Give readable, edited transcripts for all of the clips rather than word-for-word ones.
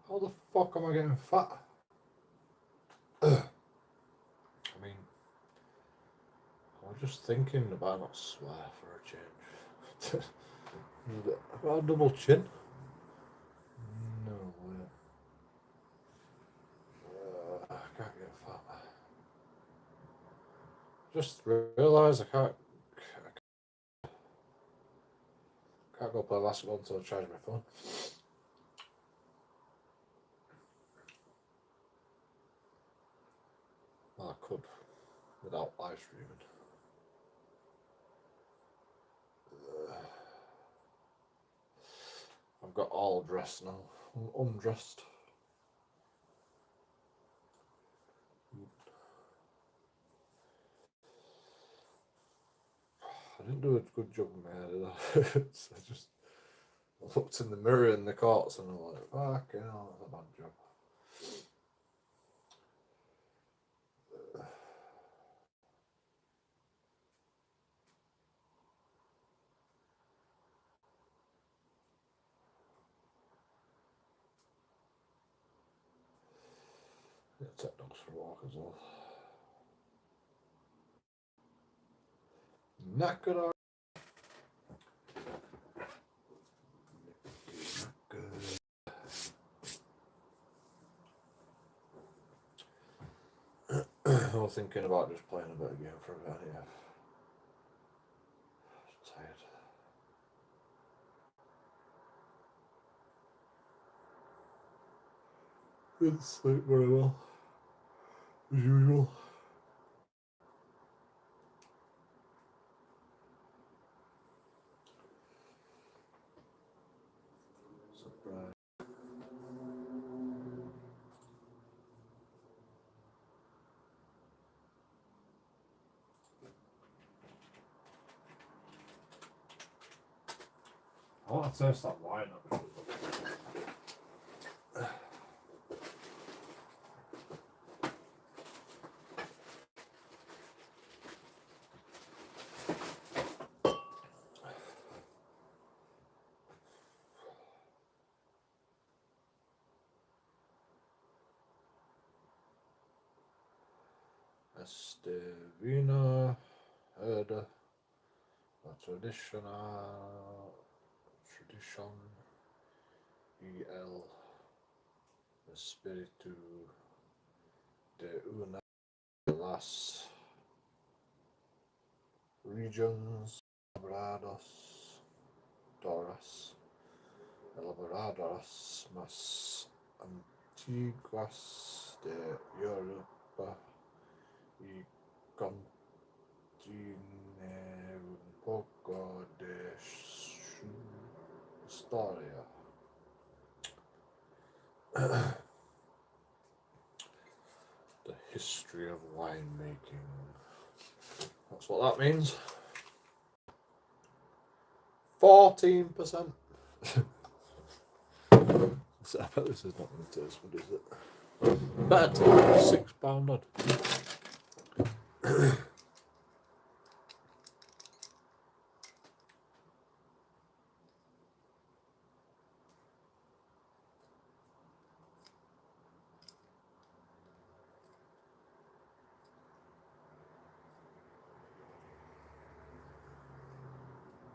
How the fuck am I getting fat? I mean, I was just thinking about not swear for a change. I've got a double chin. No way. I can't get fat. Just realised I can't go play basketball until I charge my phone. Well, I could without live streaming. I've got all dressed now. I'm undressed. I didn't do a good job with my hair, did I? So I just looked in the mirror in the courts and I'm like, fucking hell, that's a bad job. Yeah, take dogs for a walk as well. Knackered. I was thinking about just playing a bit of game for a bit, yeah. I'm tired. Didn't sleep very well, as usual. Surprise. I want to taste that wine actually. Estevina Herda, la tradition y el espíritu de una de las regions elaboradas más antiguas de Europa y contiene un poco de su historia. The history of winemaking. That's what that means. 14%. I bet this is not going to taste good, is it? Better take £6 odd.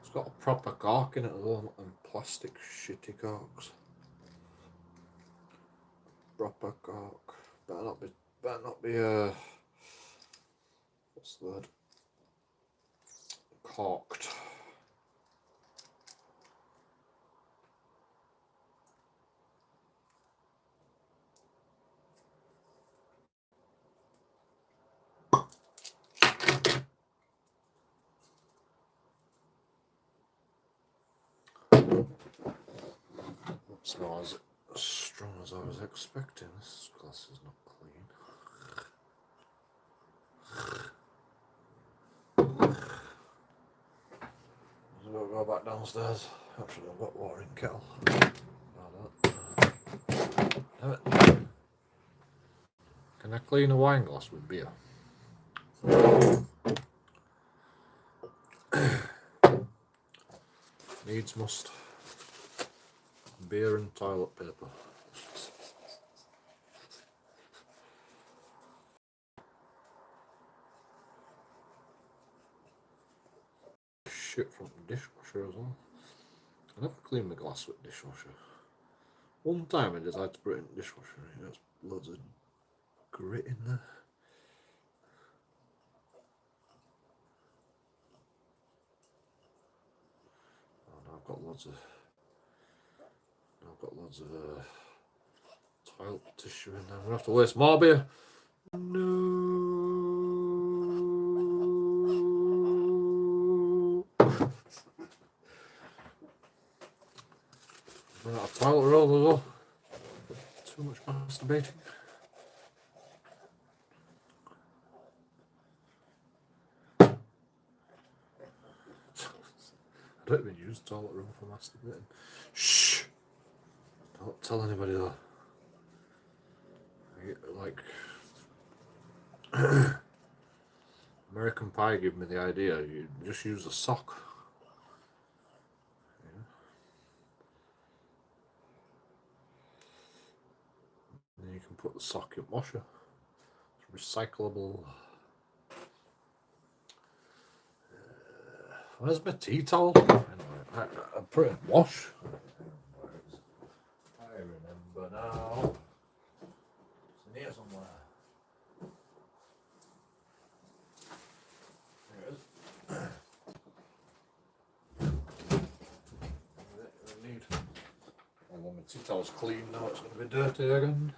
It's got a proper cork in it as well, not them plastic shitty corks. Proper cork. Better not be what's the word? Corked. It's not as strong as I was expecting. This glass is not clean. So we'll go back downstairs. Actually, I've got water in kettle. Damn it. Can I clean a wine glass with beer? Needs must. Beer and toilet paper. shit from the dishwasher as well. I never clean my glass with dishwasher. One time I decided to put it in the dishwasher and it has loads of grit in there. Oh, now I've got loads of toilet tissue in there. I'm gonna have to waste more beer. No. Run out of toilet roll as well. Too much masturbating. I don't even use toilet roll for masturbating. Shh! Don't tell anybody though. Like American Pie gave me the idea. You just use a sock. And then you can put the sock in washer. It's recyclable. Where's my tea towel? Anyway, I put it in wash. I remember now. It's in here somewhere. There it is. Well, my tea towel's clean now, it's going to be dirty again.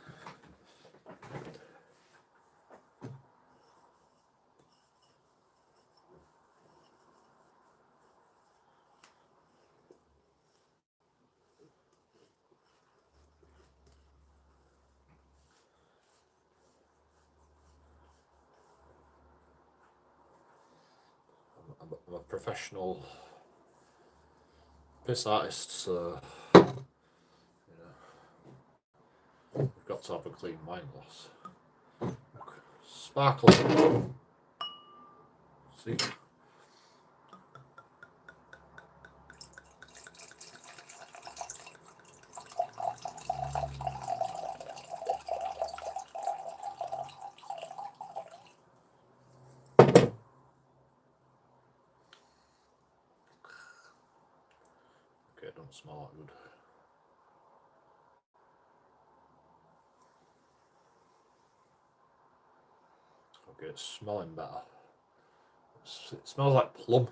I'm a professional piss artist, so we've got to have a clean wine glass. Sparkling. See? Okay, it don't smell that good. Okay, it's smelling better. It smells like plum.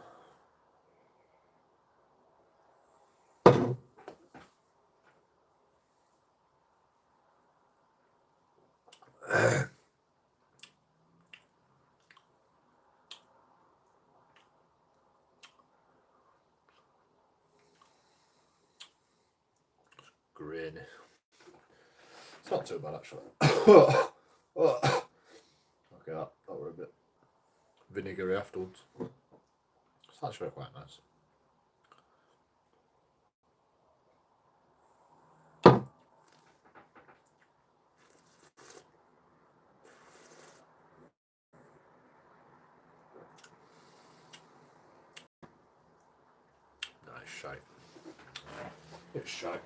Grainy. It's not too bad actually. Okay, that were a bit vinegary afterwards. It's actually quite nice. Nice shite. It's shite.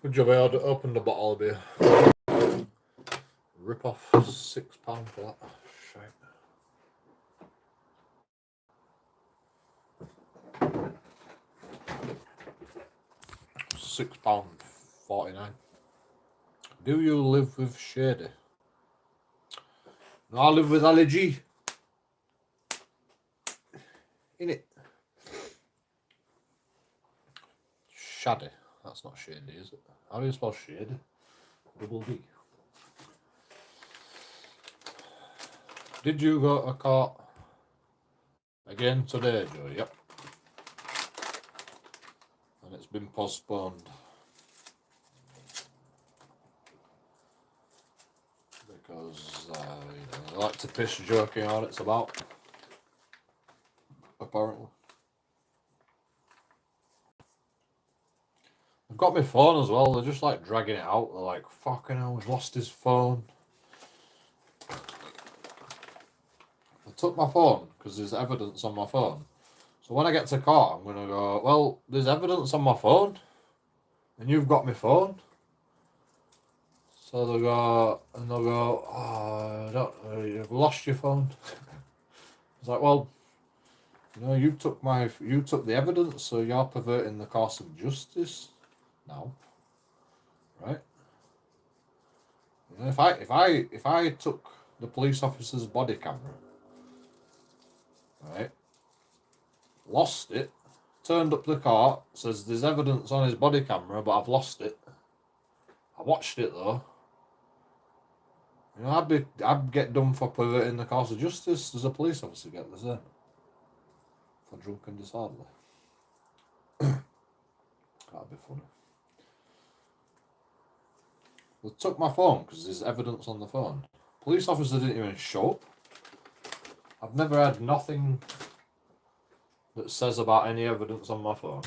Good job I had opened a bottle of beer. Rip off £6 for that shite. £6.49. Do you live with Shady? No, I live with allergy. In it. Shady. That's not Shady, is it? How do you spell Shady? Double D. Did you go to court again today, Joe? Yep. And it's been postponed. Because, I like to piss JoeKingAudits about. Apparently. I've got my phone as well, they're just like dragging it out. They're like, fucking hell, we've lost his phone. I took my phone because there's evidence on my phone. So when I get to court, I'm going to go, well, there's evidence on my phone, and you've got my phone. So they'll go, oh, you've lost your phone. It's like, well, you know, you took the evidence, so you're perverting the course of justice now, right? You know, if I took the police officer's body camera, right, lost it, turned up to the court, says there's evidence on his body camera, but I've lost it. I watched it though. You know, I'd get done for perverting the course of justice. Does a police officer get the same for drunk and disorderly? That'd be funny. They took my phone because there's evidence on the phone. Police officer didn't even show up. I've never had nothing that says about any evidence on my phone.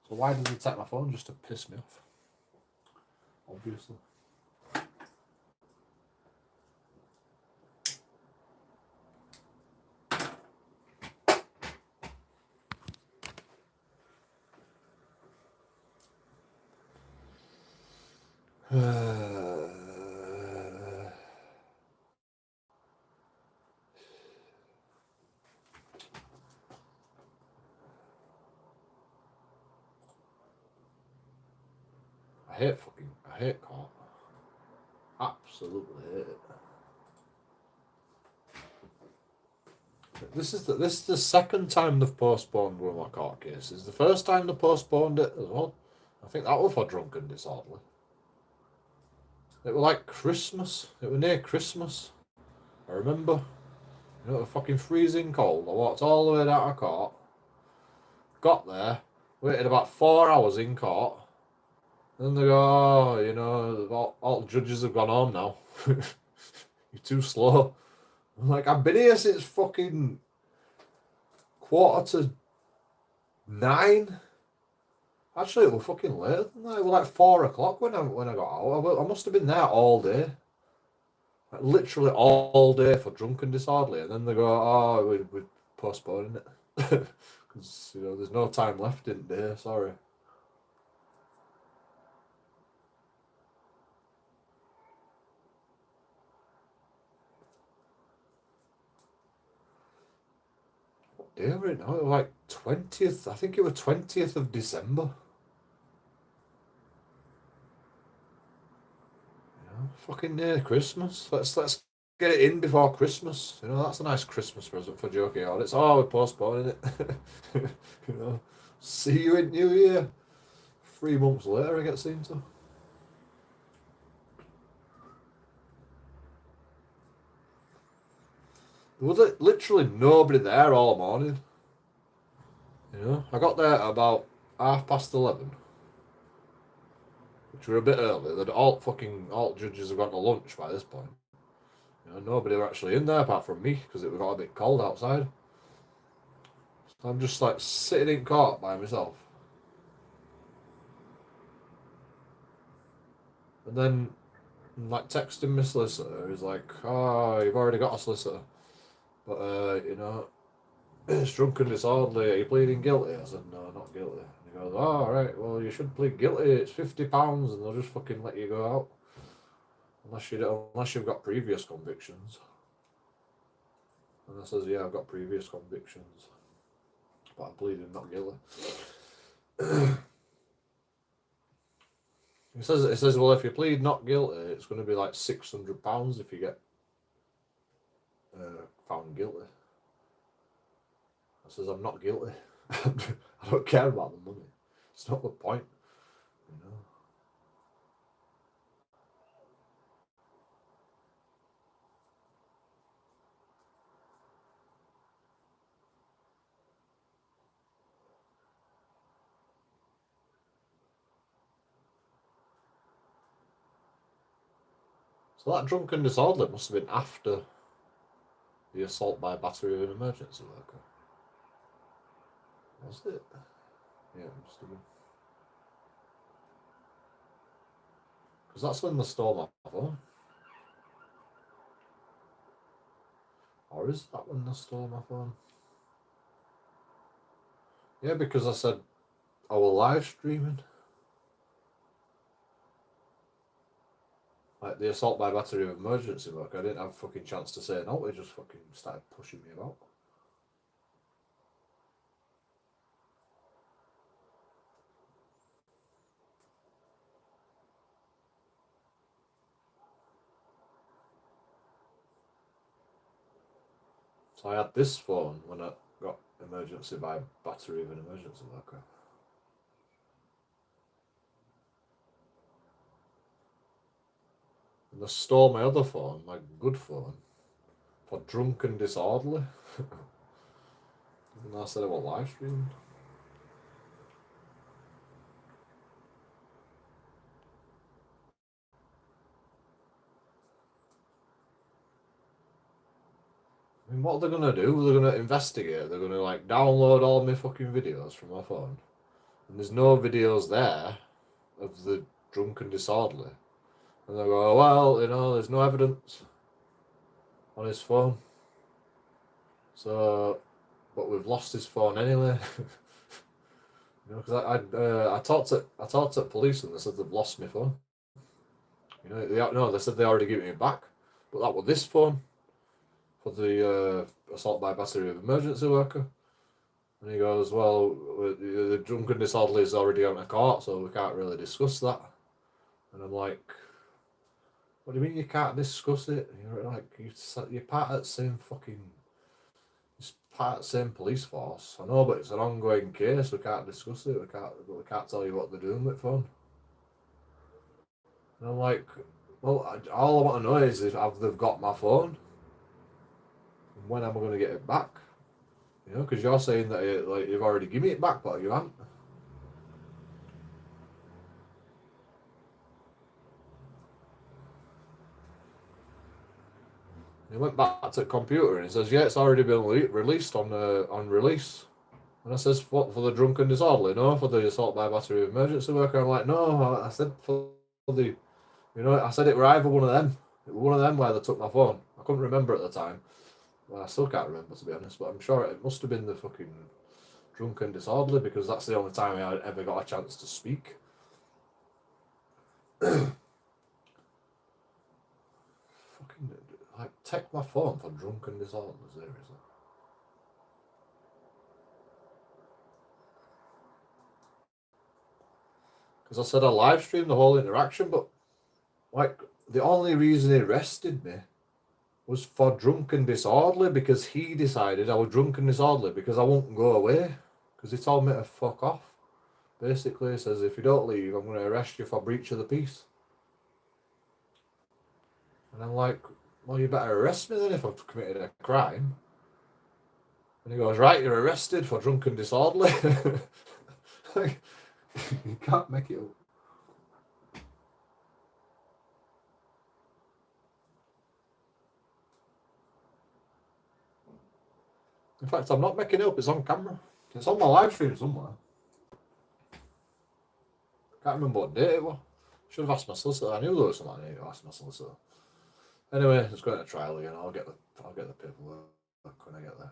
So why did they take my phone? Just to piss me off. Obviously. I hate court. Absolutely hate it. This is the second time they've postponed one of my court cases. The first time they postponed it as well. I think that was for drunk and disorderly. It was like Christmas. It was near Christmas. I remember. You know, it was fucking freezing cold. I walked all the way down to court. Got there. Waited about 4 hours in court. Then they go, oh, you know, all the judges have gone home now. You're too slow. I'm like, I've been here since fucking 8:45. Actually, it was fucking later than that. It was like 4 o'clock when I got out. I must have been there all day. Like, literally all day for drunk and disorderly. And then they go, oh, we're postponing it. Because, you know, there's no time left in the day, sorry. What day were it now? It was like 20th. I think it was 20th of December. Fucking near Christmas. Let's get it in before Christmas. You know, that's a nice Christmas present for JoeKingAudits. Oh, we're postponing it. You know, see you in New Year. 3 months later, I get seen to. There was literally nobody there all morning. You know, I got there at about 11:30. Which were a bit early. They'd all judges have gone to lunch by this point. You know, nobody were actually in there apart from me because it got a bit cold outside. So I'm just like sitting in court by myself. And then I'm like texting my solicitor. He's like, oh, you've already got a solicitor. But, you know, it's drunk and disorderly. Are you pleading guilty? I said, no, not guilty. And he goes, oh, all right, well, you should plead guilty. It's £50 and they'll just fucking let you go out. Unless you've got previous convictions. And I says, yeah, I've got previous convictions. But I'm pleading not guilty. It says, well, if you plead not guilty, it's going to be like £600 if you get found guilty. I says, I'm not guilty. I don't care about the money. It's not the point, you know. So that drunk and disorderly must have been after the assault by battery of an emergency worker. Was it? Yeah, it must have been. Because that's when they stole my phone. Or is that when they stole my phone? Yeah, because I said I was live streaming. Like the assault by battery of emergency work, I didn't have a fucking chance to say no, they just fucking started pushing me about. So I had this phone when I got emergency by battery of an emergency worker. And they stole my other phone, my good phone, for drunk and disorderly. And I said I was live streaming. I mean, what are they gonna do? They're gonna investigate. They're gonna like download all my fucking videos from my phone, and there's no videos there of the drunk and disorderly. And they go, well, you know, there's no evidence on his phone. So, but we've lost his phone anyway. You know, because I talked to police and they said they've lost my phone. You know, they said they already gave me back, but that was this phone for the assault by battery of emergency worker. And he goes, well, the drunken disorderly is already on a court, so we can't really discuss that. And I'm like, what do you mean you can't discuss it? You're like, you're part of the same fucking, it's part of the same police force. I know, but it's an ongoing case. We can't discuss it. We can't tell you what they're doing with phone. And I'm like, well, all I want to know is if they've got my phone. And when am I going to get it back? You know, because you're saying that you've already given it back, but you haven't. He went back to the computer and he says, yeah, it's already been released on release. And I says, what, for the drunken disorderly? No, for the assault by battery of emergency worker. I'm like, no, I said for the, you know, I said it were either one of them. It was one of them where they took my phone. I couldn't remember at the time. Well, I still can't remember, to be honest, but I'm sure it must have been the fucking drunken disorderly because that's the only time I ever got a chance to speak. Fucking, like, take my phone for drunken disorderly, seriously. Because I said I live streamed the whole interaction, but like the only reason he arrested me was for drunk and disorderly because he decided I was drunk and disorderly because I won't go away because he told me to fuck off. Basically, he says if you don't leave, I'm going to arrest you for breach of the peace. And I'm like, well, you better arrest me then if I've committed a crime. And he goes, right, you're arrested for drunk and disorderly. Like, you can't make it up. In fact, I'm not making it up, it's on camera. It's on my live stream somewhere. Can't remember what date it was. Should have asked my solicitor. I knew there was something I needed to ask my solicitor. Anyway, it's going to trial again. I'll get the paperwork when I get there.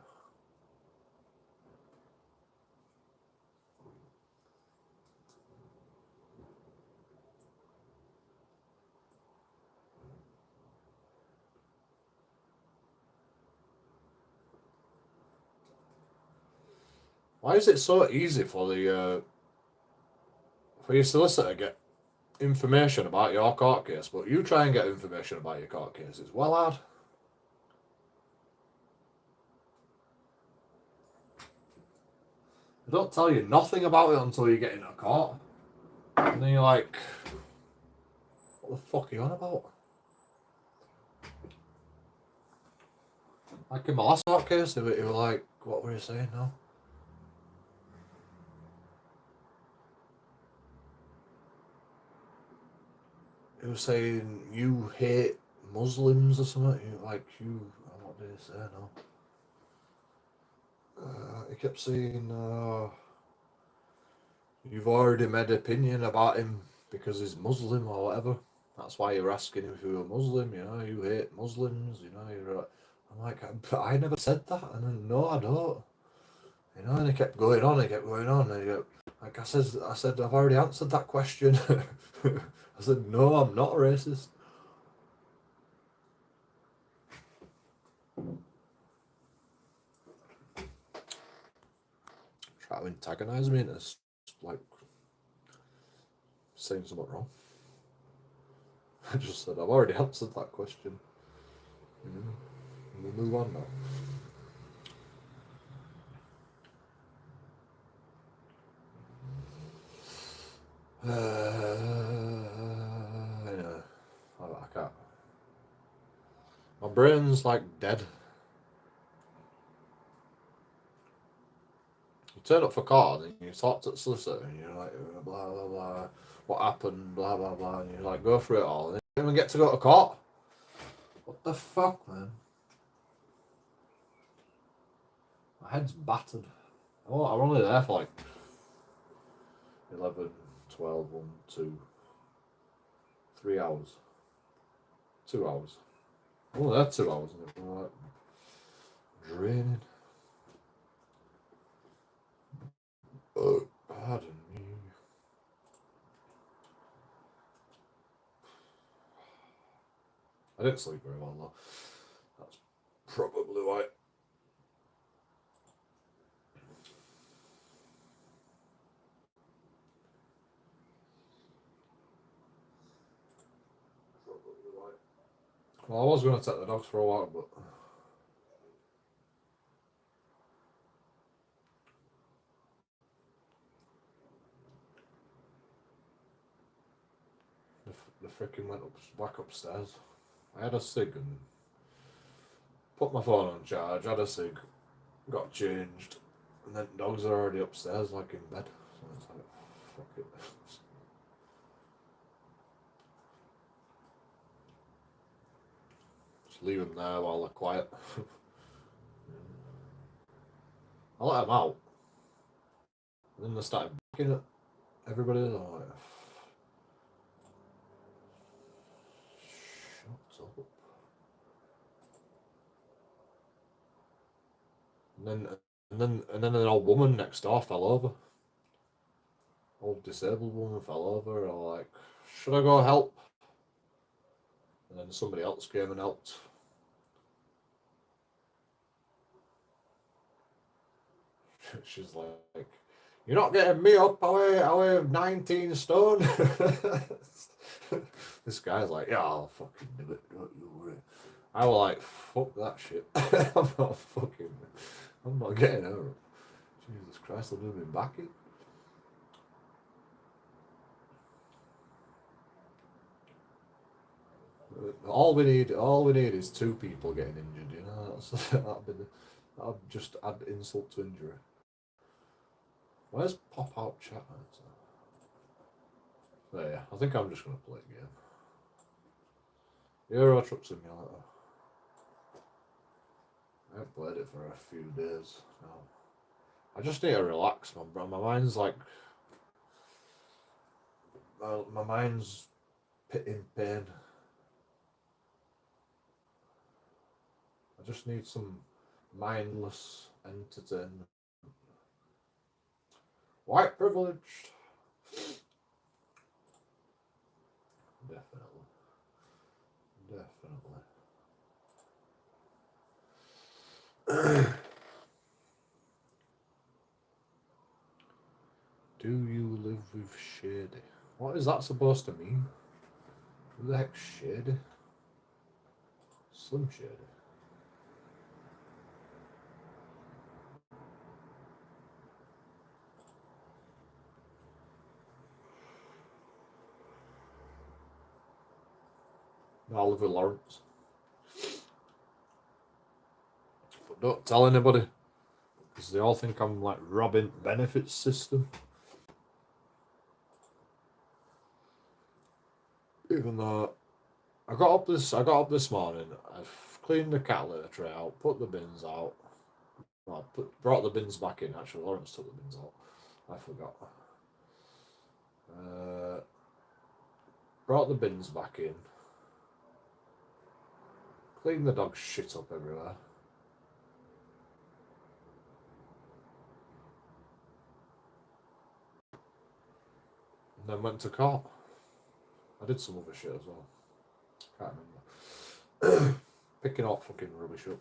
Why is it so easy for your solicitor to get information about your court case, but you try and get information about your court case? It's well hard. They don't tell you nothing about it until you get into court. And then you're like, what the fuck are you on about? Like in my last court case, they were like, what were you saying now? He was saying you hate Muslims or something. What did he say now? He kept saying, you've already made an opinion about him because he's Muslim or whatever. That's why you're asking him if you're a Muslim, you know, you hate Muslims, you know. I'm like, but I never said that. And then, no, I don't. You know, and he kept going on, and he kept, like I said, I've already answered that question. I said, no, I'm not a racist. try to antagonise me into like saying something wrong. I just said I've already answered that question. We'll move on now. Yeah, I can't. My brain's like dead. You turn up for court and you talk to the solicitor and you're like, blah, blah, blah, what happened, blah, blah, blah, and you like go through it all and you don't even get to go to court. What the fuck, man? My head's battered. Oh, I'm only there for like 11, 12, 1, 2, 3 hours. 2 hours. I'm only there 2 hours and it's like draining. Oh, pardon me. I didn't sleep very well though. That's probably why. Well, I was going to take the dogs for a while, but the frickin' went back upstairs. I had a cig and put my phone on charge, had a cig, got changed, and then dogs are already upstairs, like in bed. So it's like, fuck it. Just leave them there while they're quiet. I let them out. And then they started barking at everybody. And I'm like, shut up. And then an old woman next door fell over. Old disabled woman fell over. I'm like, should I go help? And then somebody else came and helped. She's like, you're not getting me up. I weigh 19 stone. This guy's like, yeah, I'll fucking do it. Don't you worry. I was like, fuck that shit. I'm not getting her up. Jesus Christ, I'll do me back in. All we need is 2 people getting injured. You know, that'd just add insult to injury. Where's pop out chat? There, yeah. I think I'm just gonna play a game. Euro Truck Simulator. I haven't played it for a few days now. I just need to relax. My mind's like, my mind's in pain. I just need some mindless entertainment. White privileged. Definitely. Do you live with Shady? What is that supposed to mean? Who the heck's Shady? Slim Shady. No, I live with Lawrence. But don't tell anybody, because they all think I'm like robbing benefits system. Even though I got up this morning, I've cleaned the cat litter tray out, put the bins out. Well, brought the bins back in. Actually, Lawrence took the bins out. I forgot. Brought the bins back in. Cleaned the dog's shit up everywhere. And then went to court. I did some other shit as well. Can't remember. Picking up fucking rubbish up.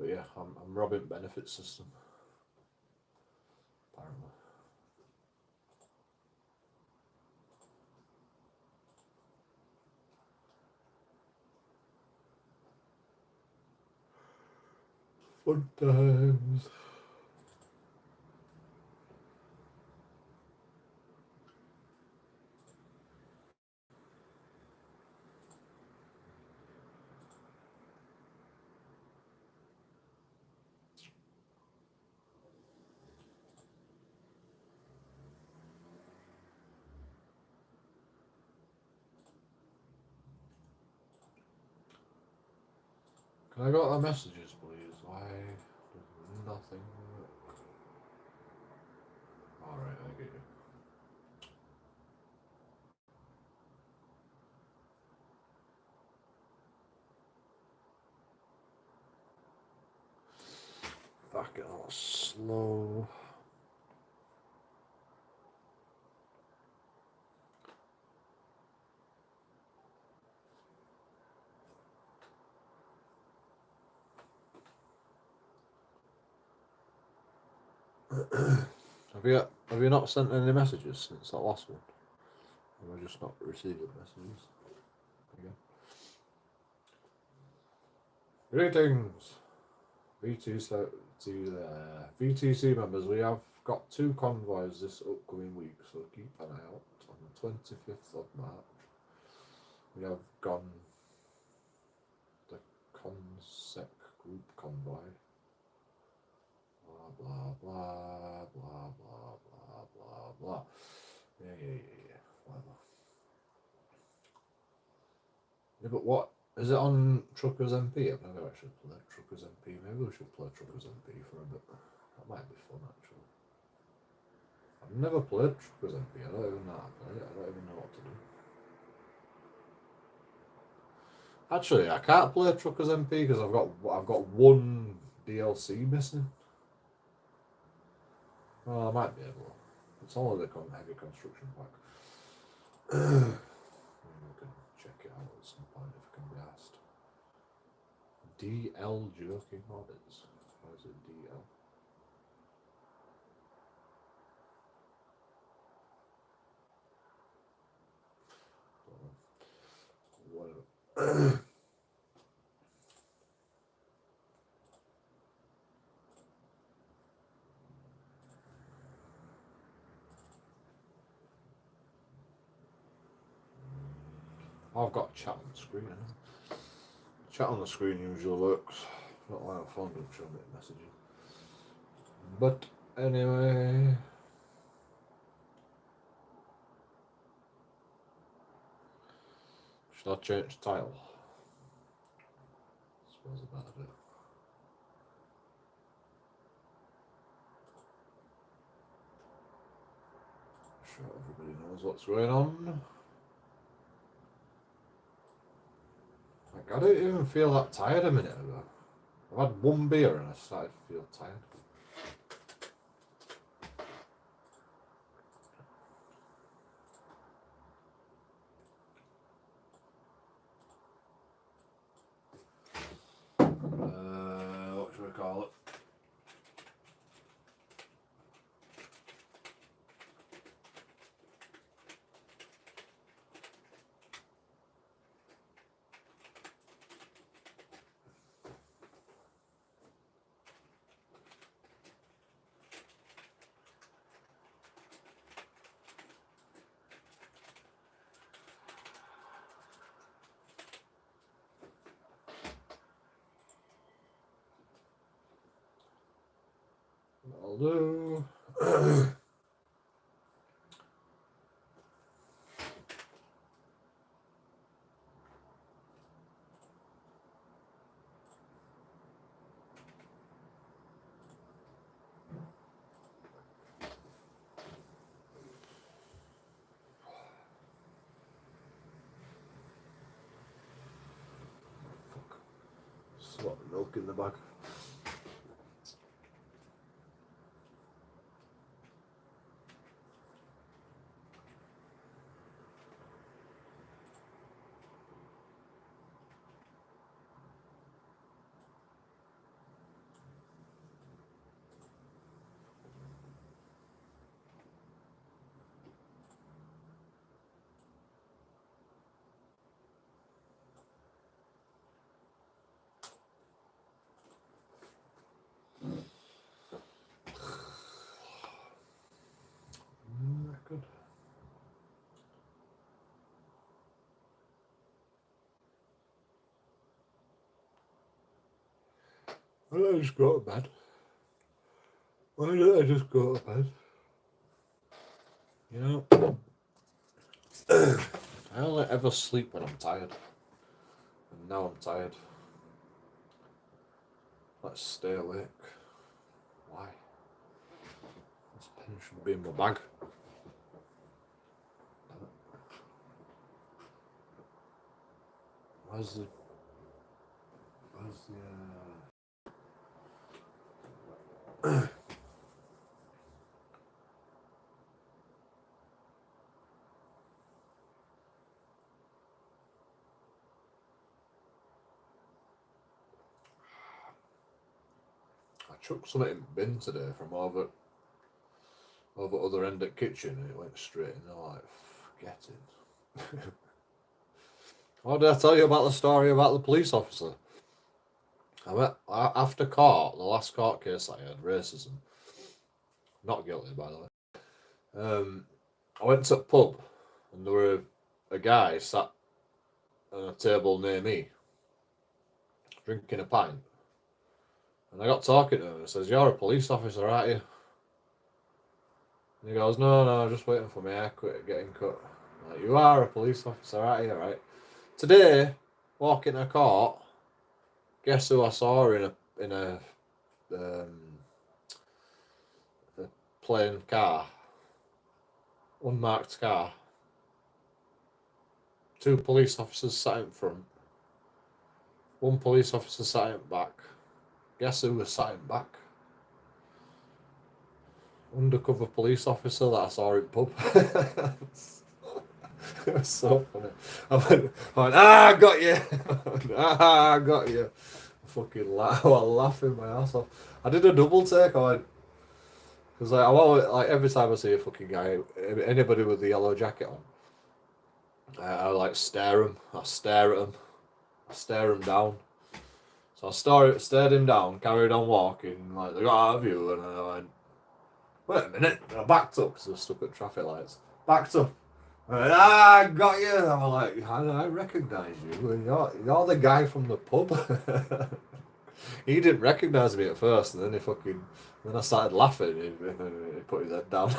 But yeah, I'm robbing benefit system. Apparently. Fun times. Can I go to the messages, please? Why does nothing work? Alright, I get you. Fucking all slow. Have you not sent any messages since that last one? Have I just not received messages? Again. Greetings, VTC members. We have got 2 convoys this upcoming week, so keep an eye out. On the 25th of March, we have gone the Consec Group convoy. Blah blah blah blah blah blah blah blah. Yeah. Whatever. Yeah, but what is it on Truckers MP? I've never actually played Truckers MP. Maybe we should play Truckers MP for a bit. That might be fun actually. I've never played Truckers MP. I don't even know how to play it. I don't even know what to do. Actually, I can't play Truckers MP because I've got 1 DLC missing. Well, I might be able. It's only the heavy construction pack. We can check it out at some point if it can be asked. DL JoeKingAudits. Why is it DL? Whatever. I've got chat on the screen. Chat on the screen usually works. Not like a phone don't show me messages. But anyway. Should I change the title? I suppose I better do. Sure everybody knows what's going on. Like, I didn't even feel that tired a minute ago. I've had 1 beer and I started to feel tired. What should we call it? I'll do. Fuck. Slot of milk in the bag. Why don't I just go to bed? Why don't I just go to bed? You know, I only ever sleep when I'm tired. And now I'm tired. Let's stay awake. Why? This pen should be in my bag. Where's the I chucked something in the bin today from over other end of the kitchen, and it went straight in there. Like, forget it. Oh, did I tell you about the story about the police officer? I went after court, the last court case I had, racism. Not guilty, by the way. I went to a pub, and there were a guy sat on a table near me, drinking a pint. And I got talking to him, and I says, "You're a police officer, aren't you?" And he goes, No, just waiting for my haircut getting cut. I'm like, "You are a police officer, aren't you?" Right. Today, walking a court, guess who I saw in a plain car, unmarked car. 2 police officers sat in front. 1 police officer sat in back. Guess who was sat in back? Undercover police officer that I saw in pub. It was so funny. I went, I got you. I got you. I was laughing my ass off. I did a double take. I went, because I always, every time I see a fucking guy, anybody with the yellow jacket on, I stare him. I stare at him. I stare him down. So I stared him down, carried on walking, they got out of view, and I went, wait a minute. And I backed up because I was stuck at traffic lights. Backed up. I went, I got you. And I'm like, I recognise you. You're the guy from the pub. He didn't recognise me at first, and then I started laughing, and he put his head down.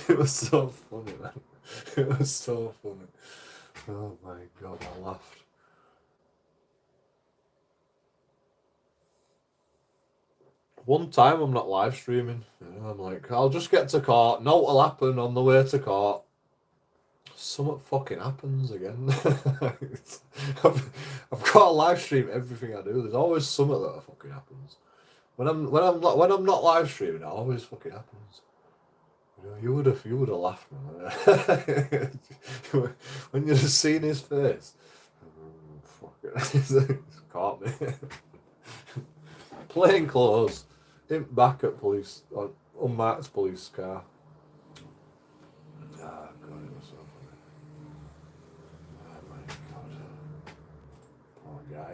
It was so funny, man. It was so funny. Oh my God, I laughed. One time I'm not live streaming. I'm like, I'll just get to court. Note will happen on the way to court. Something fucking happens again. I've got a live stream everything I do. There's always something that fucking happens. When I'm not live streaming, it always fucking happens. You would have laughed, man. When you'd have seen his face. Fuck it. He's caught me. Plain clothes. In back at police, unmarked police car. Ah, God, it was so funny. Oh my God. Poor guy.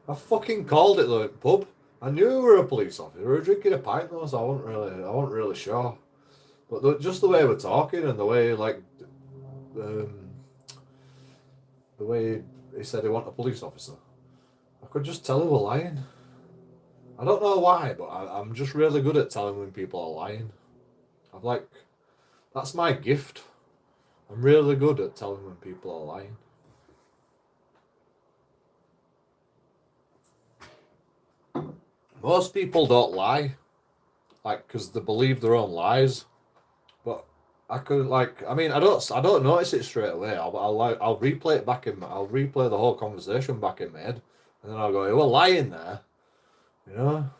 I fucking called it though, pub. I knew we were a police officer. We were drinking a pint though, so I wasn't really sure. But just the way we're talking and the way the way he said he wanted a police officer, I could just tell he were lying. I don't know why, but I'm just really good at telling when people are lying. That's my gift. I'm really good at telling when people are lying. Most people don't lie, because they believe their own lies. But I could I don't notice it straight away. I'll replay it back I'll replay the whole conversation back in my head, and then I'll go, "You were lying there," you know.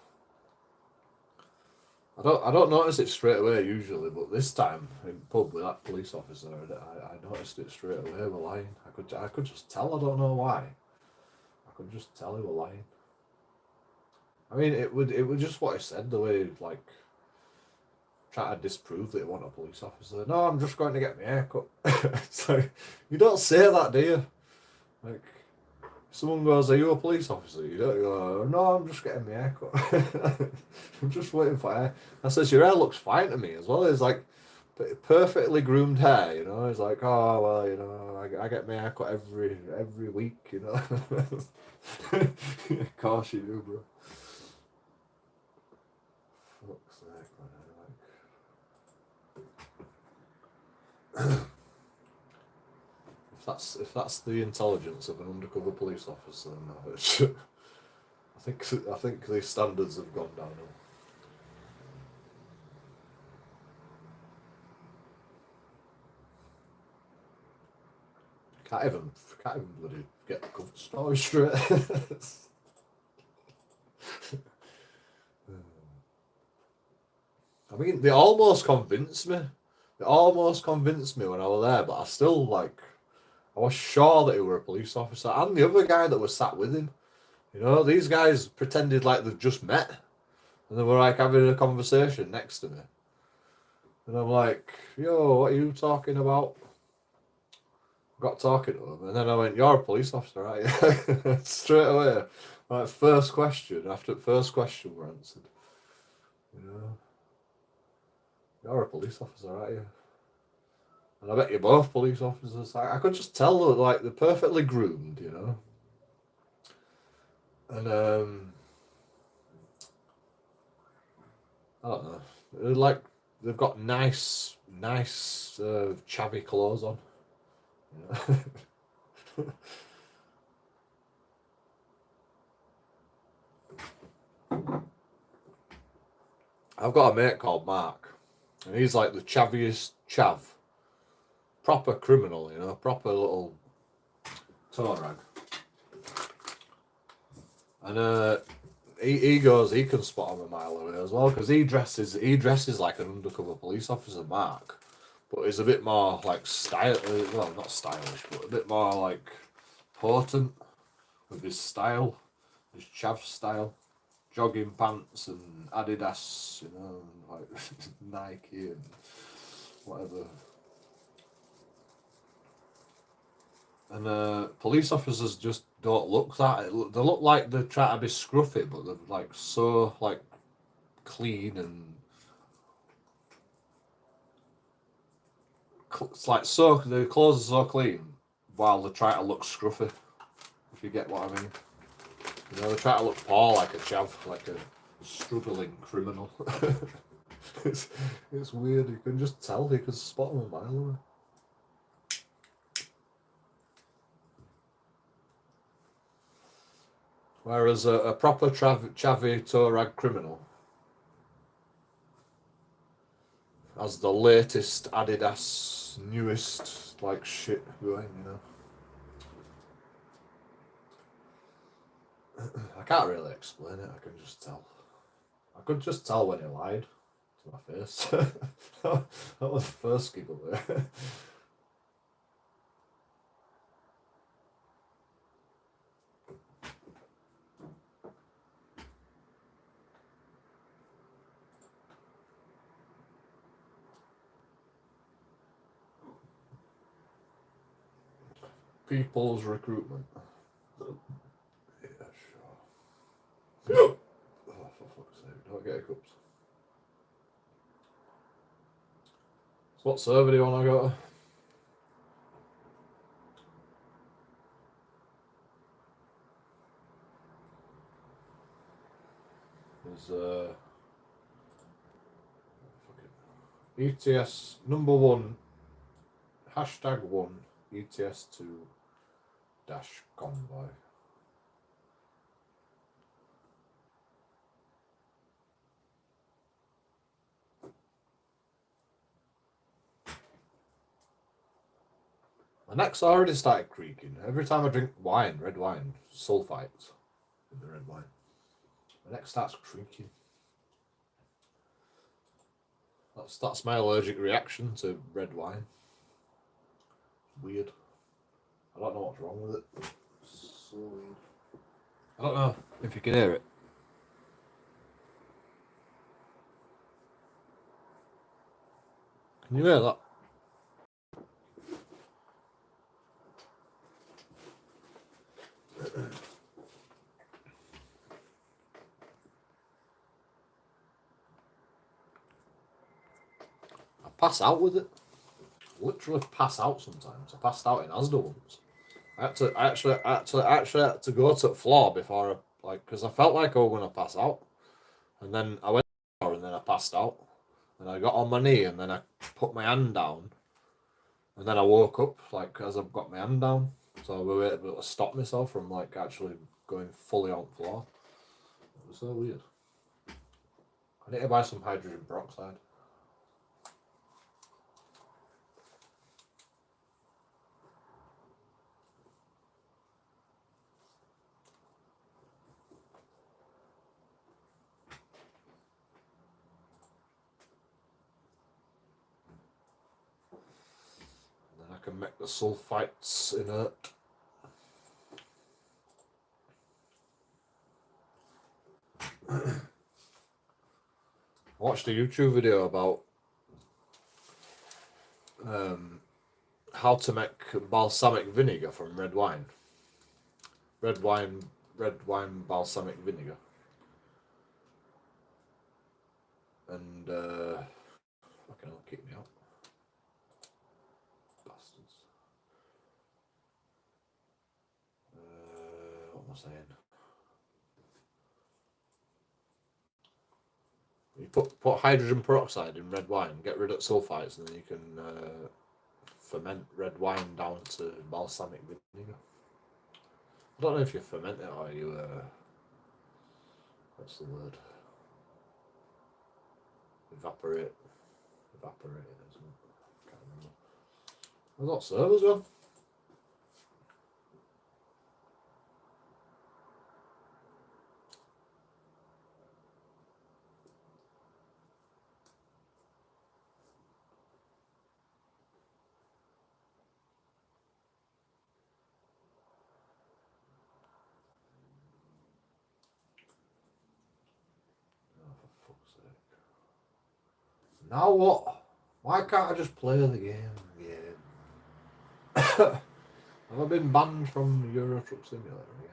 I don't notice it straight away usually, but this time in pub with that police officer, I noticed it straight away. We're lying. I could just tell. I don't know why. I could just tell he were lying. I mean, it would just what he said, the way try to disprove that he wasn't a police officer. No, I'm just going to get my hair cut. So you don't say that, do you? If someone goes, "Are you a police officer?" You don't go, "No, I'm just getting my hair cut." I'm just waiting for hair. I says, "Your hair looks fine to me as well." It's like, perfectly groomed hair, you know. He's like, oh well, you know, I get my haircut every week, you know. Of course you do, bro. Fuck's sake, man. If that's the intelligence of an undercover police officer, no, I think the standards have gone downhill. Can't even bloody get the cover story straight. I mean, they almost convinced me. They almost convinced me when I was there, but I still, like, I was sure that he were a police officer, and the other guy that was sat with him. You know, these guys pretended like they'd just met, and they were like having a conversation next to me. And I'm like, yo, what are you talking about? Got talking to him, and then I went, you're a police officer, right? Straight away. Like, first question, after first question were answered. You know, you're a police officer, aren't you? And I bet you're both police officers. I could just tell that, like, they're perfectly groomed, you know. And I don't know. They're like, they've got nice chavvy clothes on. You know? I've got a mate called Mark, and he's like the chavviest chav. Proper criminal, you know, proper little toe rag. And he goes, he can spot him a mile away as well, because he dresses like an undercover police officer, Mark, but he's a bit more like well, not stylish, but a bit more like potent with his style, his chav style. Jogging pants and Adidas, you know, like Nike and whatever. And police officers just don't look that. They look like they're trying to be scruffy, but they're like so like clean and it's like so their clothes are so clean while they try to look scruffy. If you get what I mean. You know, they try to look poor like a chav, like a struggling criminal. it's weird. You can just tell. You can spot them a mile away. Whereas a proper chavvy toe rag criminal has the latest Adidas, newest like shit going, you know. I can't really explain it. I can just tell. I could just tell when he lied to my face. That was the first giggle there. People's recruitment. Yeah, sure. Oh, for fuck's sake, don't get hiccups. So what server do you want to go to? There's ETS number 1, #1 ETS2 dash convoy. My neck's already started creaking. Every time I drink wine, red wine, sulfites in the red wine, my neck starts creaking. That's my allergic reaction to red wine. Weird. I don't know what's wrong with it. So weird. I don't know if you can hear it. Can you hear that? pass out with it. Literally pass out sometimes. I passed out in Asda once. I actually had to go to the floor before because I felt like I was gonna pass out, and then I went to the floor and then I passed out, and I got on my knee and then I put my hand down, and then I woke up as I've got my hand down, so I was able to stop myself from actually going fully on the floor. It was so weird. I need to buy some hydrogen peroxide. I can make the sulfites inert. I watched a YouTube video about how to make balsamic vinegar from red wine. Red wine balsamic vinegar. And fucking hell, keep me up. Bastards. What am I saying? You put hydrogen peroxide in red wine, get rid of sulfites, and then you can ferment red wine down to balsamic vinegar. I don't know if you ferment it or you what's the word? Evaporate it, isn't it? Can't remember. I've got servers on. Now what? Why can't I just play the game? Have I been banned from Euro Truck Simulator again?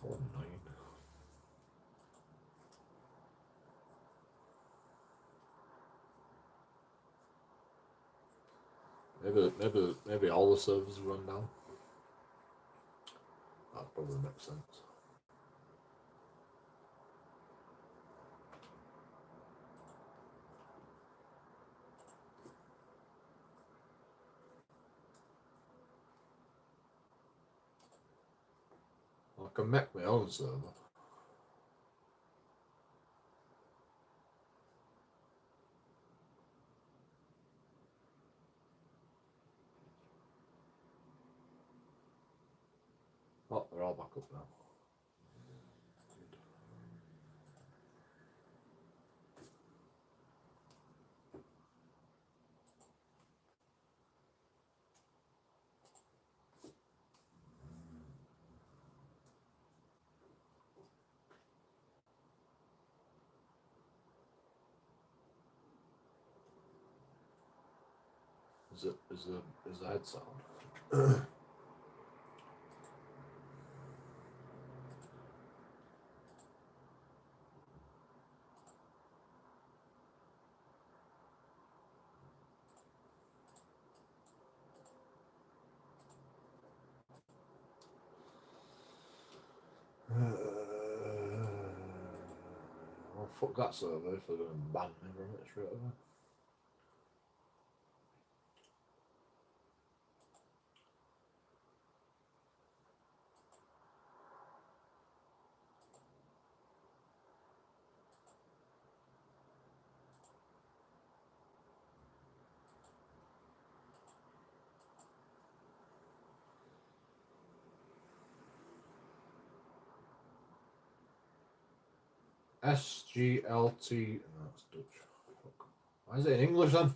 How annoying. Maybe all the servers run down. That probably makes sense. I can make my own server. Oh, they're all back up now. Is the head sound? Well, fuck that server if they're going to ban me from it straight away. SGLT. No, that's Dutch. Fuck. Why is it in English then?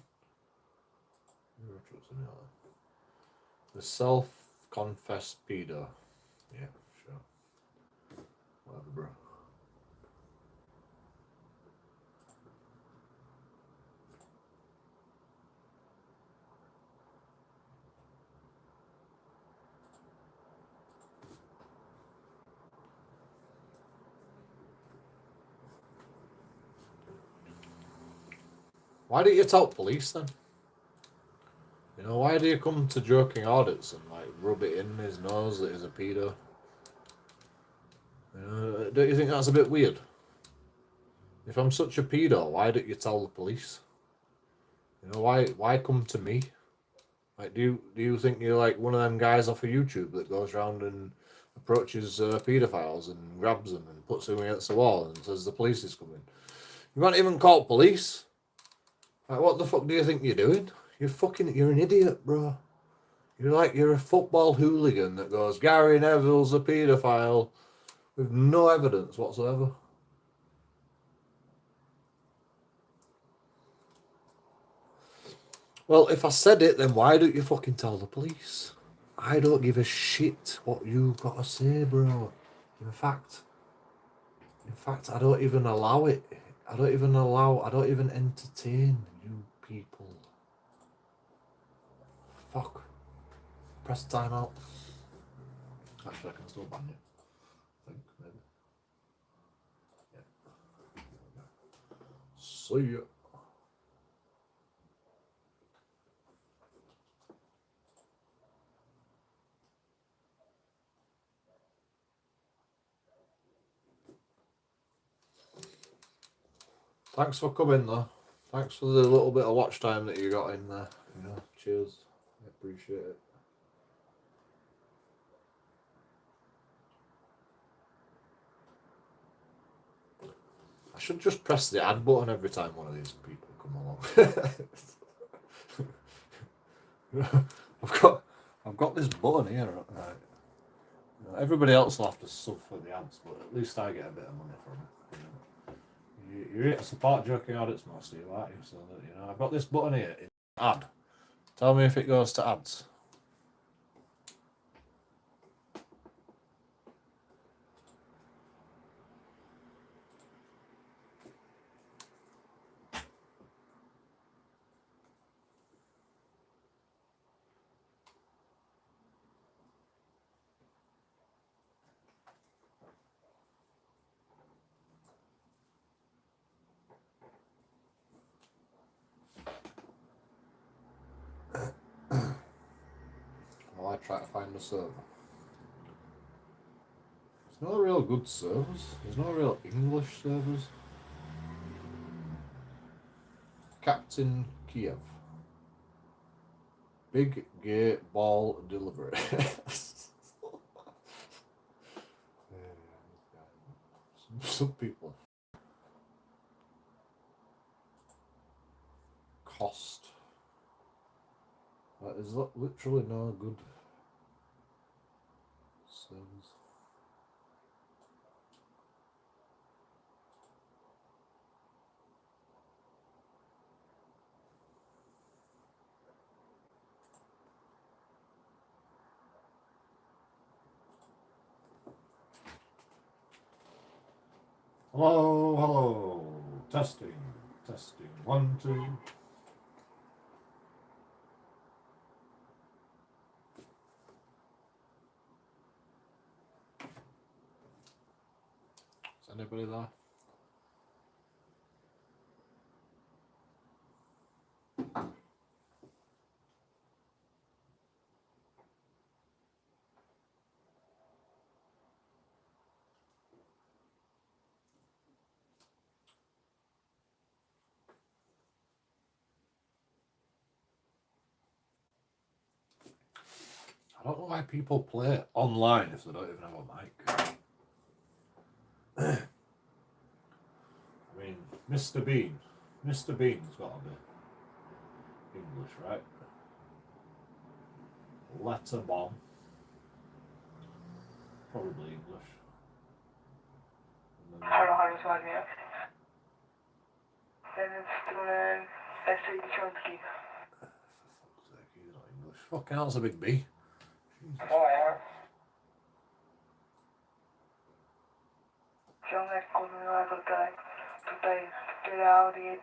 The self-confessed pedo. Yeah, sure. Whatever, bro. Why don't you tell police then? You know, why do you come to JoeKingAudits and like rub it in his nose that he's a pedo? You know, don't you think that's a bit weird? If I'm such a pedo, why don't you tell the police? You know, why come to me? Like, do you think you're like one of them guys off of YouTube that goes around and approaches paedophiles and grabs them and puts them against the wall and says the police is coming? You can't even call police. Like, what the fuck do you think you're doing? You're an idiot, bro. You're a football hooligan that goes, Gary Neville's a paedophile with no evidence whatsoever. Well, if I said it, then why don't you fucking tell the police? I don't give a shit what you gotta say, bro. In fact, I don't even allow it. I don't even entertain you people. Fuck. Press timeout. Actually, I can still ban you. I think, maybe. Yeah. See ya. Thanks for coming though. Thanks for the little bit of watch time that you got in there. You know, cheers. I appreciate it. I should just press the add button every time one of these people come along. I've got this button here, right? You know, everybody else will have to sub for the ads, but at least I get a bit of money from it. You know? You're here to support JoeKingAudits mostly, aren't you? So that, you know, I've got this button here. Add. Tell me if it goes to ads. While I try to find a server. There's no real good servers. There's no real English servers. Captain Kiev. Big gay ball delivery. Some people. Cost. There's literally no good servers. Hello, hello. Testing, testing. 1, 2. Is anybody there? I don't know why people play online if they don't even have a mic. I mean, Mr. Bean. Mr. Bean's got to be English, right? Letter bomb. Probably English. Halo, halo semuanya. Ten student essay książki. For fuck's sake, he's not English. Fucking hell's a big B. Jesus. O ja. Ciągłek kurwa tutaj audyt.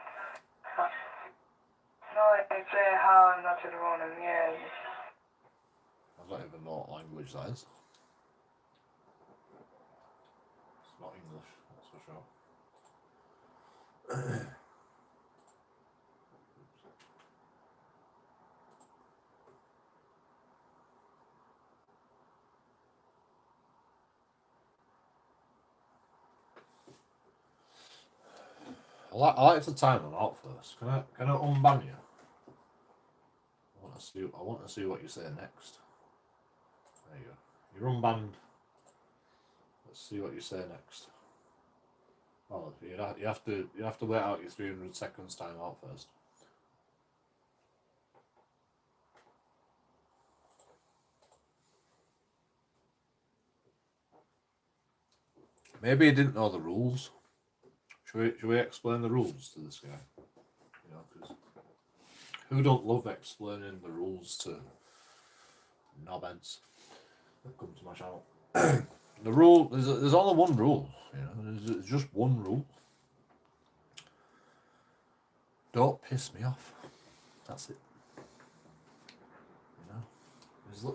No i przejechałem na czerwonym, nie. I don't even know what language that is. It's not English, that's for sure. I like to time them out first. Can I unban you? I want to see what you say next. There you go. You're unbanned. Let's see what you say next. Well, you have to wait out your 300 seconds time out first. Maybe he didn't know the rules. Should we explain the rules to this guy? You know, because who don't love explaining the rules to knobheads that come to my channel? The rule, there's only one rule. You know, there's just one rule. Don't piss me off. That's it. You know,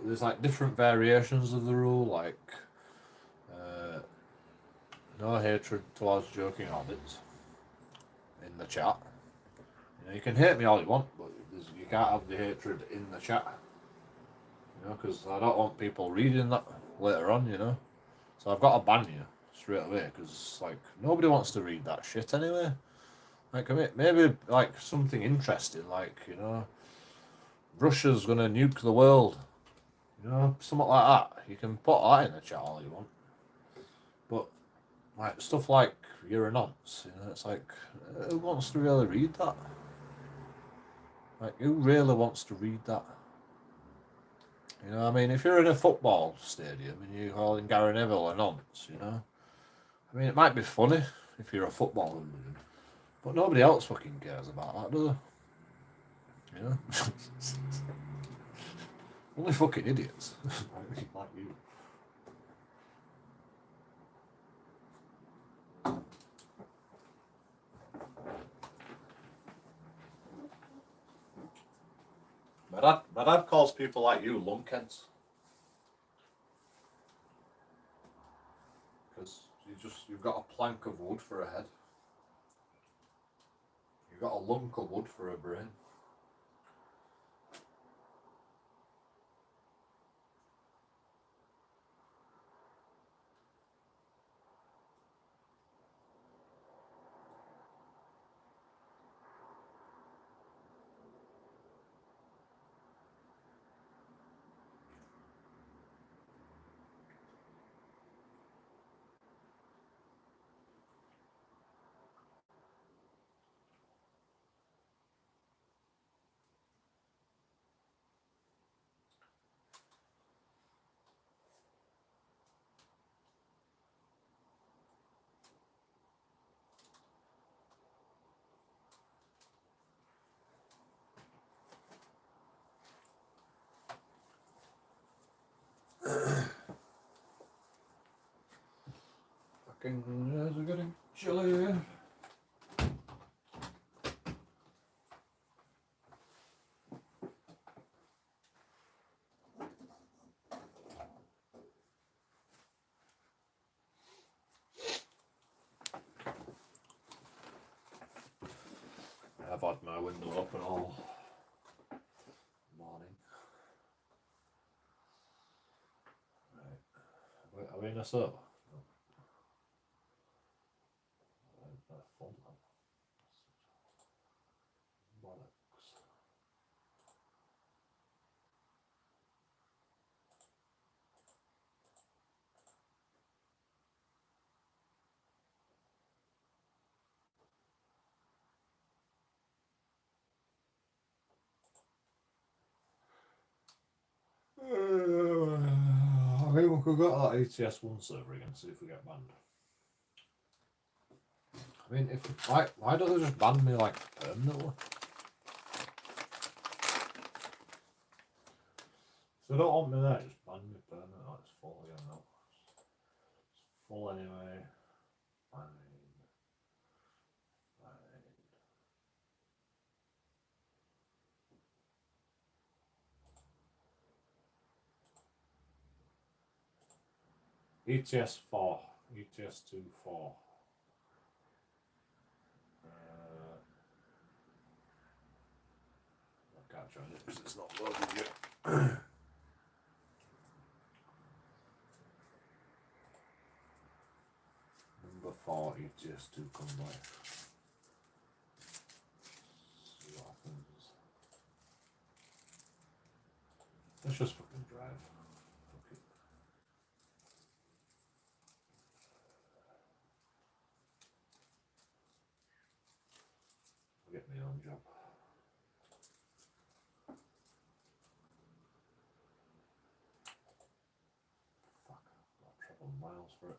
there's like different variations of the rule, like no hatred towards JoeKingAudits in the chat. You know, you can hate me all you want, but you can't have the hatred in the chat. You know, because I don't want people reading that later on. You know, so I've got to ban you straight away because like nobody wants to read that shit anyway. Like maybe like something interesting, like you know, Russia's gonna nuke the world. You know, something like that. You can put that in the chat all you want. But like stuff like you're a nonce, you know, it's like who wants to really read that? Like who really wants to read that? You know, I mean, if you're in a football stadium and you're calling Gary Neville a nonce, you know, I mean, it might be funny if you're a footballer, but nobody else fucking cares about that, do they? You know, only fucking idiots like you. My dad calls people like you lunkheads. Because you've got a plank of wood for a head. You've got a lunk of wood for a brain. Fucking eyes are getting chilly. I've had my window open all morning. Right. Are we in a server? No. Full man. Bollocks. I think we could go to that ATS1 server again, see if we get banned. I mean, why don't they just ban me like permanently? If they don't want me there, just ban me permanently. Oh, it's full again now. It's full anyway. Fine. ETS 4, ETS 2 4. I can't join it because it's not loaded yet. Number 4, ETS 2 come by. Let's just fucking drive. Fuck it. I'll get my own job. Fuck, I've got to travel miles for it.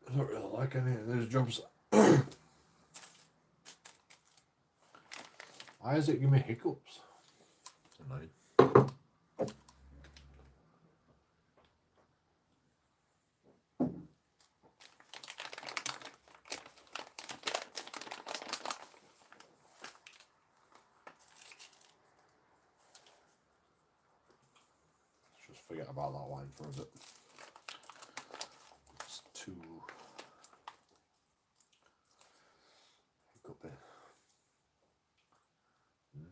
I don't really like any of these jobs. Why is it giving me hiccups? Annoying. Let's just forget about that line for a bit. It's too hiccupy.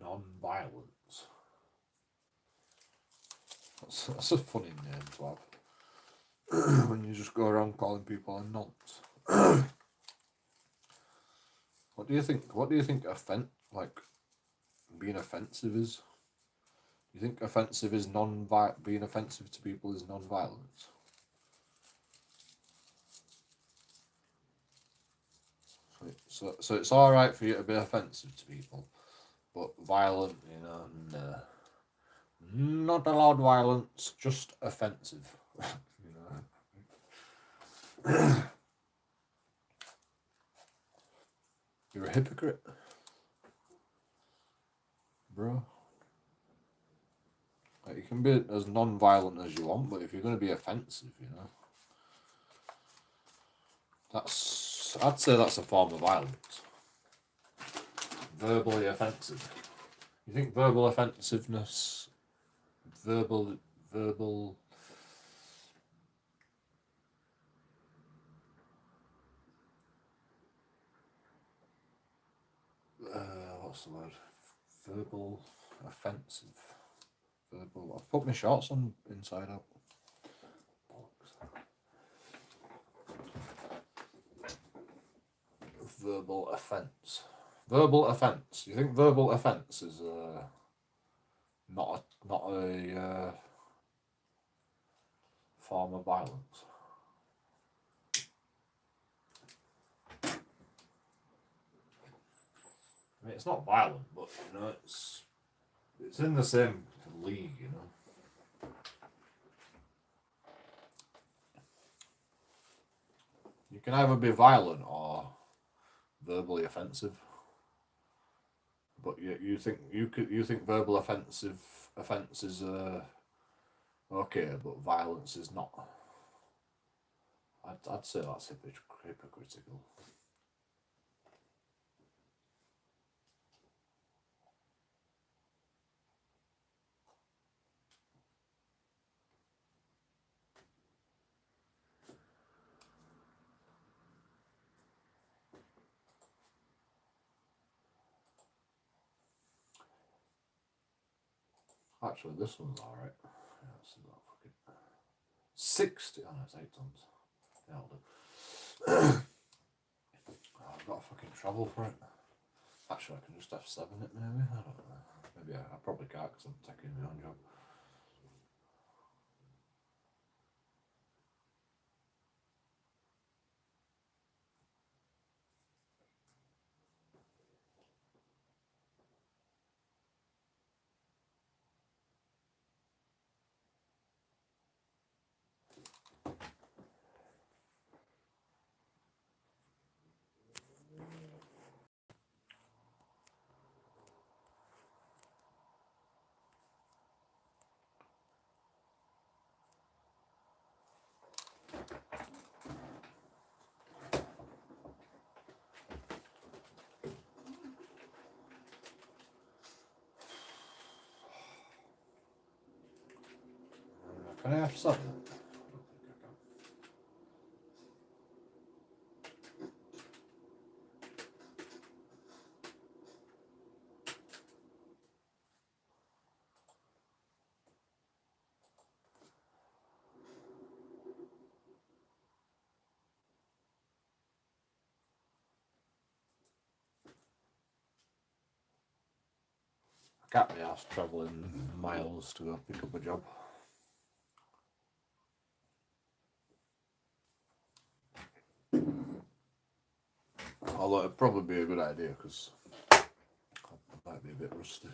Non-violence. That's a funny name to have. When you just go around calling people a nonce. What do you think like being offensive is? You think offensive is being offensive to people is non-violence? So it's all right for you to be offensive to people, but violent, no. Not allowed violence, just offensive. You're a hypocrite, bro. Like, you can be as non-violent as you want, but if you're going to be offensive, I'd say that's a form of violence. Verbally offensive. You think verbal offensiveness, verbal, what's the word? Verbal offensive. Verbal. I've put my shorts on inside out. Verbal offence. Verbal offence. You think verbal offence is not a form of violence? I mean, it's not violent, but it's in the same league, You can either be violent or verbally offensive. But you think verbal offence is okay, but violence is not. I'd say that's hypocritical. Actually, this one's alright. Yeah, this is not fucking 60. Oh no, it's 8 tons. Yeah, I'll do. Oh, I've got to fucking travel for it. Actually, I can just F7 it maybe. I don't know. Maybe I probably can't because I'm taking my own job. Can I F7? I don't think I can. Can't be asked travelling miles to go pick up a job. Although it'd probably be a good idea because I might be a bit rusty.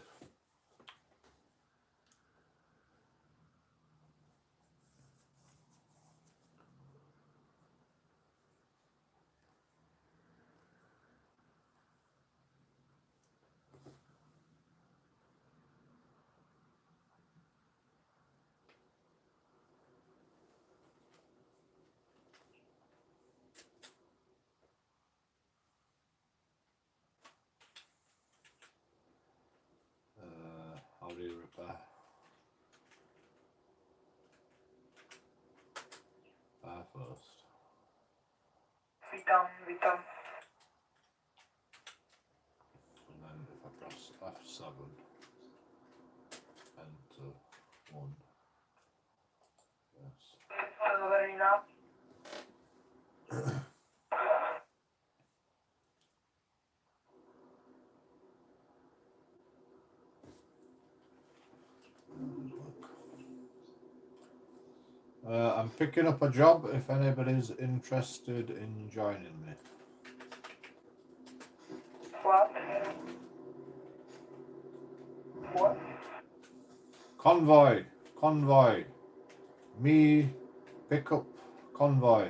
How do you repair? Repair first. Witam. And then if I press F7, enter 1. Yes. Delivery now. I'm picking up a job if anybody's interested in joining me. What? What? Convoy. Me, pick up convoy.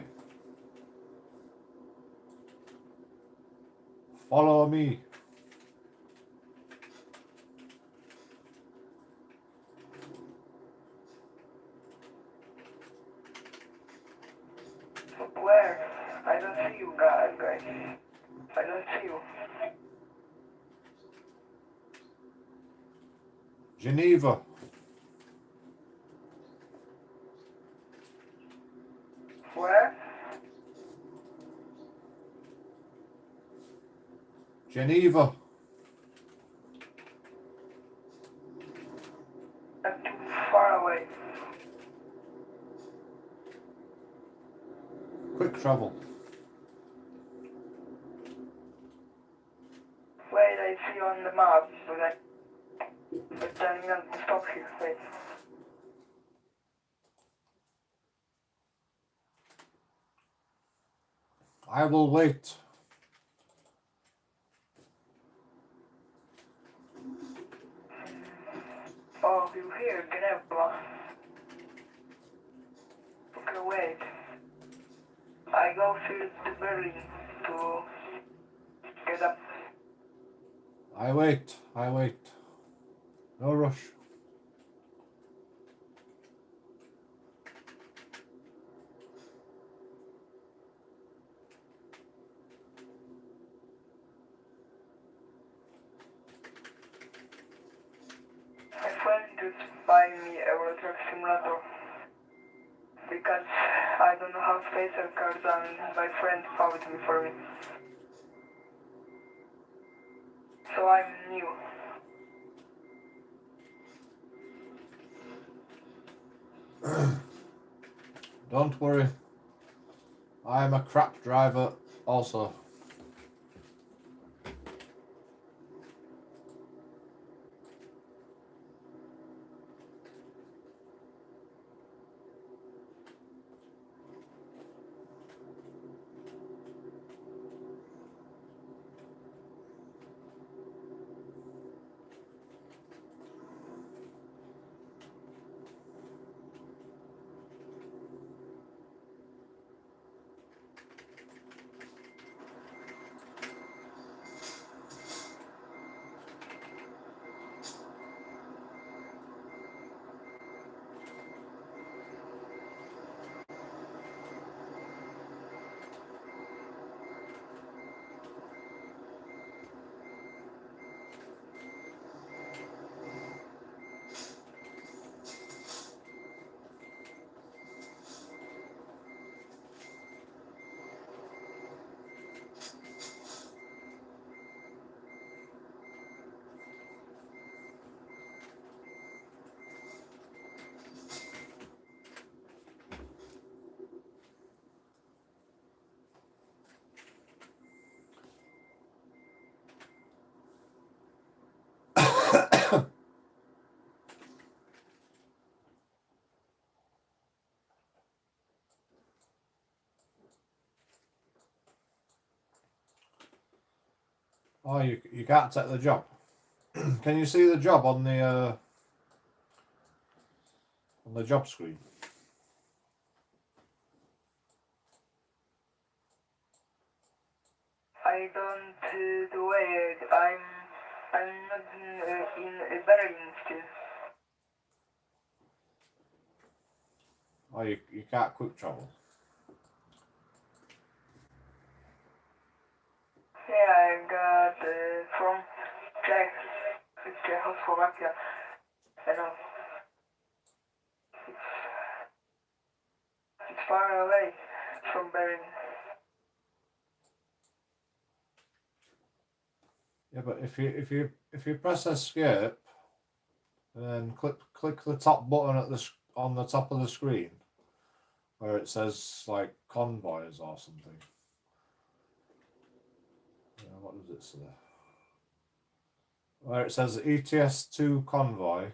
Follow me. Where? I don't see you guys. I don't see you. Geneva. Where? Geneva. I'm too far away. Quick travel. Wait, I see you on the map, but then I'm gonna stop here. Wait. I will wait. Oh, you here, Geneva. Okay, wait. I go to the Berlin to get up. I wait. No rush. My friend just buy me a Euro Truck Simulator because I don't have spacer cards and my friend bought it for me. So I'm new. Don't worry. I'm a crap driver also. Oh, you can't take the job. Can you see the job on the job screen? I don't do it. I'm not in Berlin still. Oh, you can't quick travel. Yeah, I got from Czechoslovakia. I know. It's far away from Berlin. Yeah, but if you press escape and then click the top button on the top of the screen where it says like convoys or something. Yeah, what does it say? Where it says ETS2 convoy,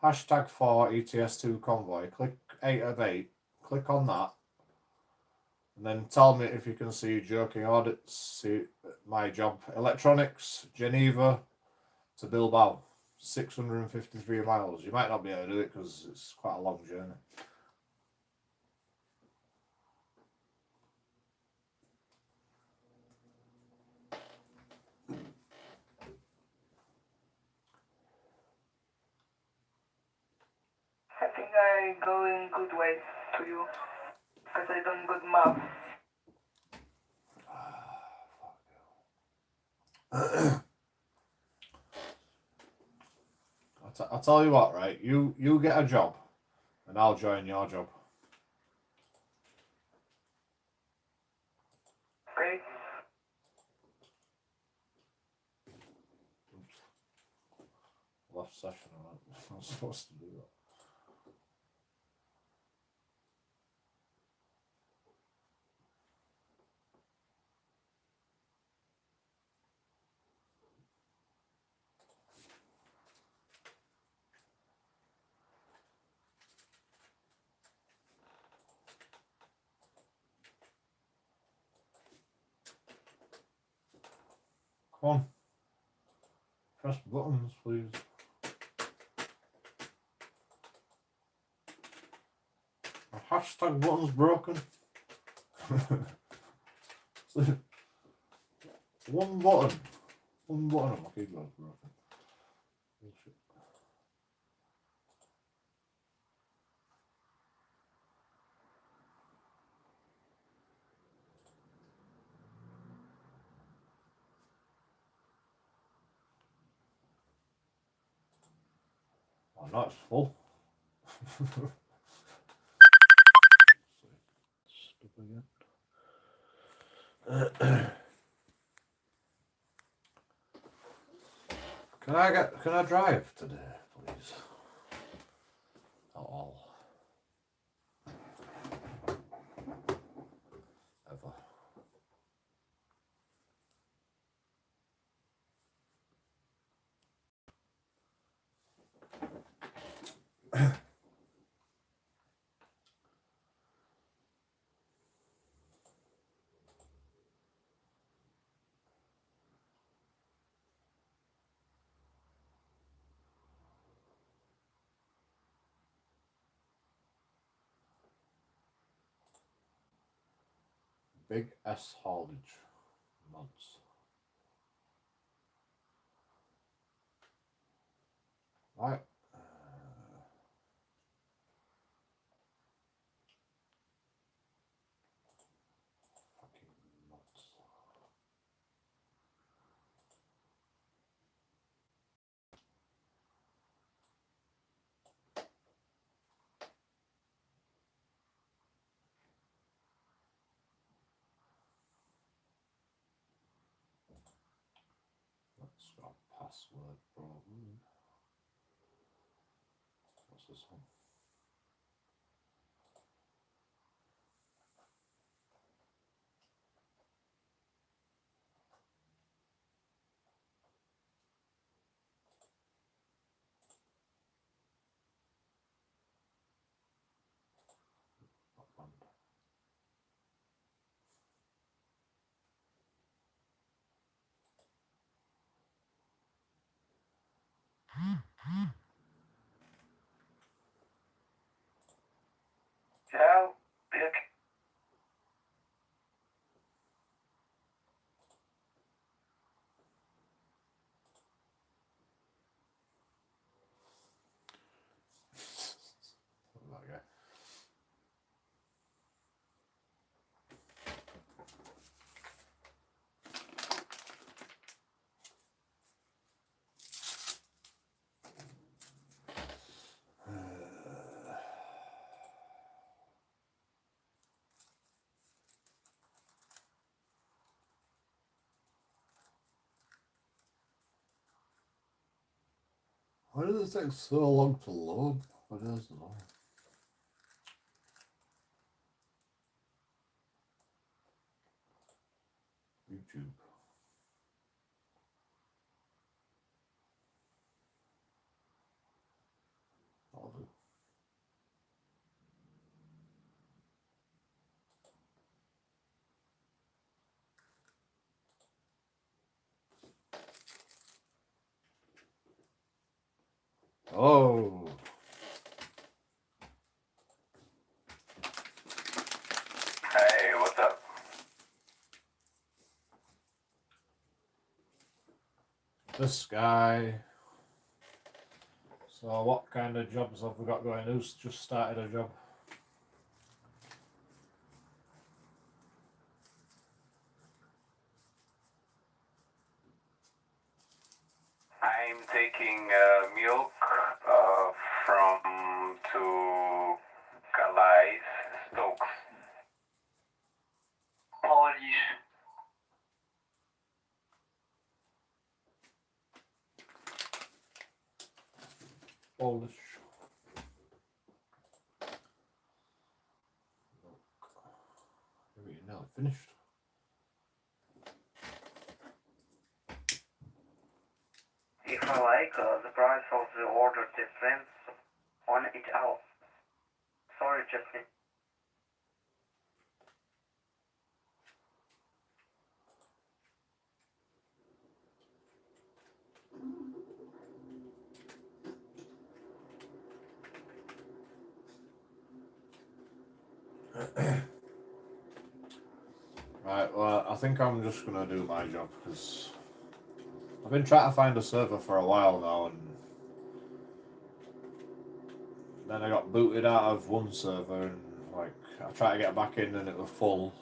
hashtag 4 ETS2 convoy. Click 8 of 8. Click on that. And then tell me if you can see JoeKingAudits, see my job. Electronics, Geneva to Bilbao, 653 miles. You might not be able to do it because it's quite a long journey. I think I go in good way to you because I don't good map. I'll tell you what, right? You get a job, and I'll join your job. Okay? Last session, I was supposed to do that. Come on. Press buttons, please. My hashtag button's broken. One button on my keyboard's broken. Bullshit. Oh, no, it's full. Stop again. Can I drive today, please? Not all. Ever. Big S haulage mods. Right. Fucking mods. That's got a password problem. What's this one? Not banned. Yeah, okay. That guy. Why does it take so long to load? What is it? YouTube. I'll do. Oh. Hey, what's up? This guy. So what kind of jobs have we got going? Who's just started a job? I'm taking milk from two Calais Stokes. Polish. Polish. Maybe you're now finished. If I like the price of the order depends on it all. Sorry, Justin. Right, well, I think I'm just going to do my job because I've been trying to find a server for a while now, and then I got booted out of one server, and like I tried to get back in and it was full.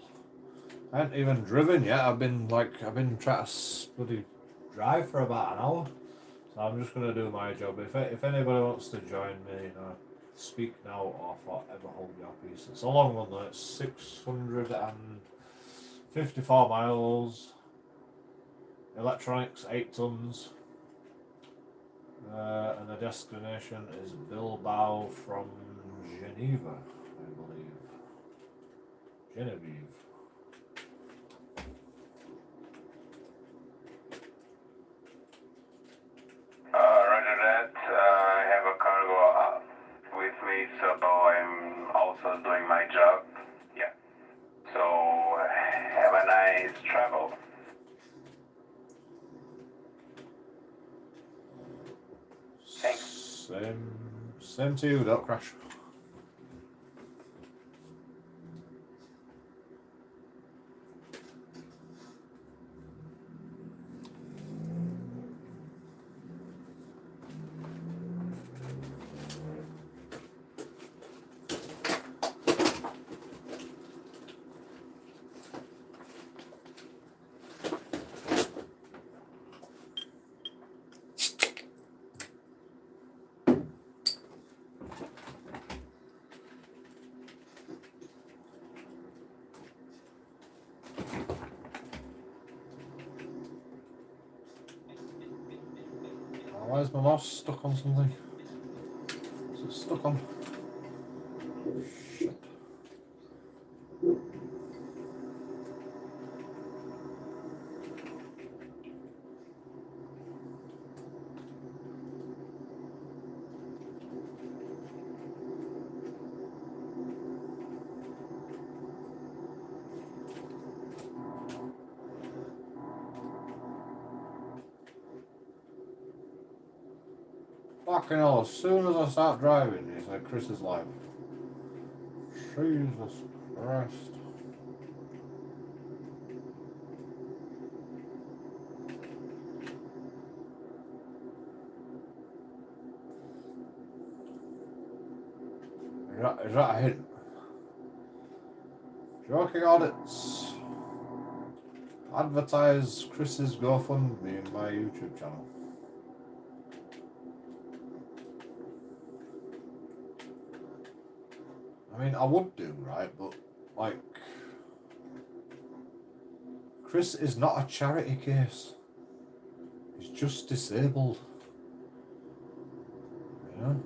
I hadn't even driven yet. I've been trying to bloody drive for about an hour. So I'm just gonna do my job. If anybody wants to join me, you know, speak now or forever hold your peace. It's a long one though. It's 654 miles. Electronics 8 tons. And the destination is Bilbao from Geneva, I believe. Genevieve. Roger that. I have a cargo with me, so I'm also doing my job. Yeah. So have a nice travel. Thanks. Same to you, don't crash. Why is my mouse stuck on something? Is it stuck on? Shit. Fucking hell, as soon as I start driving, it's like Chris is like, Jesus Christ. Is that a hint? JoeKingAudits. Advertise Chris's GoFundMe in my YouTube channel. I mean, I would do, right? But, like, Chris is not a charity case. He's just disabled. You know?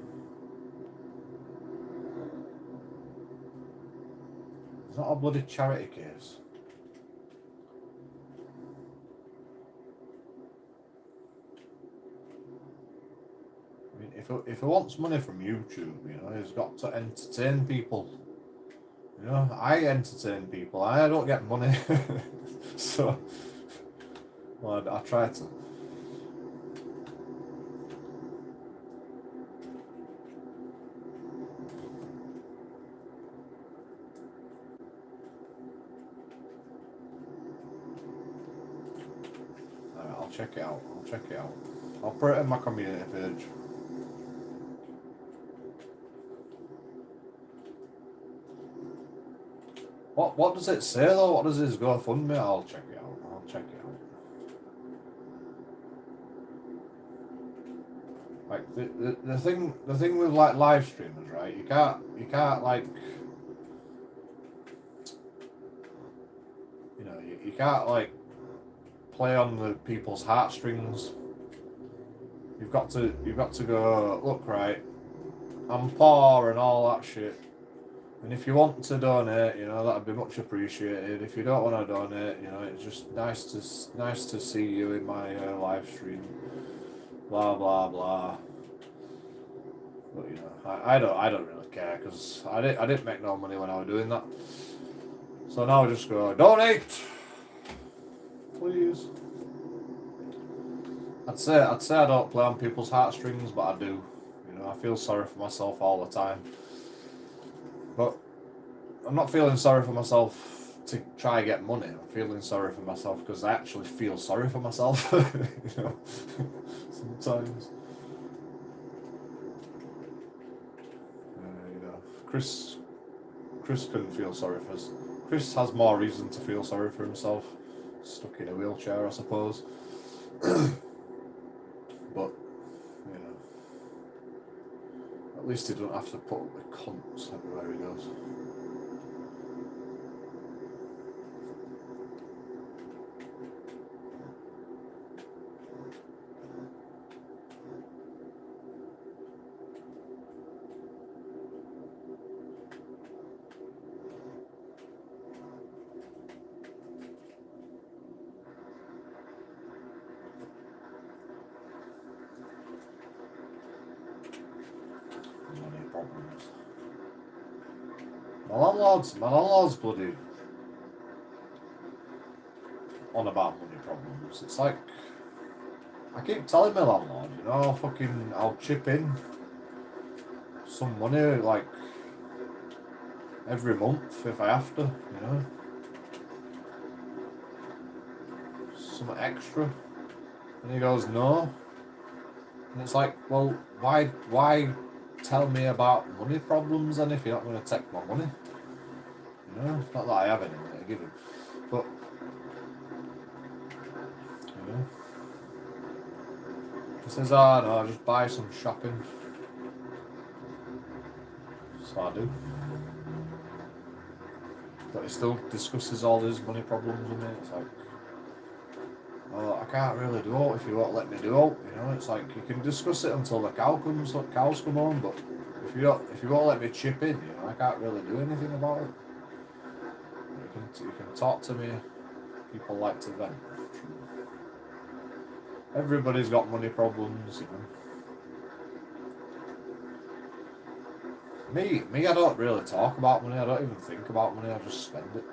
It's not a bloody charity case. I mean, if he wants money from YouTube, you know, he's got to entertain people. You know, I entertain people. I don't get money, so well, I try to. I'll check it out. I'll put it in my community page. What does it say though? What does his GoFundMe? I'll check it out. Like the thing with like live streamers, right? You can't like, you know, you can't like play on the people's heartstrings. You've got to go, look, right, I'm poor and all that shit. And if you want to donate, you know, that'd be much appreciated. If you don't want to donate, you know, it's just nice to see you in my live stream. Blah blah blah. But you know, I don't really care because I didn't make no money when I was doing that. So now I just go donate, please. I'd say I don't play on people's heartstrings, but I do. You know, I feel sorry for myself all the time. But I'm not feeling sorry for myself to try and get money. I'm feeling sorry for myself because I actually feel sorry for myself. You know, sometimes. You know, Chris couldn't feel sorry for us. Chris has more reason to feel sorry for himself. Stuck in a wheelchair, I suppose. But, you know, at least he doesn't have to put up with cunts everywhere he goes. My landlord's bloody on about money problems. It's like, I keep telling my landlord, you know, I'll chip in some money, like, every month if I have to, you know. Some extra. And he goes, no. And it's like, well, why tell me about money problems then if you're not going to take my money? You know, not that I have any money to give him, but, you know. He says, oh no, just buy some shopping. So I do. But he still discusses all his money problems with me. It's like, oh, I can't really do it if you won't let me do it. You know, it's like you can discuss it until the cows come home, but if you won't let me chip in, you know, I can't really do anything about it. You can talk to me. People like to vent. Everybody's got money problems, you know. Me, I don't really talk about money. I don't even think about money. I just spend it.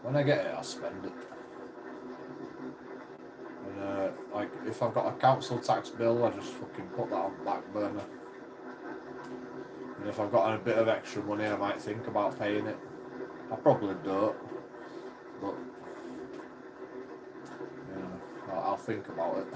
When I get it, I spend it. And like, if I've got a council tax bill, I just fucking put that on back burner. And if I've got a bit of extra money, I might think about paying it. I probably don't, but you know, I'll think about it.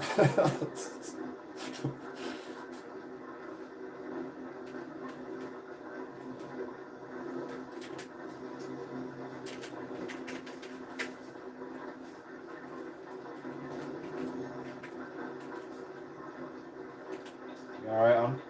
You alright, Anne?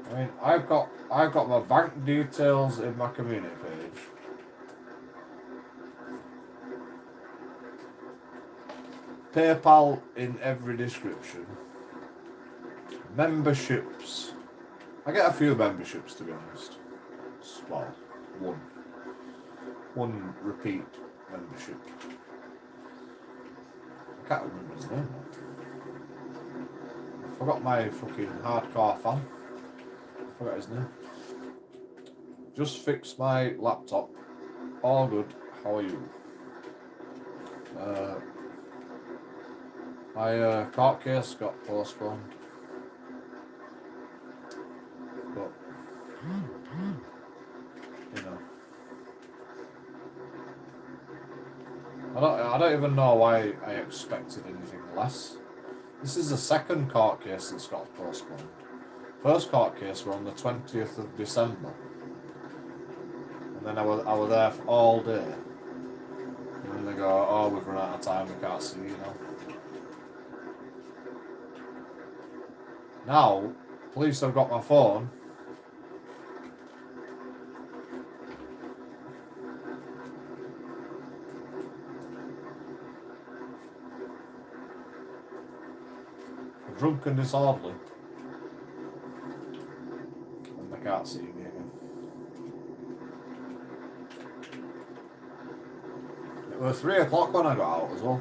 I mean, I've got my bank details in my community page. PayPal in every description. Memberships. I get a few memberships, to be honest. Well, one repeat membership. I can't remember his name now. I forgot my fucking hardcore fan. I forgot his name. Just fixed my laptop. All good. How are you? My court case got postponed. But, you know. I don't even know why I expected anything less. This is the second court case that's got postponed. First court case were on the 20th of December. And then I was there for all day. And then they go, oh, we've run out of time, we can't see you now. Now, police have got my phone. Drunk and disorderly. And they can't see me again. It was 3 o'clock when I got out as well.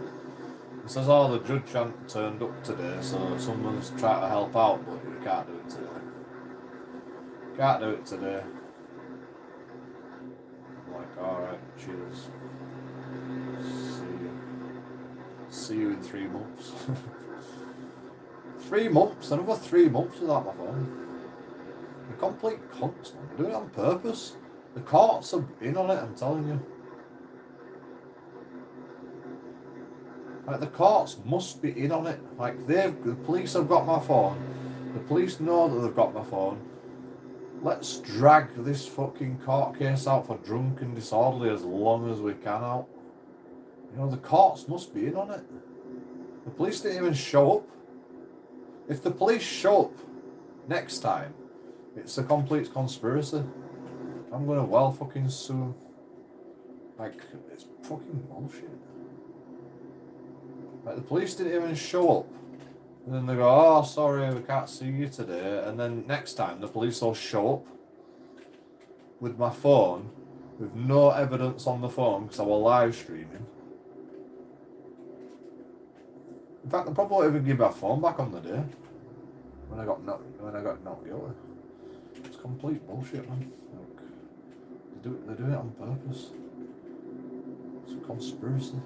It says, oh, the judge hadn't turned up today, so someone's trying to help out, but you can't do it today. Can't do it today. I'm like, alright, cheers. See you in 3 months. 3 months, another 3 months without my phone. The complete cunts, man. They're doing it on purpose. The courts are in on it, I'm telling you. Like, the courts must be in on it. Like, the police have got my phone. The police know that they've got my phone. Let's drag this fucking court case out for drunk and disorderly as long as we can out. You know, the courts must be in on it. The police didn't even show up. If the police show up next time, it's a complete conspiracy. I'm gonna well fucking sue. Like, it's fucking bullshit. Like, the police didn't even show up. And then they go, oh, sorry, we can't see you today. And then next time, the police will show up with my phone, with no evidence on the phone, because I was live streaming. In fact, they'll probably even give my phone back on the day when I got not guilty. It's complete bullshit, man. Like, they're doing it on purpose. It's a conspiracy.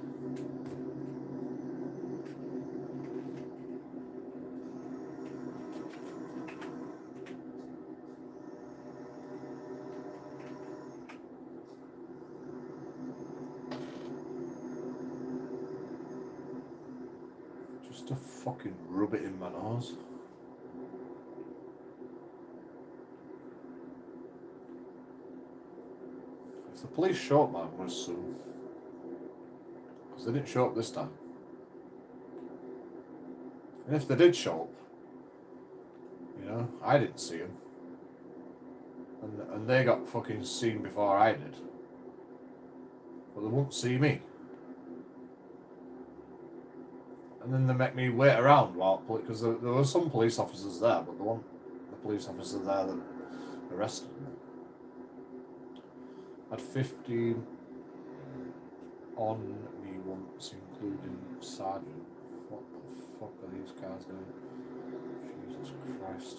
Just to fucking rub it in my nose. If the police show up, man, I'm going to sue. Because they didn't show up this time. And if they did show up, you know, I didn't see them. And they got fucking seen before I did. But they won't see me. And then they make me wait around while, because there were some police officers there, but there weren't the police officer there that arrested me. I had 15 on me once, including Sergeant. What the fuck are these guys doing? Jesus Christ.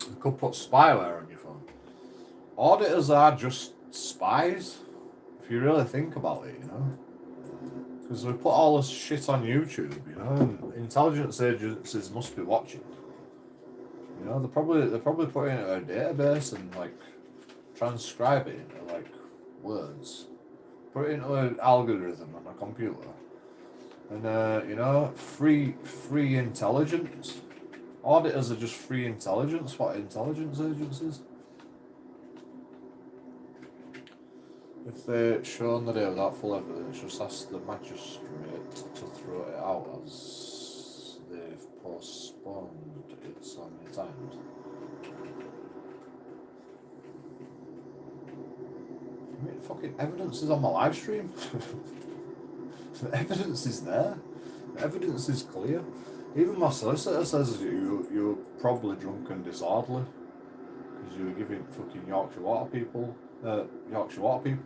You could put spyware on your phone. Auditors are just spies, if you really think about it, you know. Because we put all this shit on YouTube, you know, and intelligence agencies must be watching. You know, they're probably putting it in a database and like transcribe it into like words, put it into an algorithm on a computer, and you know, free intelligence. Auditors are just free intelligence. What intelligence agencies? If they're shown the day without full evidence, just ask the magistrate to throw it out as they've postponed it so many times. I mean, fucking evidence is on my live stream. The evidence is there. The evidence is clear. Even my solicitor says you were probably drunk and disorderly because you were giving fucking Yorkshire Water people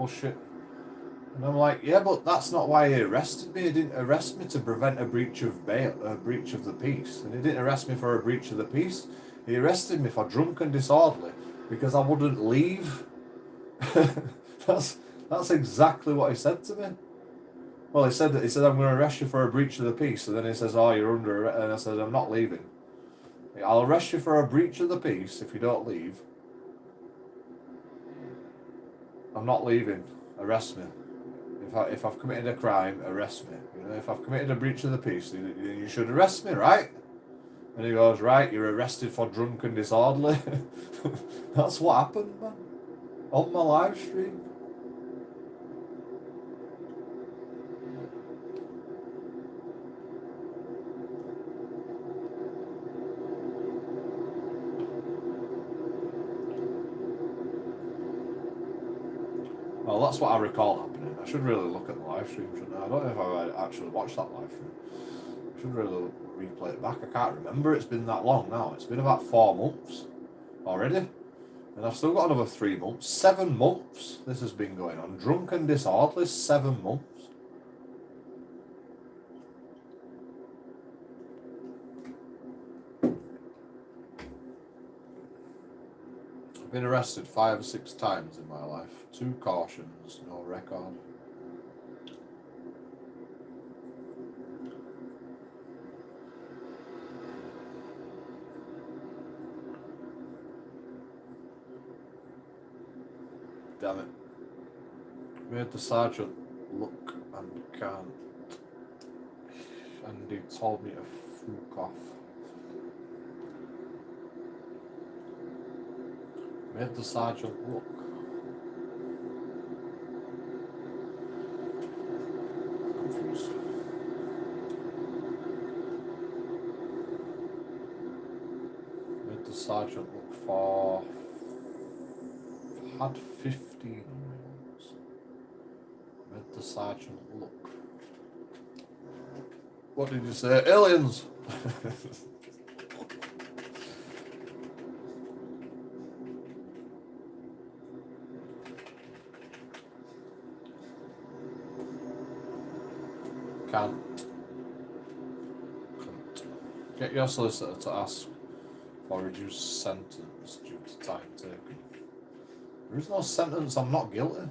shit. And I'm like, yeah, but that's not why he arrested me. He didn't arrest me to prevent a breach of the peace, and he didn't arrest me for a breach of the peace. He arrested me for drunk and disorderly because I wouldn't leave. That's exactly what he said to me. Well, he said I'm going to arrest you for a breach of the peace, and then he says, oh, you're under arrest, and I said, I'm not leaving. I'll arrest you for a breach of the peace if you don't leave. I'm not leaving. Arrest me. If I've committed a crime, arrest me. You know, if I've committed a breach of the peace, you should arrest me, right? And he goes, right, you're arrested for drunk and disorderly. That's what happened, man. On my live stream. Well, that's what I recall happening. I should really look at the live stream, shouldn't I? I don't know if I actually watched that live stream. I should really replay it back. I can't remember. It's been that long now. It's been about 4 months already. And I've still got another 3 months. 7 months this has been going on. Drunk and disorderly, 7 months. I've been arrested 5 or 6 times in my life. 2 cautions, no record. Damn it. Made the sergeant look and can't. And he told me to fuck off. Made the sergeant look. Confused. Made the sergeant look for. Had 15 rings. Made the sergeant look. What did you say? Aliens! Can't. Get your solicitor to ask for a reduced sentence due to time taken. There is no sentence, I'm not guilty.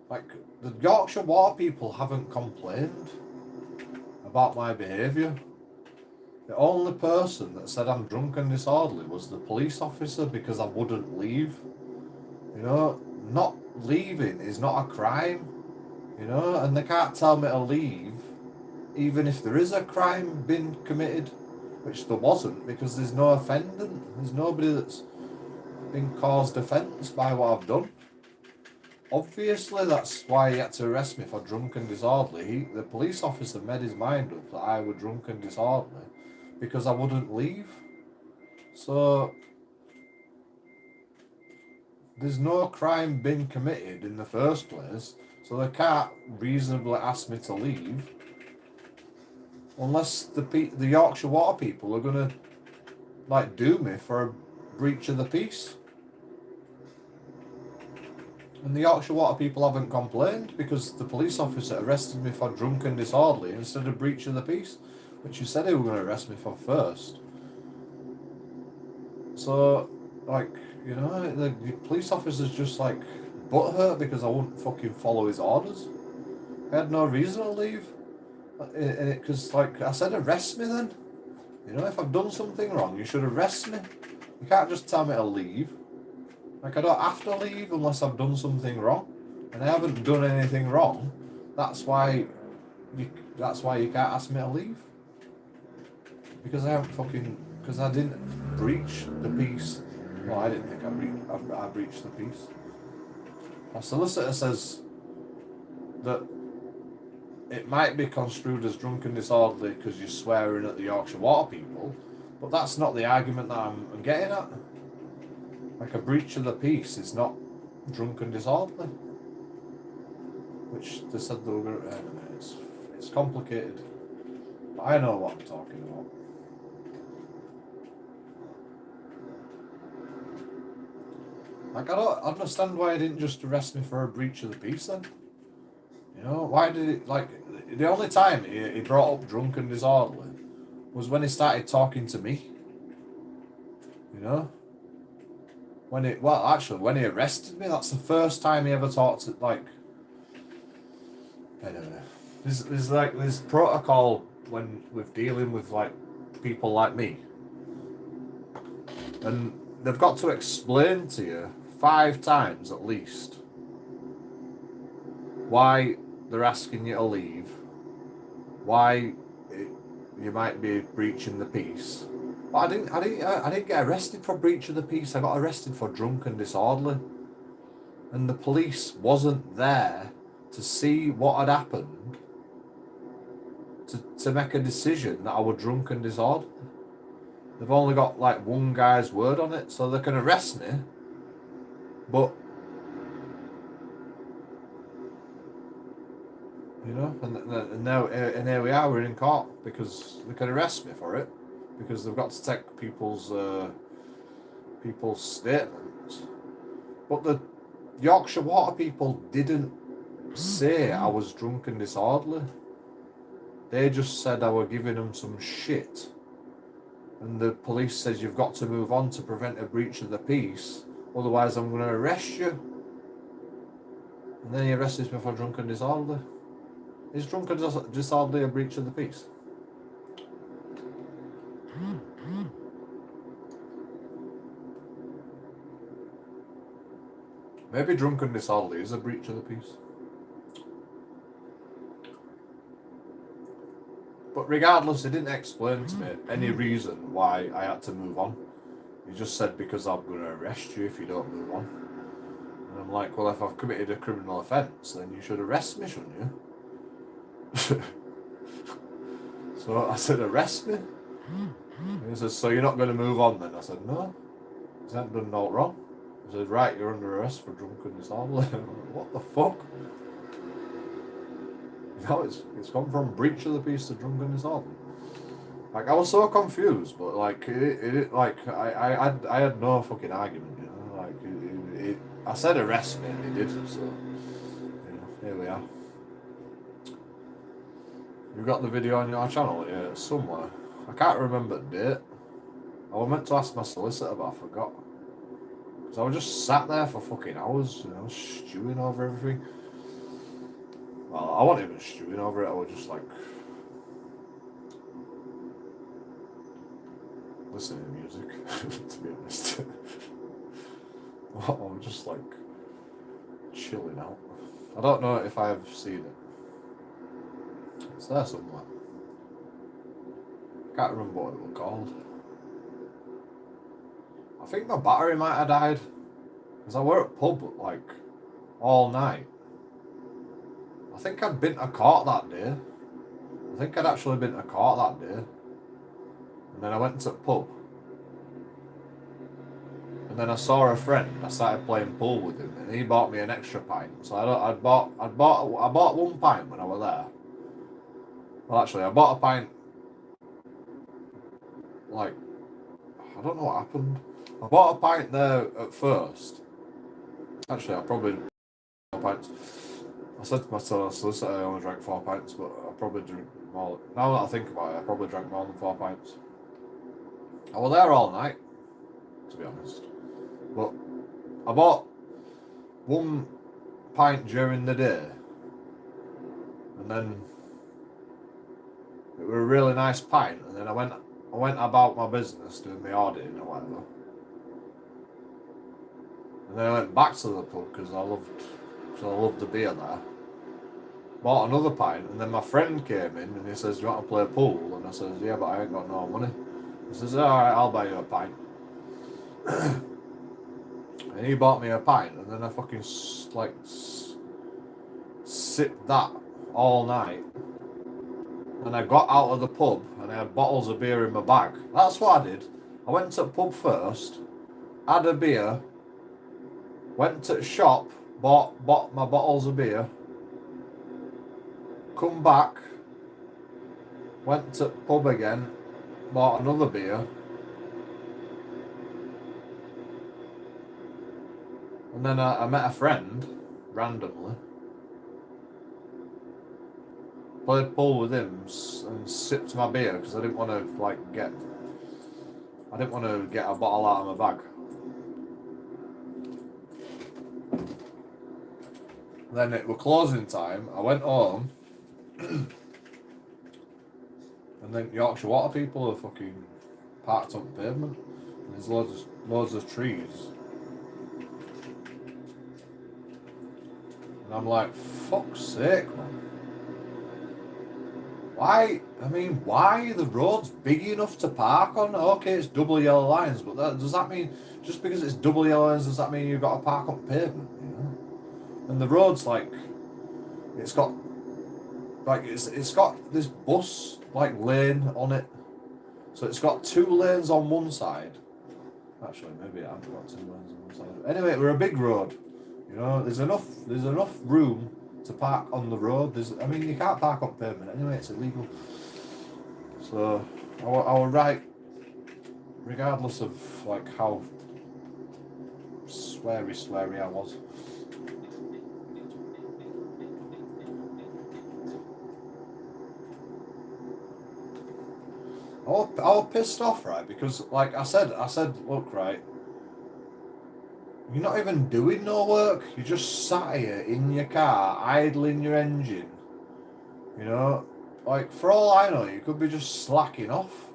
Like, the Yorkshire Water people haven't complained about my behaviour. The only person that said I'm drunk and disorderly was the police officer because I wouldn't leave. You know, not leaving is not a crime. You know, and they can't tell me to leave even if there is a crime been committed, which there wasn't because there's no offendant. There's nobody that's been caused offence by what I've done. Obviously, that's why he had to arrest me for drunk and disorderly. The police officer made his mind up that I was drunk and disorderly because I wouldn't leave. So, there's no crime been committed in the first place, so they can't reasonably ask me to leave unless the Yorkshire Water people are gonna like do me for a breach of the peace. And the Yorkshire Water people haven't complained because the police officer arrested me for drunk and disorderly instead of breach of the peace, which you said they were going to arrest me for first. So, like, you know, the police officer's just like butthurt because I wouldn't fucking follow his orders. I had no reason to leave. Because, like, I said, arrest me then. You know, if I've done something wrong, you should arrest me. You can't just tell me to leave. Like, I don't have to leave unless I've done something wrong. And I haven't done anything wrong. That's why you can't ask me to leave. Because I didn't breach the peace. Well, I didn't think I breached the peace. My solicitor says that it might be construed as drunk and disorderly because you're swearing at the Yorkshire Water people, but that's not the argument that I'm getting at. Like, a breach of the peace is not drunk and disorderly, which they said they were going to. Anyway, it's complicated, but I know what I'm talking about. Like, I don't understand why they didn't just arrest me for a breach of the peace then. You know, why did it, like, the only time he brought up drunk and disorderly was when he started talking to me. You know? When he arrested me, that's the first time he ever talked to, like, I don't know. There's protocol when we're dealing with, like, people like me. And they've got to explain to you 5 times at least why they're asking you to leave, why you might be breaching the peace. But I didn't get arrested for breach of the peace. I got arrested for drunk and disorderly, and the police wasn't there to see what had happened to make a decision that I was drunk and disorderly. They've only got like one guy's word on it, so they can arrest me, but you know, and now here we are, we're in court because they can arrest me for it because they've got to take people's statements. But the Yorkshire Water people didn't say I was drunk and disorderly. They just said I were giving them some shit. And the police says you've got to move on to prevent a breach of the peace, otherwise I'm going to arrest you. And then he arrested me for drunk and disorderly. Is drunk and disorderly a breach of the peace? Maybe drunk and disorderly is a breach of the peace. But regardless, he didn't explain to me any reason why I had to move on. He just said because I'm going to arrest you if you don't move on. And I'm like, well, if I've committed a criminal offence, then you should arrest me, shouldn't you? So I said, arrest me? And he says, so you're not going to move on then? I said, no. He hasn't done no wrong. He said, right, you're under arrest for drunk and disorderly. What the fuck? No, it's gone from breach of the peace to drunk and disorderly. Like, I was so confused, but like I had no fucking argument, you know. Like I said arrest me, and he did. So you know, here we are. You've got the video on your channel, yeah, somewhere. I can't remember the date. I was meant to ask my solicitor, but I forgot. Because I was just sat there for fucking hours, you know, stewing over everything. Well, I wasn't even stewing over it, I was just like listening to music, to be honest. I was just like chilling out. I don't know if I've seen it. It's there somewhere. I can't remember what it was called. I think my battery might have died. Because I were at pub like all night. I think I'd been to court that day. I think I'd actually been to court that day. And then I went to the pub. And then I saw a friend. I started playing pool with him, and he bought me an extra pint. So I bought 1 pint when I was there. Well, actually, I bought a pint. Like, I don't know what happened. I bought a pint there at first. Actually, I probably drank 4 pints. I said to my solicitor I only drank 4 pints, but I probably drink more. Now that I think about it, I probably drank more than 4 pints. I was there all night, to be honest. But I bought 1 pint during the day, and then it was a really nice pint, and then I went about my business doing my auditing or whatever. And then I went back to the pub because I loved the beer there. Bought another pint, and then my friend came in and he says, "Do you want to play pool?" And I says, "Yeah, but I ain't got no money." He says, "Alright, I'll buy you a pint." And he bought me a pint, and then I fucking sipped that all night. And I got out of the pub and I had bottles of beer in my bag. That's what I did. I went to the pub first, had a beer, went to the shop, bought my bottles of beer, come back, went to the pub again, bought another beer, and then I met a friend randomly, played pool with him and sipped my beer because I didn't want to get a bottle out of my bag. Then it was closing time. I went home, and then Yorkshire Water people are fucking parked on the pavement. And there's loads of trees, and I'm like, fuck's sake, man. Why are the roads big enough to park on? Okay, it's double yellow lines, but does that mean just because it's double yellow lines, does that mean you've got to park on pavement? You know? And the road's it's got this bus lane on it, so it's got 2 lanes on one side. Actually, maybe I haven't got 2 lanes on one side. Anyway, we're a big road. You know, there's enough room to park on the road. You can't park on pavement anyway, it's illegal. So I was right, regardless of how sweary I was. I was pissed off, right, because I said, look, right, you're not even doing no work. You're just sat here in your car, idling your engine. You know, for all I know, you could be just slacking off.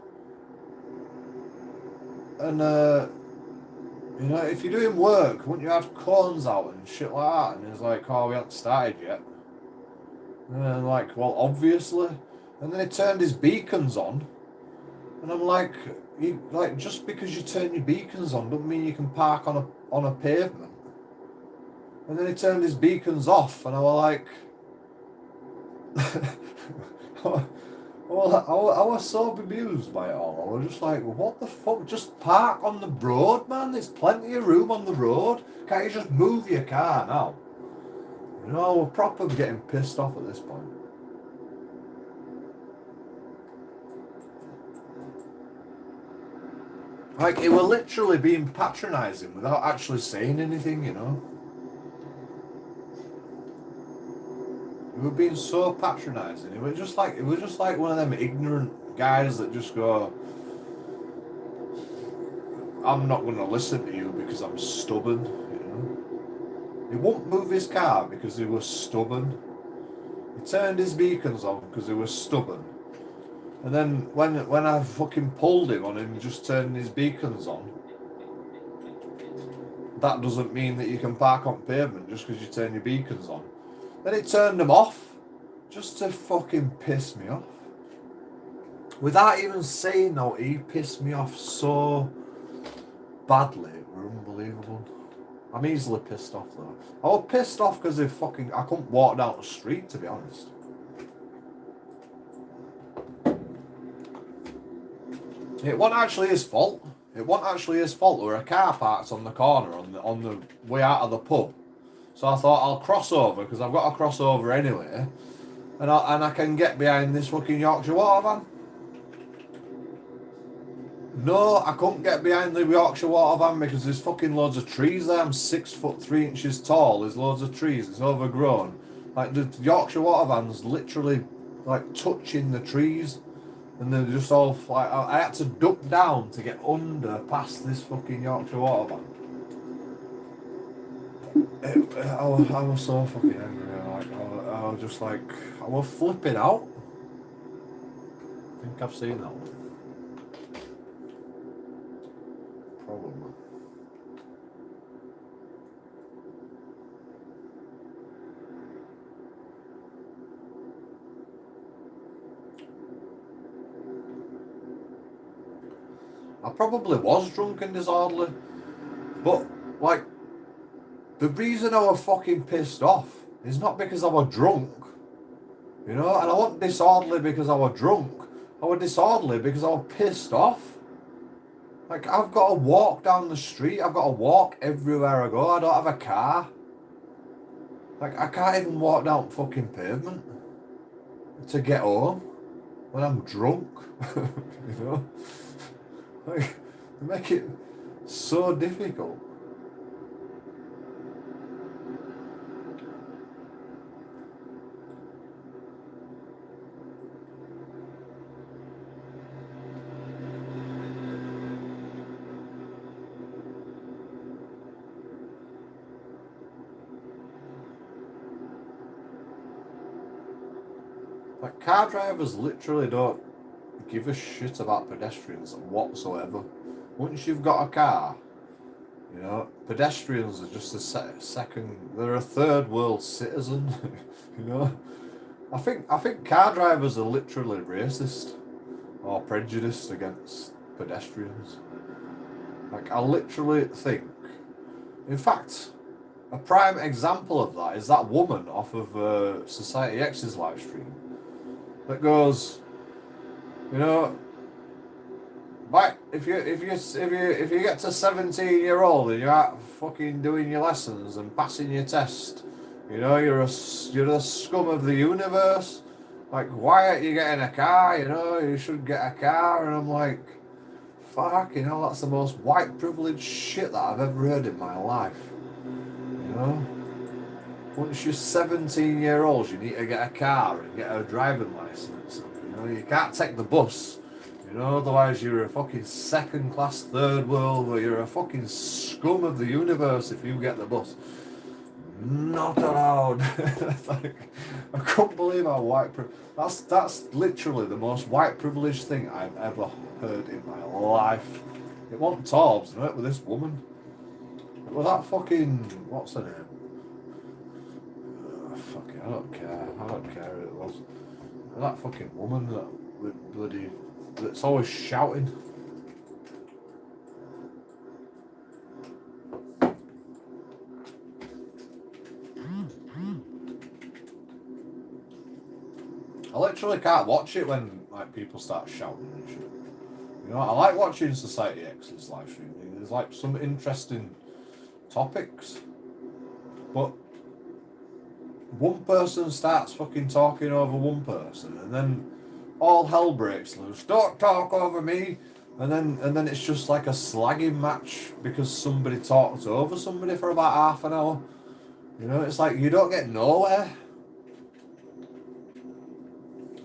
And, you know, if you're doing work, wouldn't you have cones out and shit like that? And he's like, oh, we haven't started yet. And I'm like, well, obviously. And then he turned his beacons on. And I'm like, just because you turn your beacons on don't mean you can park on a pavement. And then he turned his beacons off, and I was like, I was so bemused by it all. I was just like, what the fuck? Just park on the road, man. There's plenty of room on the road. Can't you just move your car now? You know, we're proper getting pissed off at this point. It were literally being patronising without actually saying anything, you know. It were being so patronising. It was just like one of them ignorant guys that just go, I'm not going to listen to you because I'm stubborn, you know. He won't move his car because he was stubborn. He turned his beacons on because he was stubborn. And then when I fucking pulled him on him just turning his beacons on, that doesn't mean that you can park on pavement just because you turn your beacons on. Then he turned them off just to fucking piss me off. Without even saying no, he pissed me off so badly. It was unbelievable. I'm easily pissed off though. I was pissed off because I couldn't walk down the street, to be honest. It wasn't actually his fault. it wasn't actually his fault. There were a car parked on the corner on the way out of the pub. So I thought I'll cross over because I've got to cross over anyway, and I can get behind this fucking Yorkshire water van. No, I couldn't get behind the Yorkshire water van because there's fucking loads of trees there. I'm 6'3" tall. There's loads of trees. It's overgrown. Like the Yorkshire water van's literally like touching the trees, and they're just all like I had to duck down to get under past this fucking Yorkshire water van. I was so fucking angry. I was just like I was flipping out. I think I've seen that one. Probably. I probably was drunk and disorderly, but like the reason I was fucking pissed off is not because I was drunk, you know, and I wasn't disorderly because I was drunk. I was disorderly because I was pissed off. Like, I've got to walk down the street. I've got to walk everywhere I go. I don't have a car. Like, I can't even walk down fucking pavement to get home when I'm drunk. You know? Like, they make it so difficult. Like, car drivers literally don't give a shit about pedestrians whatsoever. Once you've got a car, you know, pedestrians are just a second. They're a third world citizen. You know, I think car drivers are literally racist or prejudiced against pedestrians. Like, I literally think. In fact, a prime example of that is that woman off of Society X's live stream that goes, you know, but if you get to 17-year-old and you're out fucking doing your lessons and passing your test, you know, you're the scum of the universe. Like, why aren't you getting a car? You know, you should get a car. And I'm like, fucking hell, that's the most white privilege shit that I've ever heard in my life. You know, once you're 17-year-olds, you need to get a car and get a driving license. You know, you can't take the bus. You know, otherwise you're a fucking second-class third world, or you're a fucking scum of the universe if you get the bus. Not allowed. Like, I couldn't believe how white that's literally the most white privileged thing I've ever heard in my life. It wasn't Torbs, right, with this woman. It was that fucking, what's her name? Fuck it, I don't care who it was. That fucking woman that with bloody, that's always shouting. I literally can't watch it when like people start shouting and shit. You know, I like watching Society X's live stream. There's like some interesting topics, but one person starts fucking talking over one person, and then all hell breaks loose. Don't talk over me, and then it's just like a slagging match because somebody talked over somebody for about half an hour. You know, it's like you don't get nowhere.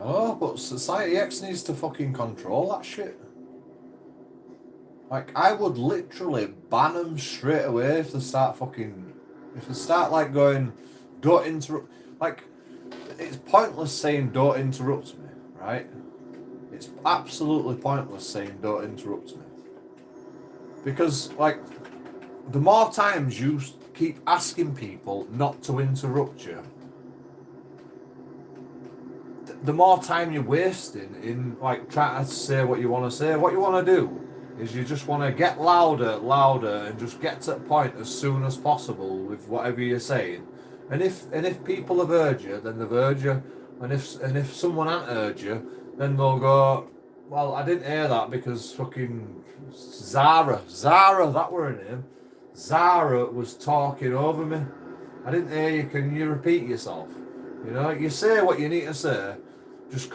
Oh, but Society X needs to fucking control that shit. Like, I would literally ban them straight away if they start like going, don't interrupt. Like, it's pointless saying don't interrupt me, right? It's absolutely pointless saying don't interrupt me. Because, like, the more times you keep asking people not to interrupt you, the more time you're wasting in like trying to say what you want to say. What you want to do is you just want to get louder, and just get to the point as soon as possible with whatever you're saying. And if people have heard you, then they've heard you. And if someone hasn't heard you, then they'll go, Well, I didn't hear that because fucking Zara, that were her name. Zara was talking over me. I didn't hear you. Can you repeat yourself? You know, you say what you need to say. Just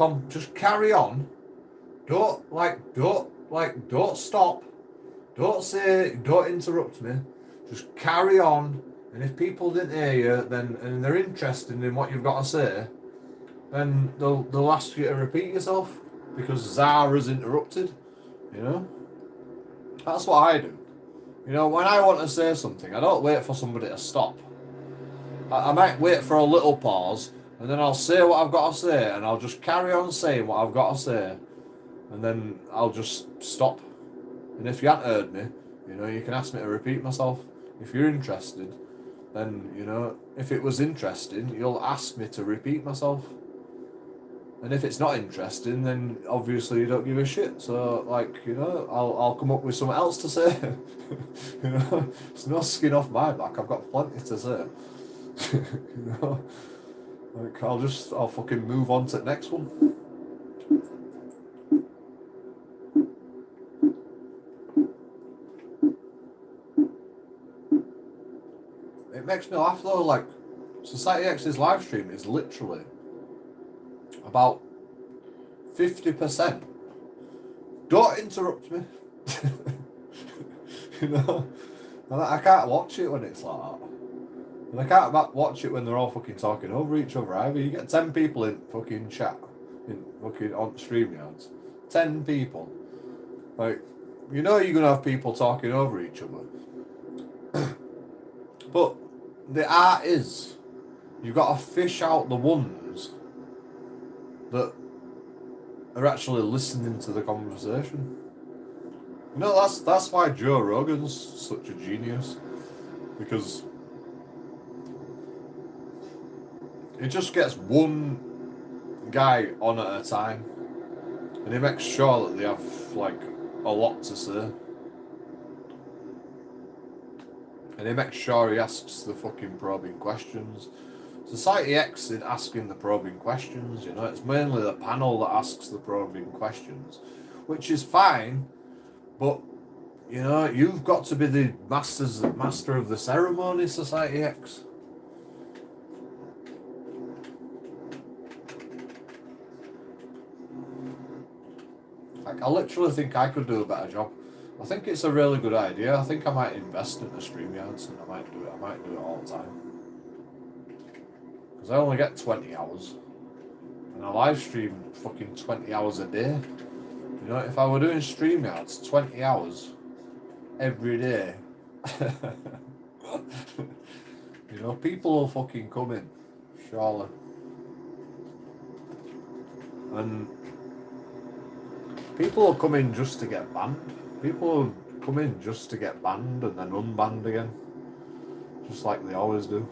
carry on. Don't stop. Don't interrupt me. Just carry on. And if people didn't hear you, then and they're interested in what you've got to say, then they'll ask you to repeat yourself because Zara's interrupted. You know, that's what I do. You know, when I want to say something, I don't wait for somebody to stop. I might wait for a little pause, and then I'll say what I've got to say, and I'll just carry on saying what I've got to say, and then I'll just stop. And if you haven't heard me, you know, you can ask me to repeat myself. If you're interested, then, you know, if it was interesting, you'll ask me to repeat myself. And if it's not interesting, then obviously you don't give a shit. So, like, you know, I'll come up with something else to say. You know, it's no skin off my back. I've got plenty to say. You know, like I'll fucking move on to the next one. It makes me laugh though. Like, Society X's live stream is literally about 50%. Don't interrupt me. You know, and I can't watch it when it's like that. And I can't watch it when they're all fucking talking over each other either. You get 10 people in fucking chat, in fucking on StreamYards. 10 people. Like, you know you're going to have people talking over each other. But the art is, you've got to fish out the ones that are actually listening to the conversation. You know, that's why Joe Rogan's such a genius. Because he just gets one guy on at a time, and he makes sure that they have like a lot to say, and he makes sure he asks the fucking probing questions. Society X in asking the probing questions, you know, it's mainly the panel that asks the probing questions, which is fine, but you know, you've got to be the master of the ceremony, Society X. Like, I literally think I could do a better job. I think it's a really good idea. I think I might invest in the StreamYards and I might do it all the time. Because I only get 20 hours. And I live stream fucking 20 hours a day. You know, if I were doing StreamYards 20 hours every day, you know, people will fucking come in, surely. And people will come in just to get banned. People will come in just to get banned and then unbanned again. Just like they always do.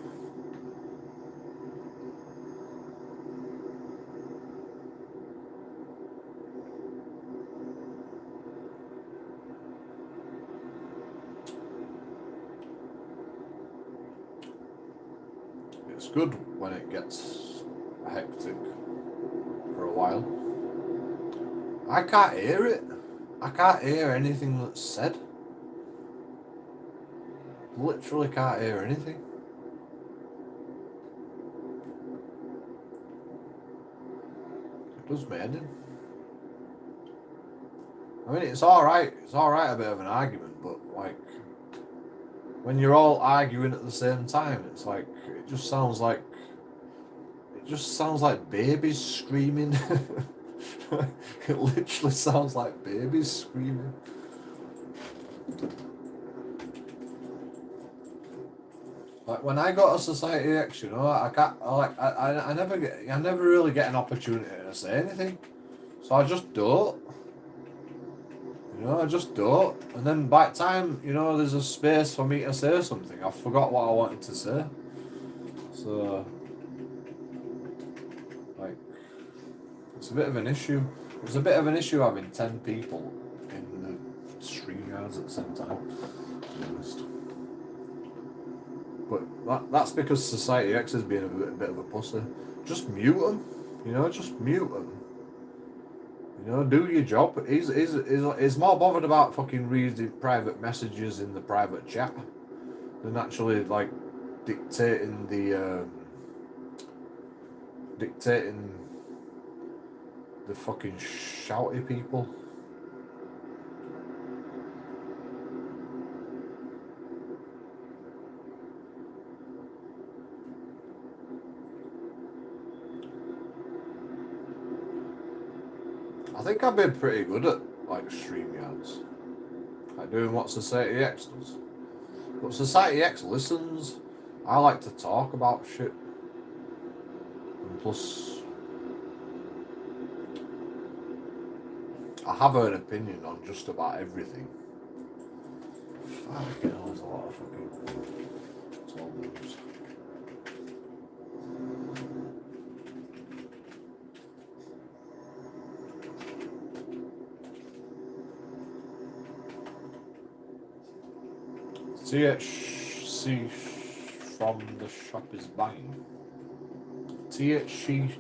It's good when it gets hectic for a while. I can't hear it. I can't hear anything that's said. Literally can't hear anything. It does me head in. I mean, it's alright. It's alright, a bit of an argument, but like, when you're all arguing at the same time, it's like, it just sounds like babies screaming. It literally sounds like babies screaming. Like, when I go to Society X, you know, I never really get an opportunity to say anything, so I just don't. You know, I just don't. And then by the time, you know, there's a space for me to say something, I forgot what I wanted to say. So, like, it's a bit of an issue. It was a bit of an issue having 10 people in the StreamYards at the same time, to be honest. But that's because Society X is being a bit of a pussy. Just mute them, you know, just mute them. You know, do your job. He's more bothered about fucking reading private messages in the private chat than actually like dictating the fucking shouty people. I think I've been pretty good at like StreamYards, like doing what Society X does. But Society X listens. I like to talk about shit, and plus, I have an opinion on just about everything. Fucking hell, there's a lot of fucking tall moves. THC from the shop is banging. THC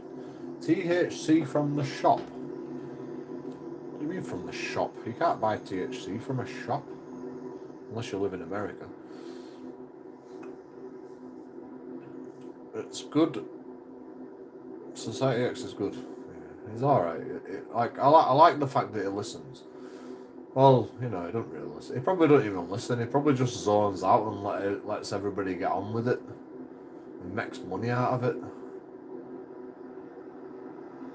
from the shop. What do you mean from the shop? You can't buy THC from a shop unless you live in America. It's good. Society X is good. Yeah, he's all right. I like the fact that he listens. Well, you know, he don't really listen. He probably don't even listen. He probably just zones out and lets everybody get on with it and makes money out of it.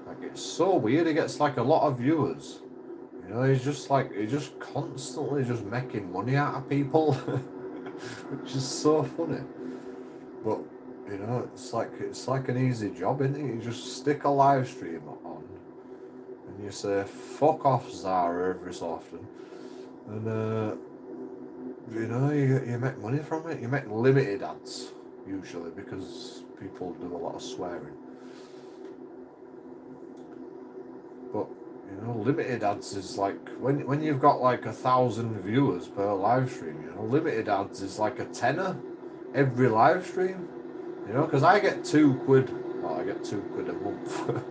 Like, it's so weird. He gets like a lot of viewers. You know, he's just constantly just making money out of people, which is so funny. But you know, it's like an easy job, isn't it? You just stick a live stream on. And you say, fuck off, Zara, every so often. And, you know, you make money from it. You make limited ads, usually, because people do a lot of swearing. But, you know, limited ads is like, when you've got like 1,000 viewers per live stream, you know, limited ads is like a tenner every live stream. You know, because I get £2. Well, I get £2 a month.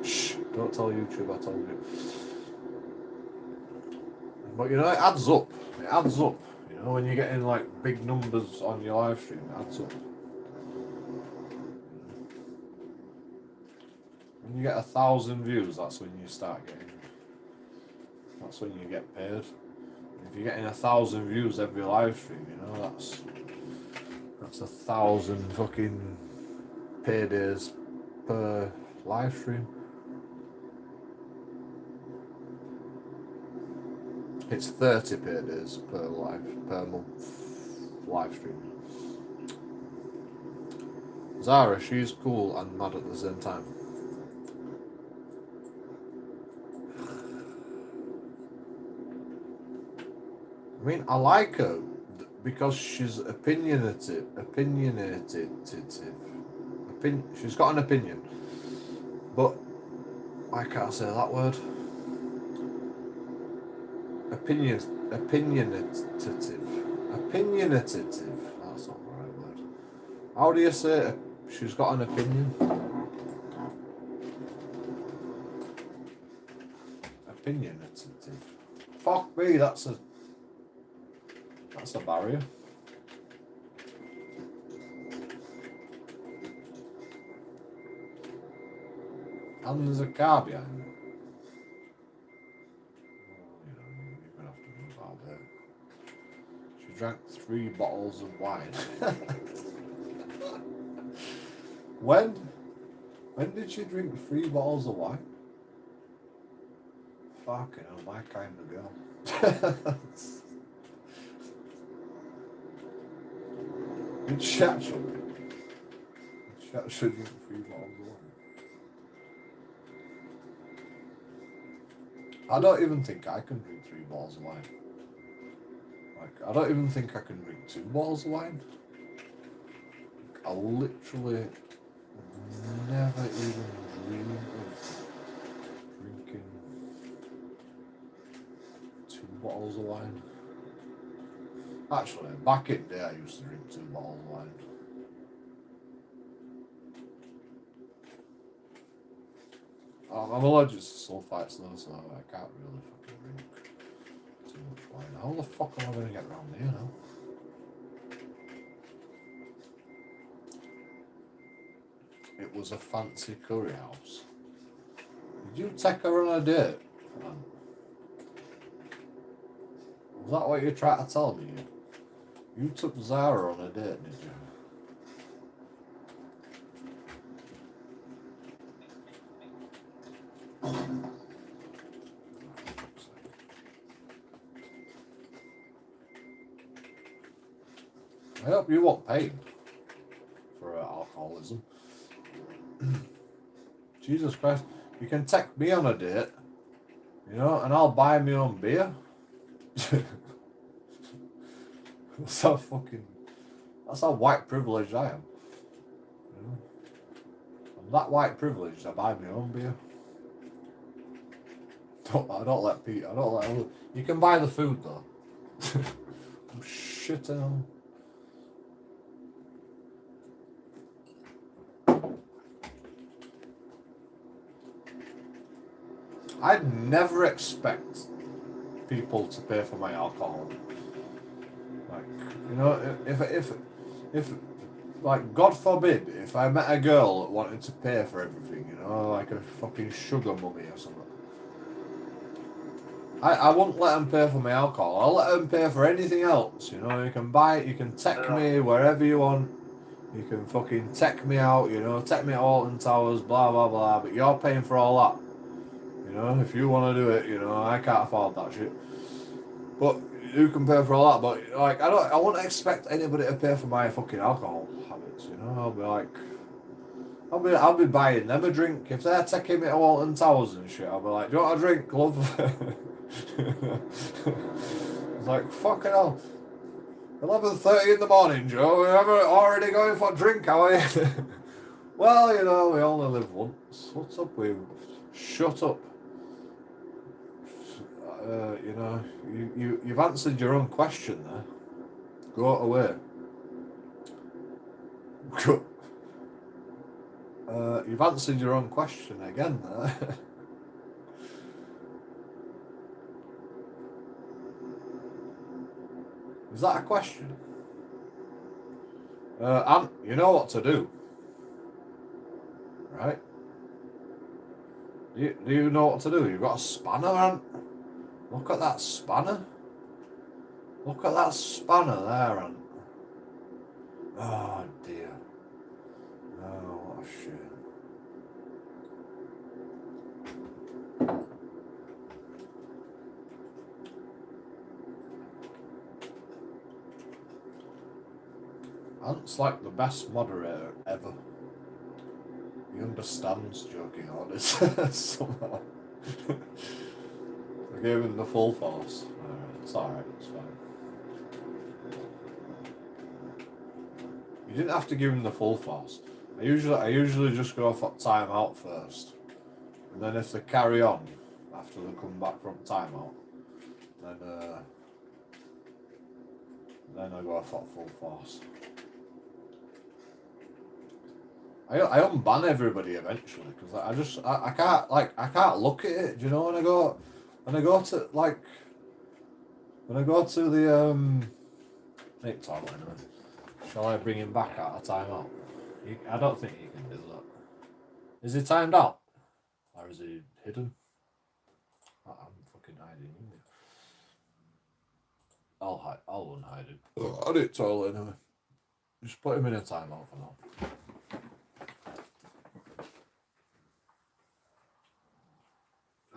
Shh, don't tell YouTube I told you. But you know, it adds up. It adds up. You know, when you're getting like big numbers on your live stream, it adds up. When you get 1,000 views, that's when you start getting. That's when you get paid. If you're getting 1,000 views every live stream, you know, that's 1,000 fucking paydays per live stream. It's 30 paydays per month live stream. Zara, she's cool and mad at the same time. I mean, I like her because she's opinionated. She's got an opinion, but I can't say that word. Opinionative. That's not the right word. How do you say it? She's got an opinion. Opinionative. Fuck me, that's a barrier. And there's a car behind me. You're gonna have to move out there. She drank 3 bottles of wine. When did she drink 3 bottles of wine? Fucking hell, my kind of girl. Did she actually drink 3 bottles of wine? I don't even think I can drink 3 bottles of wine. Like, I don't even think I can drink 2 bottles of wine. I literally never even dream of drinking 2 bottles of wine. Actually, back in the day I used to drink 2 bottles of wine. I'm allergic to sulfites though, so I can't really fucking drink too much wine. How the fuck am I going to get around here now? It was a fancy curry house. Did you take her on a date? Was that what you tried to tell me? You took Zara on a date, did you? I hope you won't pay for alcoholism. Jesus Christ, you can take me on a date, you know, and I'll buy my own beer. That's how white privileged I am. You know? I'm that white privileged, I buy my own beer. I don't let people, you can buy the food though. I'm shitting on. I'd never expect people to pay for my alcohol. Like, you know, if like, God forbid, if I met a girl that wanted to pay for everything, you know, like a fucking sugar mummy or something, I wouldn't let them pay for my alcohol. I'll let them pay for anything else, you know. You can buy it, you can take me wherever you want. You can fucking take me out, you know, take me to Alton Towers, blah, blah, blah, but you're paying for all that. You know, if you want to do it, you know, I can't afford that shit. But you can pay for all that, but like, I wouldn't expect anybody to pay for my fucking alcohol habits, you know. I'll be like, I'll be buying them a drink. If they're taking me to Alton Towers and shit, I'll be like, do you want a drink, love? It's like, fucking hell. 11:30 in the morning, Joe. We're already going for a drink, are we? Well, you know, we only live once. What's up with you? Shut up. You know, you've answered your own question there. Go away. You've answered your own question again there. Is that a question? You know what to do, right? Do you know what to do? You've got a spanner, Ant. Look at that spanner. Look at that spanner there, Ant. Oh dear. Oh, what a shame. Ant's like the best moderator ever. He understands JoeKingAudits somehow. I gave him the full force. It's alright, it's fine. You didn't have to give him the full force. I usually just go for time out first. And then if they carry on after they come back from timeout, then I go for full force. I unban everybody eventually because I can't look at it. Do you know when I go to the make toilet anyway. Shall I bring him back out of timeout? I don't think he can do that. Is he timed out? Or is he hidden? I'm fucking hiding. I'll unhide him. I'll do it toilet anyway. Just put him in a timeout for now.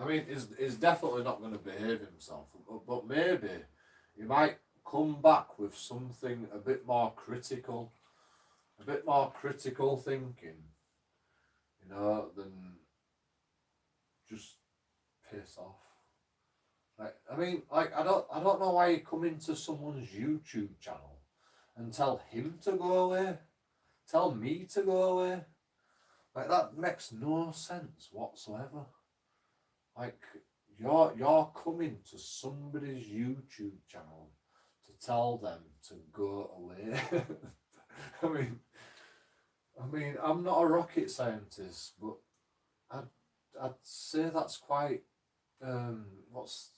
I mean, he's definitely not going to behave himself, but maybe he might come back with something a bit more critical thinking, you know, than just piss off. Like, I mean, like, I don't know why you come into someone's YouTube channel and tell him to go away, tell me to go away. Like, that makes no sense whatsoever. Like, you're coming to somebody's YouTube channel to tell them to go away. I mean, I'm not a rocket scientist, but I'd say that's quite. What's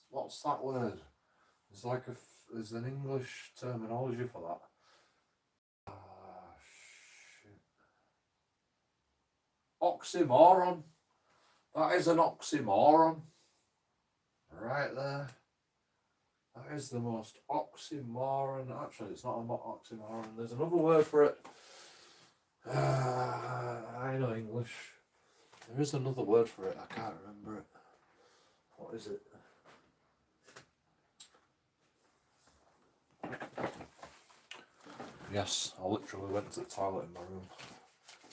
that word? There's like there's an English terminology for that. Shit. Oxymoron. That is an oxymoron. Right there. That is the most oxymoron. Actually, it's not an oxymoron. There's another word for it. I know English. There is another word for it. I can't remember it. What is it? Yes, I literally went to the toilet in my room.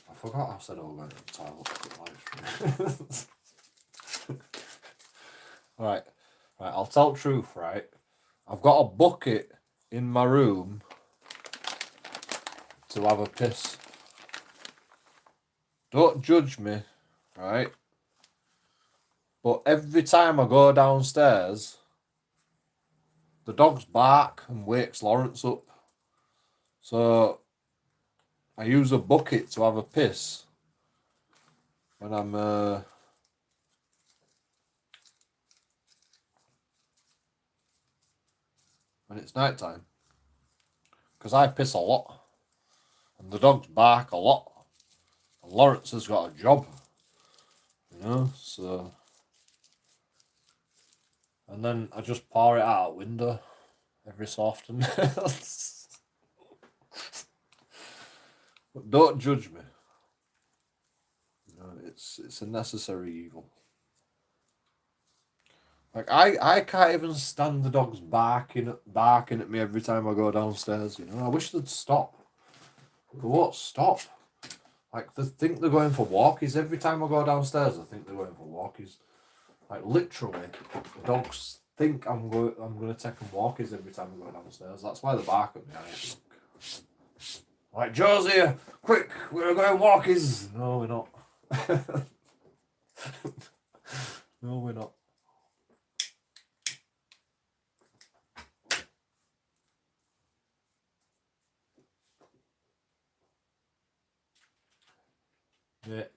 I forgot I said I was going to the toilet for the live stream. Right, I'll tell the truth, right? I've got a bucket in my room to have a piss. Don't judge me, right? But every time I go downstairs, the dogs bark and wakes Lawrence up. So I use a bucket to have a piss when I'm when it's night time, because I piss a lot and the dogs bark a lot and Lawrence has got a job, you know, so, and then I just pour it out window every so often. But don't judge me, you know, it's a necessary evil. Like I can't even stand the dogs barking at me every time I go downstairs, you know. I wish they'd stop. They won't stop. Like, they think they're going for walkies. Every time I go downstairs, I think they're going for walkies. Like, literally, the dogs think I'm going to take them walkies every time I go downstairs. That's why they bark at me, I think. Like, Josie, quick, we're going walkies. No, we're not. No, we're not. Yeah.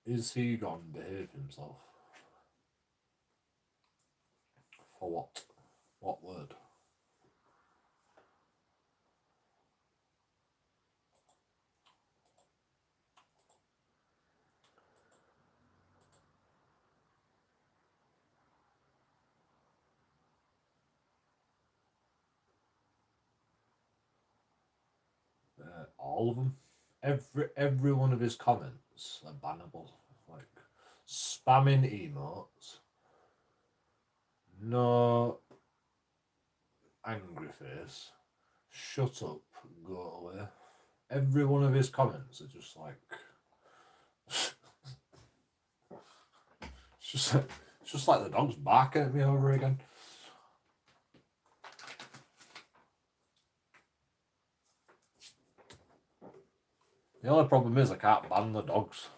Is he gone behave himself? For what? What word? All of them. Every one of his comments are bannable. Like, spamming emotes. No angry face. Shut up. Go away. Every one of his comments are just like. it's just like the dog's barking at me over again. The only problem is I can't ban the dogs.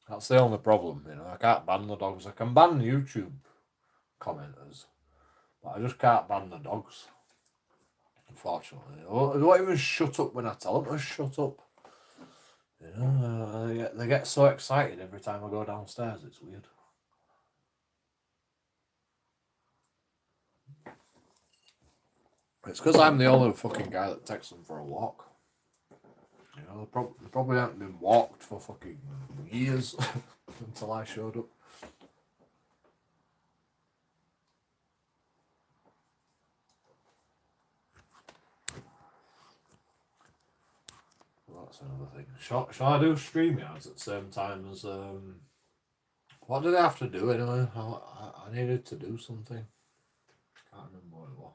That's the only problem, you know. I can't ban the dogs. I can ban YouTube commenters, but I just can't ban the dogs. Unfortunately, they won't even shut up when I tell them to shut up. You know, they get so excited every time I go downstairs. It's weird. It's because I'm the only fucking guy that takes them for a walk. You know, they probably haven't been walked for fucking years until I showed up. Well, that's another thing. Shall I do StreamYards at the same time as what did I have to do anyway? I needed to do something. Can't remember what it was.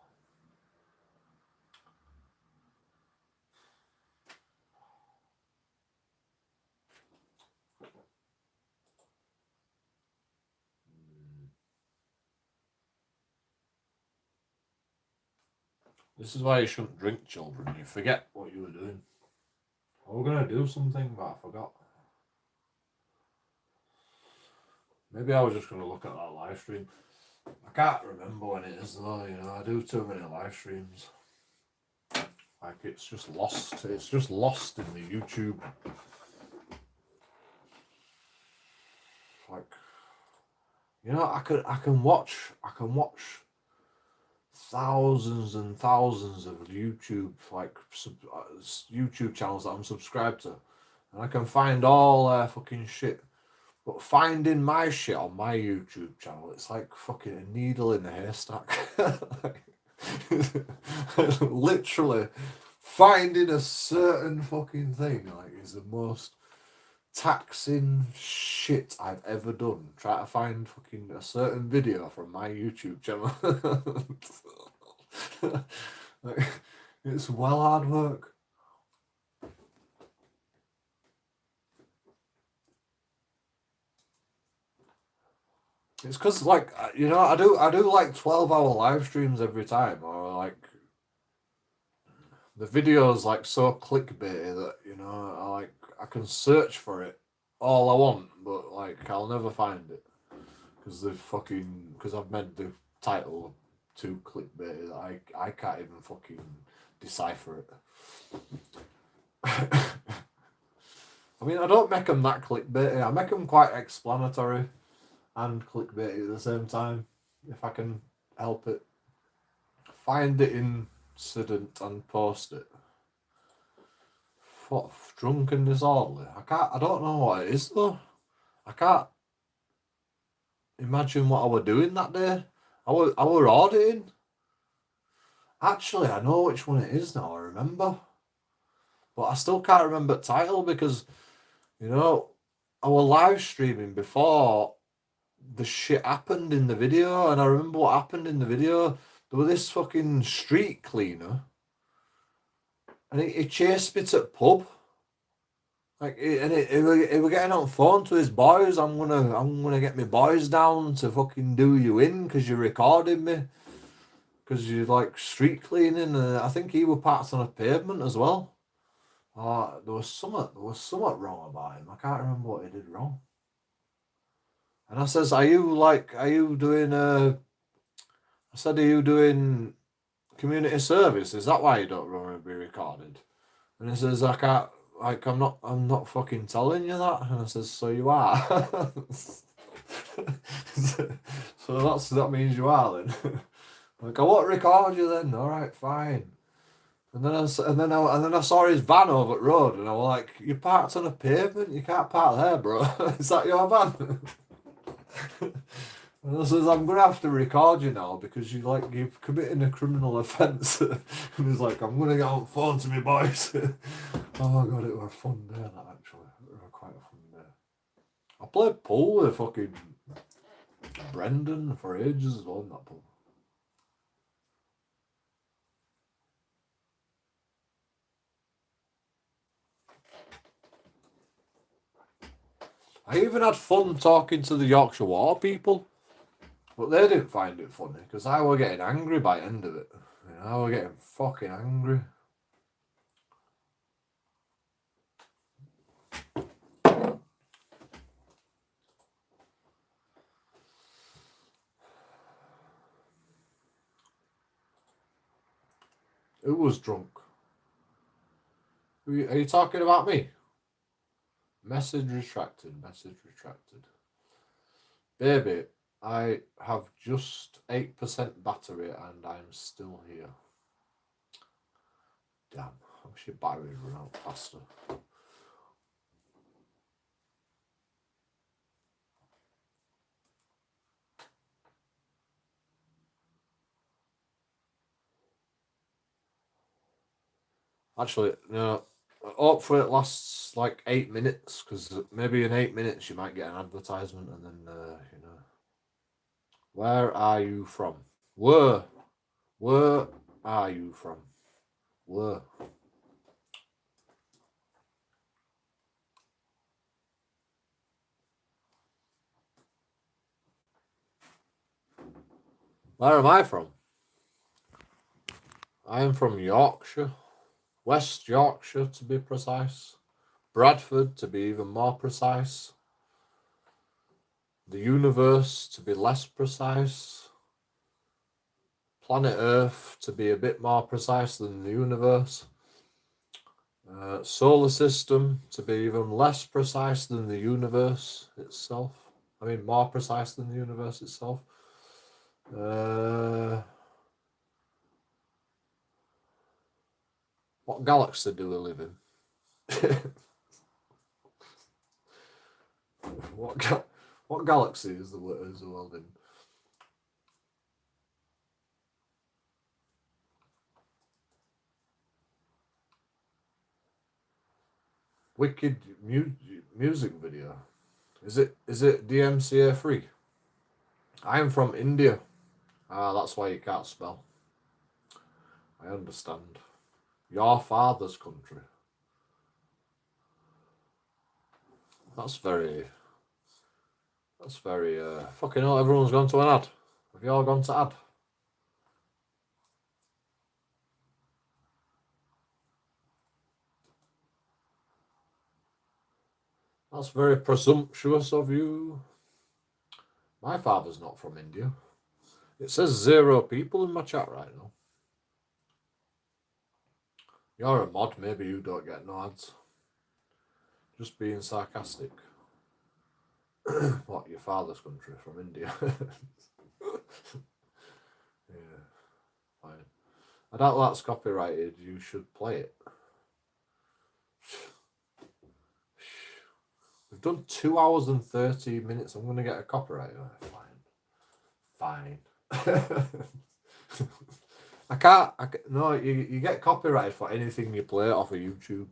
This is why you shouldn't drink, children. You forget what you were doing. I was going to do something, but I forgot. Maybe I was just going to look at that live stream. I can't remember when it is though, you know. I do too many live streams. Like, it's just lost. It's just lost in the YouTube. You know, I can watch thousands and thousands of YouTube YouTube channels that I'm subscribed to, and I can find all their fucking shit. But finding my shit on my YouTube channel, it's like fucking a needle in a haystack. Literally, finding a certain fucking thing is the most taxing shit I've ever done. Try to find fucking a certain video from my YouTube channel. It's well hard work. It's because I do like 12-hour live streams every time, or like the video's like so clickbaity that I can search for it all I want, but like I'll never find it because I've made the title too clickbaity that I can't even fucking decipher it. I mean, I don't make them that clickbaity. I make them quite explanatory and clickbaity at the same time, if I can help it. Find the incident and post it. What, drunk and disorderly? I don't know what it is though. I can't imagine what I were doing that day. I were auditing. Actually, I know which one it is now, I remember. But I still can't remember the title because, I were live streaming before the shit happened in the video, and I remember what happened in the video. There was this fucking street cleaner, and he chased me to the pub. He were getting on the phone to his boys. I'm gonna get my boys down to fucking do you in because you're recording me. Because you like street cleaning, and I think he were parked on a pavement as well. There was something wrong about him. I can't remember what he did wrong. And I says, are you doing community service? Is that why you don't want to be recorded? And he says, I'm not fucking telling you that. And I says, so you are. So that means you are then. Like, I won't record you then. All right, fine. And then I saw his van over the road, and I was like, "You parked on a pavement. You can't park there, bro. Is that your van?" And I says, "I'm gonna have to record you now because you've committed a criminal offence." And he's like, "I'm gonna get on the phone to my boys." Oh my god, it was a fun day. That actually, it was quite a fun day. I played pool with fucking Brendan for ages as well in that pool. I even had fun talking to the Yorkshire Water people, but they didn't find it funny because I were getting angry by the end of it. I were getting fucking angry. Who was drunk? Are you talking about me? Message retracted. Baby, I have just 8% battery and I'm still here. Damn, I wish your battery would run out faster. Actually, no. Hopefully it lasts like 8 minutes, because maybe in 8 minutes you might get an advertisement, and then Where are you from? Where are you from? Where? Where am I from? I am from Yorkshire. West Yorkshire, to be precise. Bradford, to be even more precise. The universe, to be less precise. Planet Earth, to be a bit more precise than the universe. Solar system, to be even less precise than the universe itself. I mean, more precise than the universe itself. What galaxy do we live in? What galaxy is the world in? Wicked music video. Is it DMCA free? I am from India. That's why you can't spell. I understand. Your father's country. That's very fucking hell, everyone's gone to an ad. Have you all gone to ad? That's very presumptuous of you. My father's not from India. It says 0 people in my chat right now. You're a mod, maybe you don't get no ads. Just being sarcastic. What, your father's country from India? Yeah, fine. I doubt that's copyrighted. You should play it. We've done 2 hours and 30 minutes. I'm going to get a copyright. Fine. I can't. No, you get copyrighted for anything you play off of YouTube.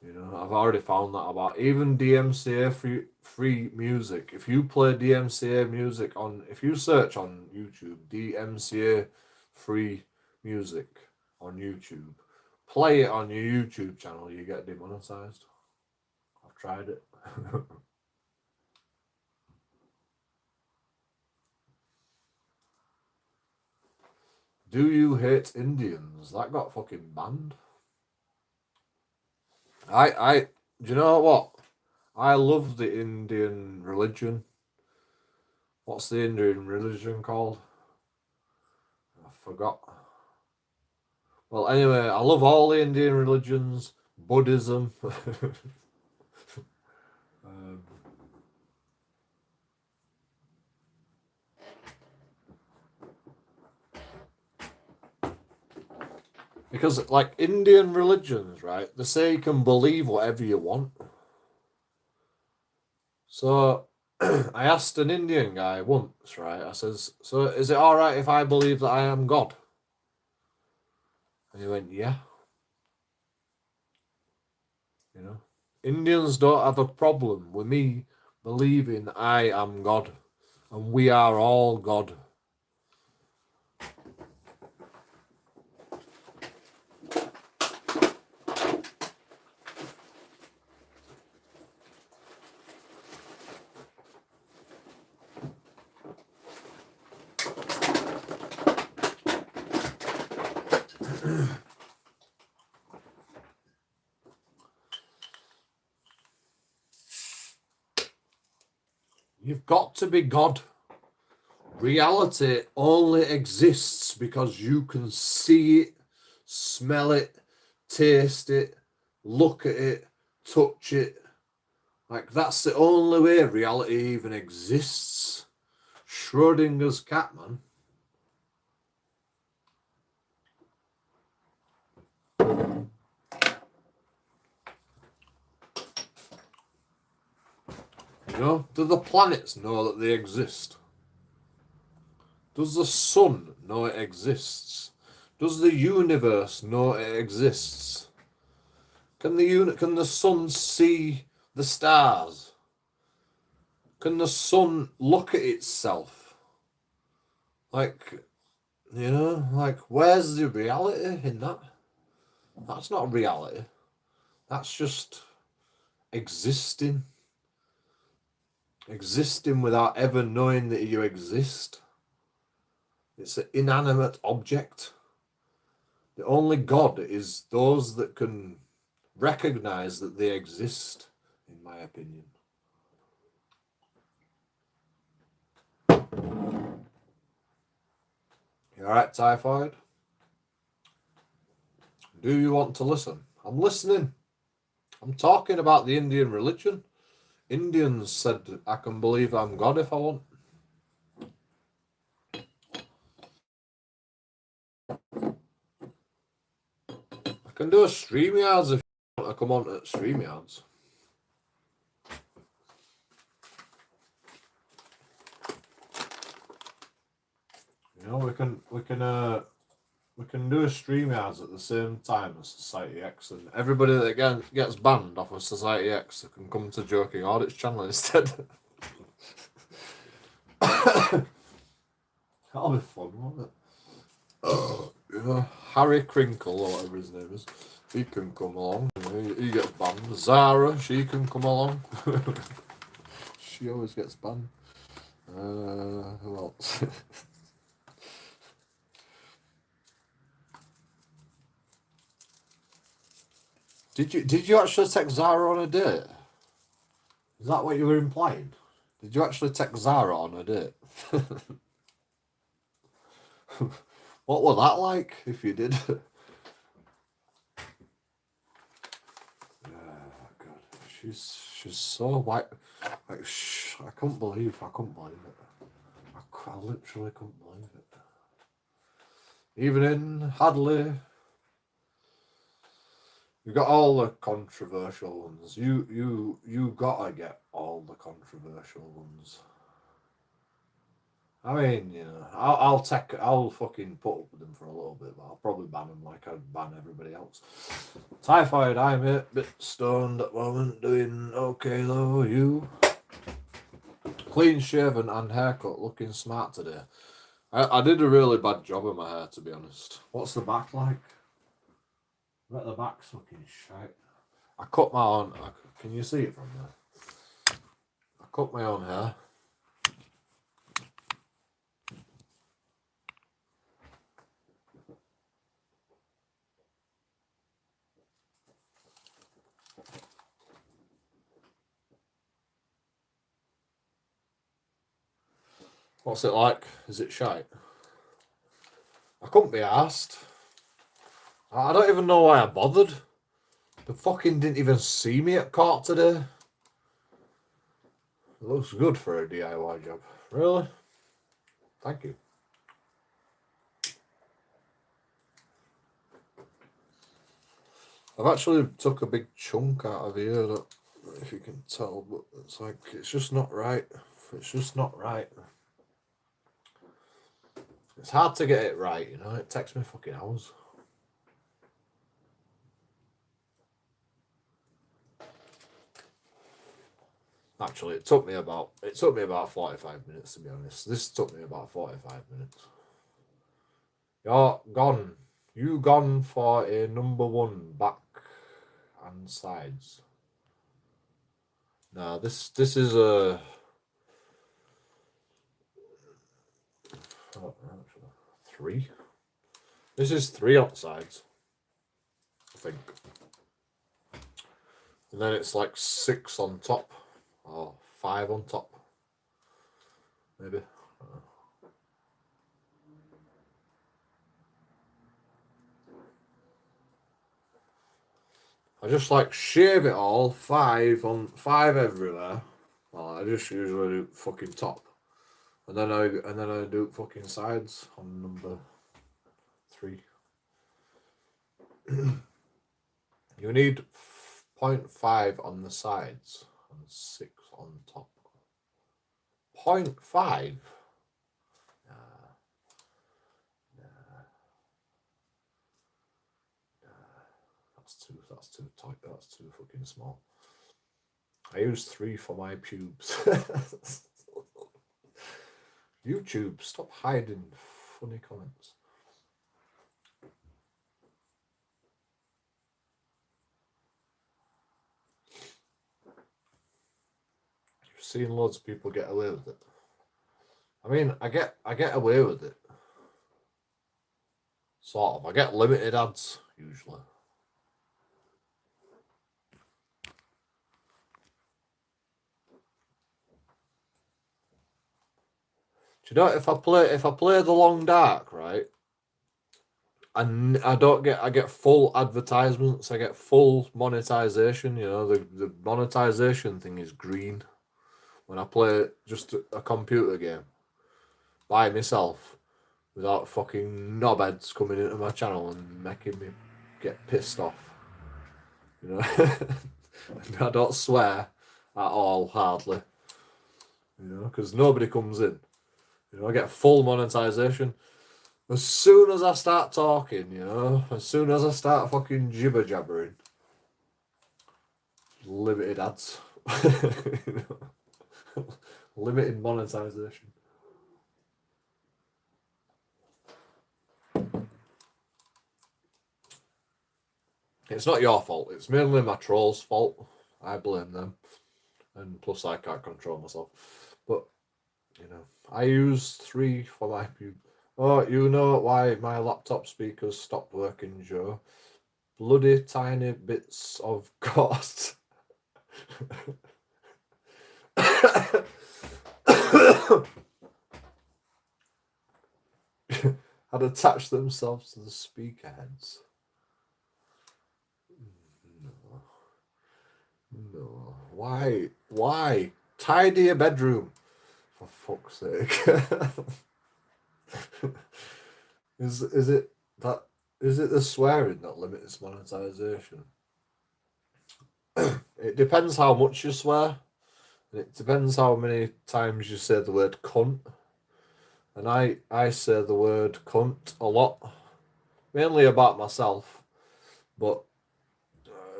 You know, I've already found that about even DMCA free music. If you play DMCA music if you search on YouTube, DMCA free music on YouTube, play it on your YouTube channel, you get demonetized. I've tried it. Do you hate Indians? That got fucking banned. Do you know what? I love the Indian religion. What's the Indian religion called? I forgot. Well, anyway, I love all the Indian religions. Buddhism. Because, like, Indian religions, right, they say you can believe whatever you want. So, I asked an Indian guy once, right, I says, so is it all right if I believe that I am God? And he went, yeah. You know, Indians don't have a problem with me believing I am God and we are all God. You've got to be God. Reality only exists because you can see it, smell it, taste it, look at it, touch it. Like, that's the only way reality even exists. Schrodinger's cat, man. You know, do the planets know that they exist? Does the sun know it exists? Does the universe know it exists? Can the sun see the stars? Can the sun look at itself? Like, you know, like, where's the reality in that? That's not reality. That's just existing. Existing without ever knowing that you exist. It's an inanimate object. The only God is those that can recognize that they exist, in my opinion. You alright, Typhoid? Do you want to listen? I'm listening. I'm talking about the Indian religion. Indians said I can believe I'm God if I want. I can do a StreamYards if you want to come on to StreamYards. You know, we can do a StreamYards at the same time as Society X, and everybody that gets banned off of Society X can come to JoeKingAudits channel instead. That'll be fun, won't it? Yeah, Harry Crinkle, or whatever his name is, he can come along. He gets banned. Zara, she can come along. She always gets banned. Who else? Did you actually text Zara on a date? Is that what you were implying? Did you actually text Zara on a date? What was that like if you did? God, she's so white. Like, I couldn't believe it. I literally couldn't believe it. Even in Hadley, you got all the controversial ones. You gotta get all the controversial ones. I mean, you know, I'll fucking put up with them for a little bit, but I'll probably ban them like I'd ban everybody else. Typhoid, I'm a bit stoned at the moment, doing okay though. You? Clean shaven and haircut, looking smart today. I did a really bad job of my hair, to be honest. What's the back like? I bet the back's fucking shite. I cut my own. Can you see it from there? I cut my own hair. What's it like? Is it shite? I couldn't be asked. I don't even know why I bothered. They fucking didn't even see me at court today. It looks good for a DIY job. Really? Thank you. I've actually took a big chunk out of here, if you can tell, but it's just not right. It's just not right. It's hard to get it right, you know. It takes me fucking hours. Actually, it took me about 45 minutes, to be honest. This took me about 45 minutes. You're gone. You gone for a number one back and sides. Now this is a 3. This is 3 on sides, I think. And then it's like 6 on top, or 5 on top, maybe. I just like shave it all, 5 everywhere. Well, I just usually do fucking top, and then I do fucking sides on number 3. You need 0.5 on the sides and 6 on top. 0.5. That's too tight. That's too fucking small. I use 3 for my pubes. YouTube, stop hiding funny comments. You've seen loads of people get away with it. I mean, I get away with it. Sort of. I get limited ads usually. Do you know, if I play the long dark, right? And I get full advertisements. I get full monetization. You know, the monetization thing is green when I play just a computer game by myself without fucking knobheads coming into my channel and making me get pissed off. You know, I don't swear at all, hardly. You know, because nobody comes in. You know, I get full monetization. As soon as I start talking, you know, as soon as I start fucking jibber jabbering, limited ads. You know? Limited monetization. It's not your fault. It's mainly my trolls' fault. I blame them. And plus I can't control myself. But, you know, I use 3 for my... Oh, you know why my laptop speakers stopped working, Joe? Bloody tiny bits of course. Had attached themselves to the speaker heads. No. Why? Tidy your bedroom. For fuck's sake. Is it the swearing that limits monetization? It depends how much you swear. And it depends how many times you say the word cunt. And I say the word cunt a lot. Mainly about myself. But,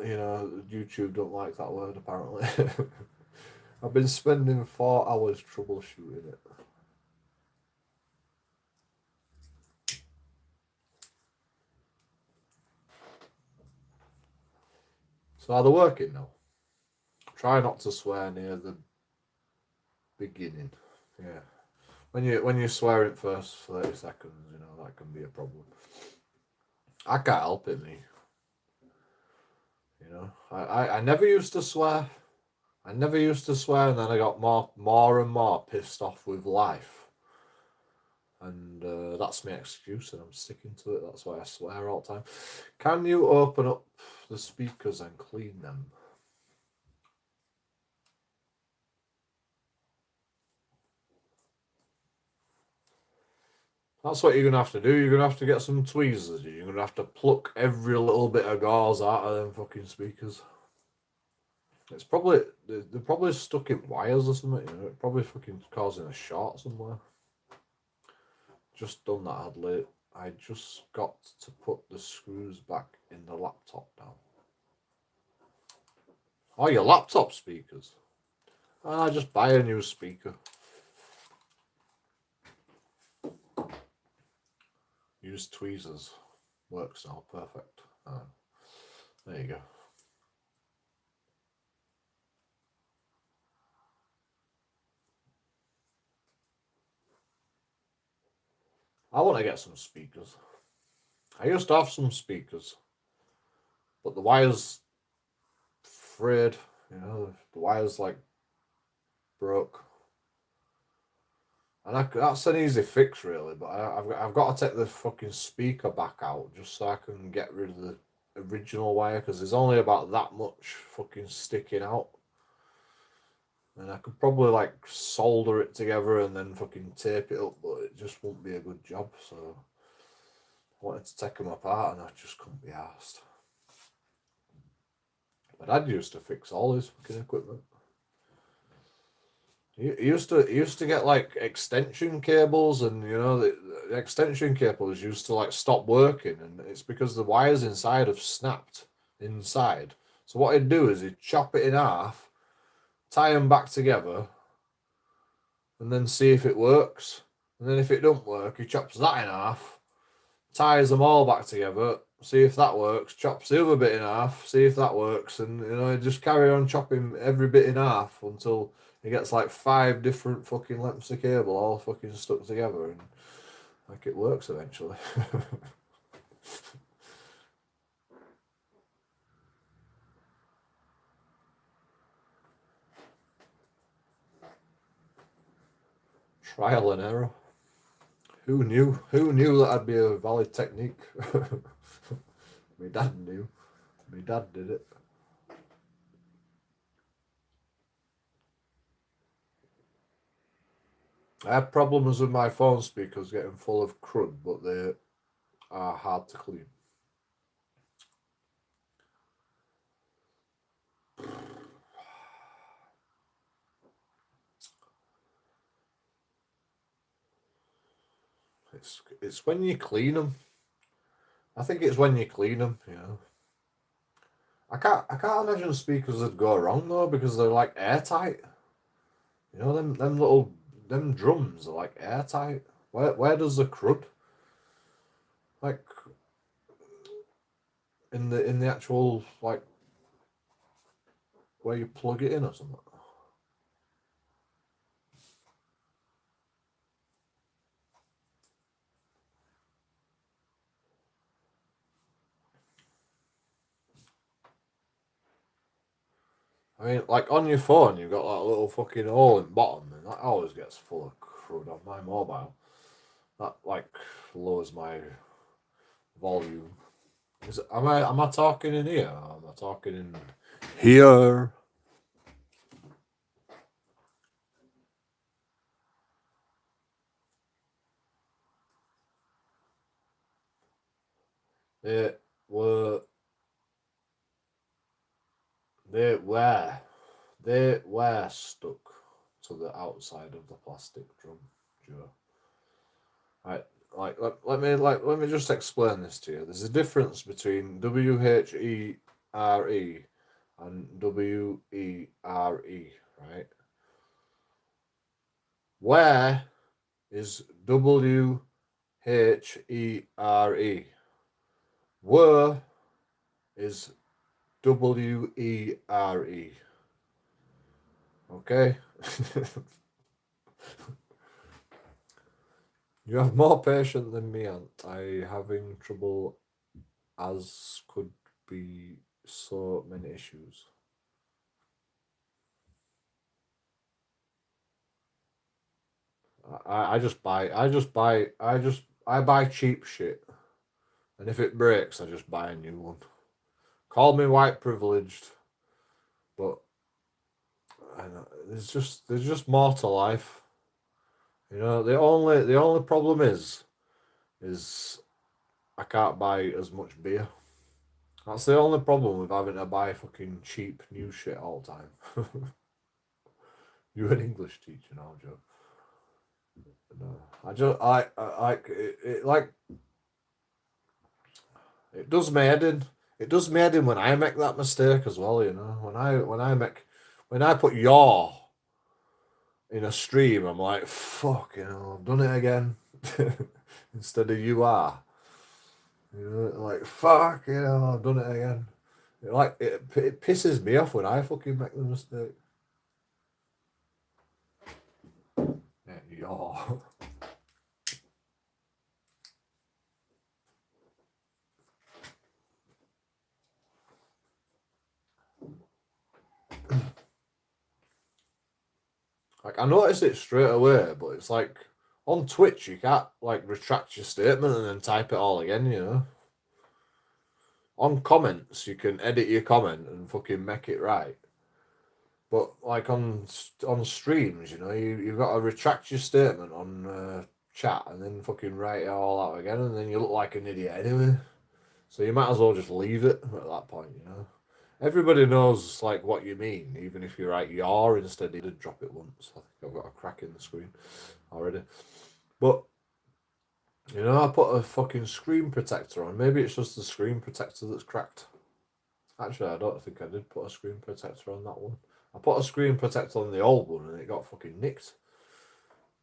you know, YouTube don't like that word apparently. I've been spending 4 hours troubleshooting it. So are they working now? Try not to swear near the beginning. Yeah. When you swear it first for 30 seconds, you know, that can be a problem. I can't help it, me. You know, I never used to swear. I never used to swear, and then I got more and more pissed off with life. And that's my excuse, and I'm sticking to it. That's why I swear all the time. Can you open up the speakers and clean them? That's what you're going to have to do. You're going to have to get some tweezers. You're going to have to pluck every little bit of gauze out of them fucking speakers. It's probably... They're probably stuck in wires or something. You know? It's probably fucking causing a short somewhere. Just done that, Hadley. I just got to put the screws back in the laptop now. Oh, your laptop speakers. Ah, just buy a new speaker. Use tweezers. Works now. Perfect. There you go. I want to get some speakers. I used to have some speakers, but the wires frayed. You know, the wires like broke. And that's an easy fix, really. But I've got to take the fucking speaker back out just so I can get rid of the original wire, because there's only about that much fucking sticking out. And I could probably like solder it together and then fucking tape it up, but it just won't be a good job. So I wanted to take them apart, and I just couldn't be arsed. My dad used to fix all his fucking equipment. He used to get like extension cables, and you know the extension cables used to like stop working, and it's because the wires inside have snapped inside. So what he'd do is he'd chop it in half, tie them back together, and then see if it works. And then if it don't work, he chops that in half, ties them all back together, see if that works, chops the other bit in half, see if that works, and you know, just carry on chopping every bit in half until he gets like 5 different fucking lengths of cable all fucking stuck together, and like it works eventually. Trial and error. Who knew? Who knew that'd be a valid technique? My dad knew. My dad did it. I had problems with my phone speakers getting full of crud, but they are hard to clean. It's when you clean them. I think it's when you clean them, you know. I can't imagine speakers would go wrong though, because they're like airtight. You know, them drums are like airtight. Where does the crud, like, in the actual, like, where you plug it in or something? I mean, like on your phone, you've got that little fucking hole in the bottom, and that always gets full of crud on my mobile. That like lowers my volume. Am I talking in here? Or am I talking in here? They were they were stuck to the outside of the plastic drum, Joe. Right, let me just explain this to you. There's a difference between WHERE and WERE, right? Where is WHERE? Were is WERE. Okay? You have more patience than me, Aunt. I having trouble, as could be so many issues. I buy cheap shit, and if it breaks, I just buy a new one. Call me white privileged, but I know, there's just more to life. You know, the only problem is I can't buy as much beer. That's the only problem with having to buy fucking cheap new shit all the time. You're an English teacher now, Joe. No, it does me head in. It does me head in when I make that mistake as well. You know, when I put your in a stream, I'm like, fuck, you know, I've done it again. Instead of you are. You know, like, fuck, you know, I've done it again. It pisses me off when I fucking make the mistake. Yeah, your. Like, I noticed it straight away, but it's like on Twitch you can't like retract your statement and then type it all again, you know. On comments you can edit your comment and fucking make it right. But like on streams, you know, you've got to retract your statement on chat and then fucking write it all out again, and then you look like an idiot anyway. So you might as well just leave it at that point, you know. Everybody knows like what you mean, even if you write "your" instead. You did drop it once. I think I've got a crack in the screen already. But you know, I put a fucking screen protector on. Maybe it's just the screen protector that's cracked. Actually, I don't think I did put a screen protector on that one. I put a screen protector on the old one and it got fucking nicked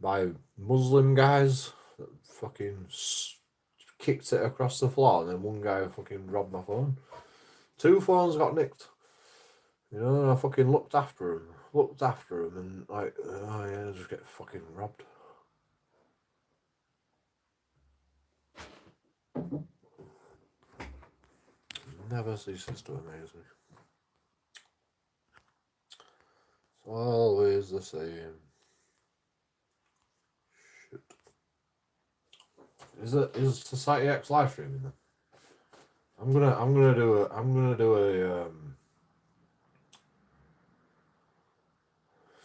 by Muslim guys that fucking kicked it across the floor, and then one guy fucking robbed my phone. 2 phones got nicked. You know, I fucking looked after him, and like, oh yeah, just get fucking robbed. Never ceases to amaze me. It's always the same. Shit. Is Society X live streaming then? I'm gonna do a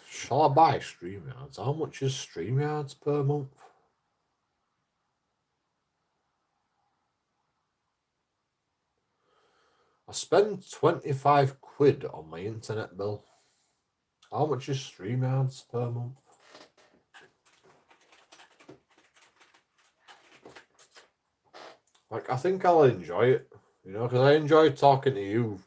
shall I buy StreamYards? How much is StreamYards per month? I spend 25 quid on my internet bill. How much is StreamYards per month? Like, I think I'll enjoy it, you know, because I enjoy talking to you,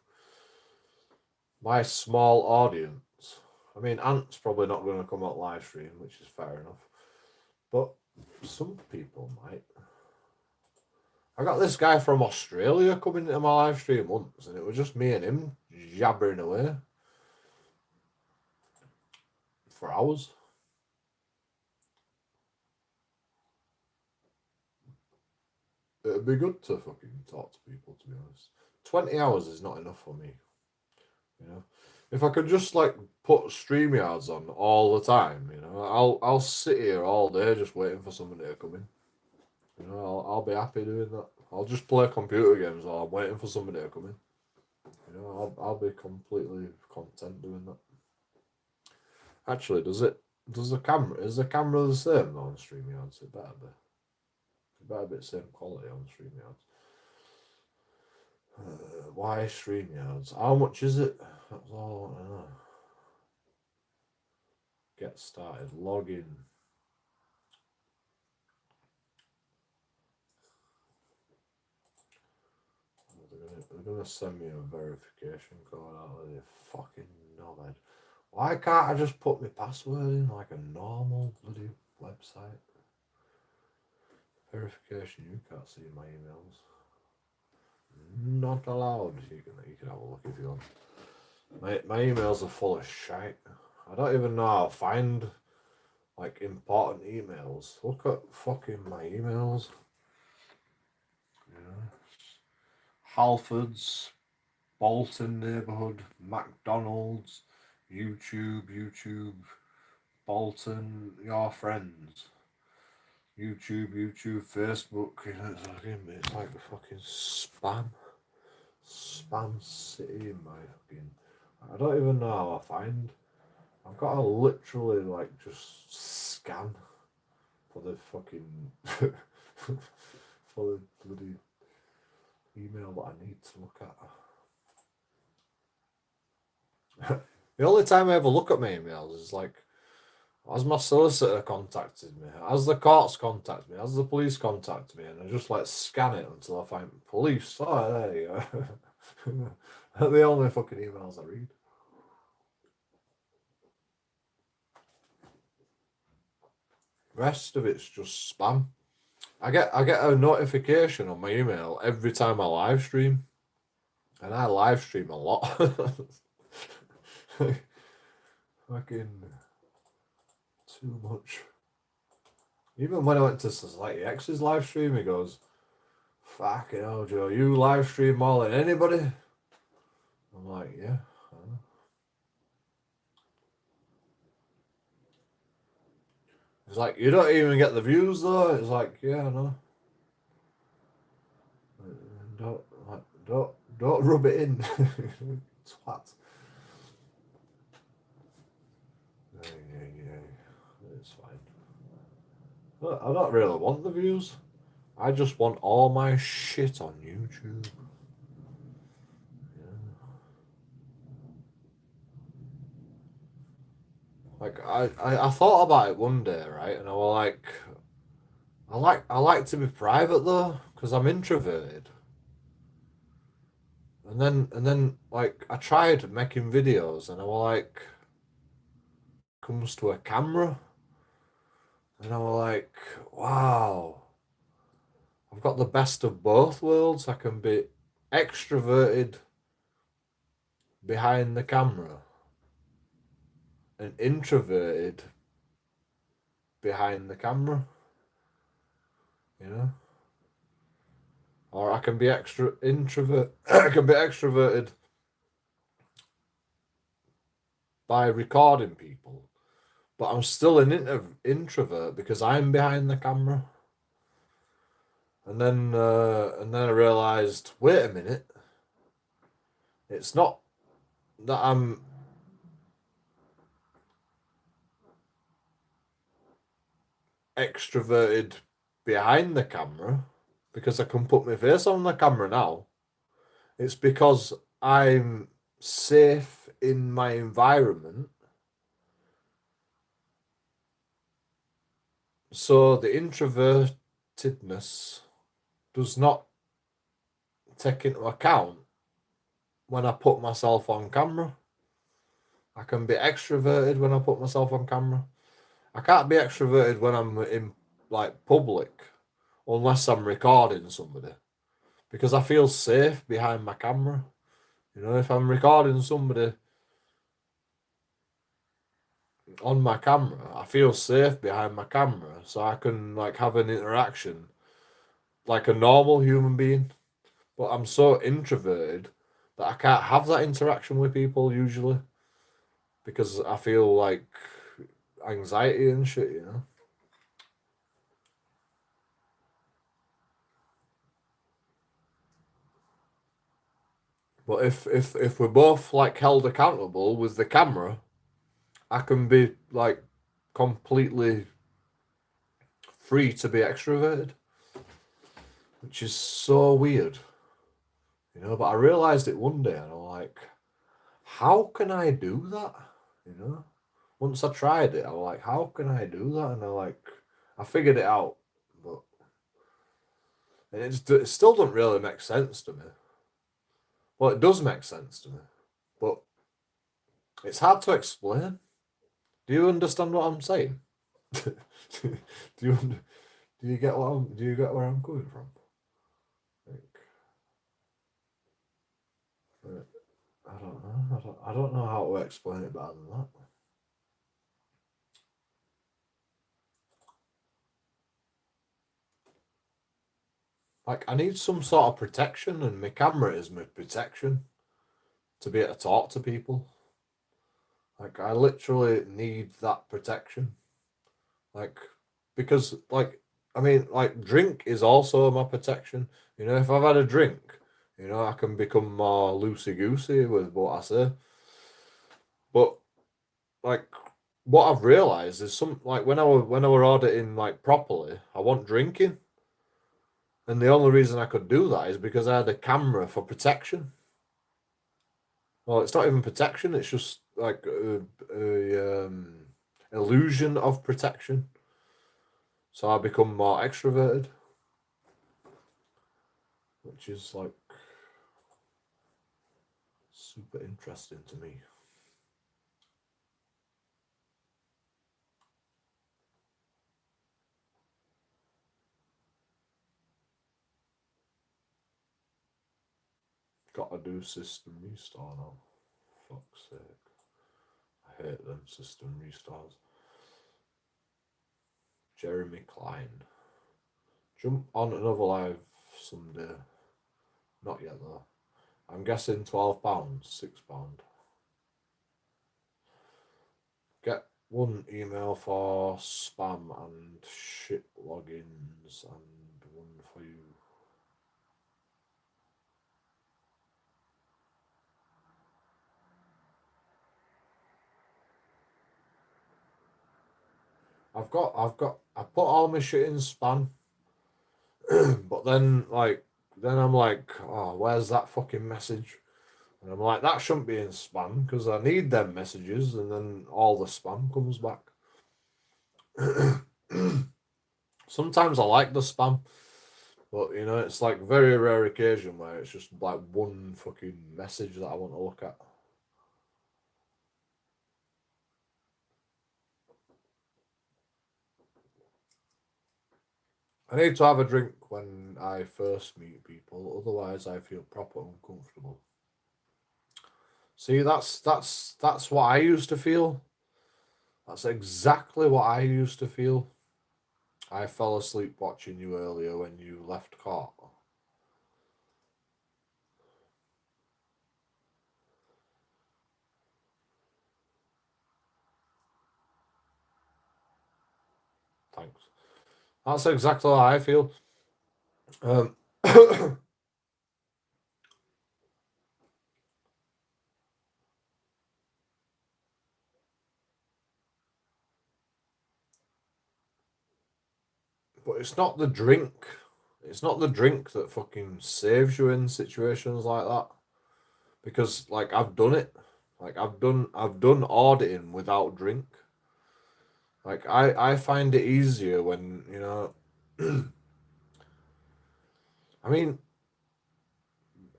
my small audience. I mean, Ant's probably not going to come out live stream, which is fair enough. But some people might. I got this guy from Australia coming into my live stream once, and it was just me and him jabbering away for hours. It'd be good to fucking talk to people, to be honest. 20 hours is not enough for me, you know. If I could just like put StreamYards on all the time, you know, I'll sit here all day just waiting for somebody to come in. You know, I'll be happy doing that. I'll just play computer games while I'm waiting for somebody to come in. You know, I'll be completely content doing that. Actually, is the camera the same on StreamYards? It better be. It better be the same quality on StreamYards. Why StreamYards? How much is it? That's all I want to know. Get started. Log in. They're gonna send me a verification code out of the fucking knobhead. Why can't I just put my password in like a normal bloody website? Verification. You can't see my emails. Not allowed. You can have a look if you want. My emails are full of shite. I don't even know how to find like important emails. Look at fucking my emails. Yeah. Halfords, Bolton neighbourhood, McDonald's, YouTube, Bolton, your friends. YouTube, Facebook, you know, it's like a fucking spam city in my fucking. I don't even know how I find. I've got to literally like just scan for the fucking for the bloody email that I need to look at. The only time I ever look at my emails is like, has my solicitor contacted me? Has the courts contacted me? Has the police contacted me? And I just like scan it until I find police. Oh, there you go. They're the only fucking emails I read. Rest of it's just spam. I get a notification on my email every time I live stream, and I live stream a lot. Fucking too much. Even when I went to Society X's live stream, he goes, "Fucking hell, Joe, you live stream more than anybody." I'm like, yeah. It's like, you don't even get the views though. It's like, yeah, I know. Don't rub it in. Twat. Yeah. It's fine. But I don't really want the views. I just want all my shit on YouTube. Yeah. Like I thought about it one day, right? And I was like, I like to be private though, because I'm introverted. And then like I tried making videos, and I was like, comes to a camera, and I was like, wow, I've got the best of both worlds. I can be extroverted behind the camera and introverted behind the camera, you know. Or I can be I can be extroverted by recording people, but I'm still an introvert because I'm behind the camera. And then I realised, wait a minute, it's not that I'm extroverted behind the camera because I can put my face on the camera now. It's because I'm safe in my environment. So the introvertedness does not take into account when I put myself on camera. I can be extroverted when I put myself on camera. I can't be extroverted when I'm in like public unless I'm recording somebody because I feel safe behind my camera. You know, if I'm recording somebody on my camera, I feel safe behind my camera, so I can like have an interaction like a normal human being. But I'm so introverted that I can't have that interaction with people usually because I feel like anxiety and shit, you know. But if we're both like held accountable with the camera, I can be like completely free to be extroverted, which is so weird, you know. But I realized it one day, and I'm like, how can I do that? You know, once I tried it, I was like, how can I do that? And I figured it out, but it still doesn't really make sense to me. Well, it does make sense to me, but it's hard to explain. Do you understand what I'm saying? do you do you get do you get where I'm coming from? Like, I don't know. I don't know how to explain it better than that. Like, I need some sort of protection, and my camera is my protection to be able to talk to people. Like, I literally need that protection. Like, because, like, I mean, like, drink is also my protection. You know, if I've had a drink, you know, I can become more loosey goosey with what I say. But, like, what I've realised is like, when I were auditing, like, properly, I want drinking. And the only reason I could do that is because I had a camera for protection. Well, it's not even protection, it's just like a illusion of protection. So I become more extroverted, which is like super interesting to me. Gotta do system restore now. Fuck's sake. I hate them system restores. Jeremy Klein. Jump on another live someday. Not yet though. I'm guessing £12, £6. Get one email for spam and shit logins and one for you. I put all my shit in spam, but then I'm like, oh, where's that fucking message? And I'm like, that shouldn't be in spam because I need them messages, and then all the spam comes back. Sometimes I like the spam, but you know, it's like very rare occasion where it's just like one fucking message that I want to look at. I need to have a drink when I first meet people, otherwise I feel proper uncomfortable. See, that's what I used to feel. That's exactly what I used to feel. I fell asleep watching you earlier when you left court. Thanks. That's exactly how I feel. But it's not the drink. It's not the drink that fucking saves you in situations like that. Because like I've done it. Like I've done auditing without drink. Like I find it easier when, you know, I mean,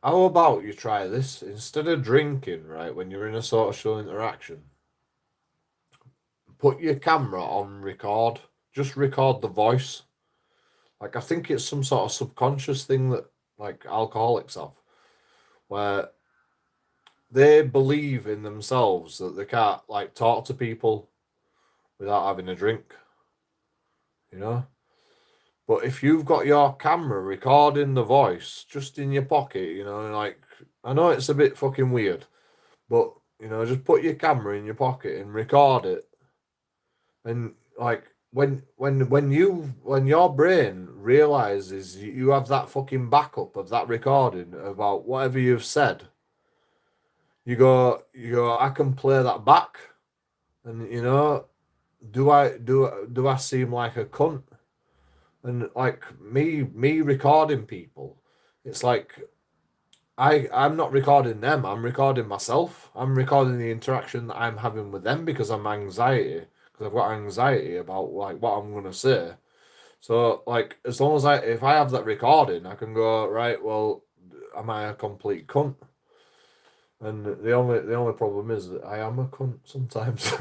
how about you try this? Instead of drinking, right, when you're in a social interaction, put your camera on record. Just record the voice. Like I think it's some sort of subconscious thing that like alcoholics have, where they believe in themselves that they can't like talk to people without having a drink, you know? But if you've got your camera recording the voice just in your pocket, you know, like I know it's a bit fucking weird, but you know, just put your camera in your pocket and record it. And like when your brain realizes you have that fucking backup of that recording about whatever you've said, you go, I can play that back. And you know, do I seem like a cunt? And like me recording people, it's like I'm not recording them, I'm recording myself. I'm recording the interaction that I'm having with them because I've got anxiety about like what I'm gonna say. So like as long as if I have that recording, I can go, right, well, am I a complete cunt? And the only problem is that I am a cunt sometimes.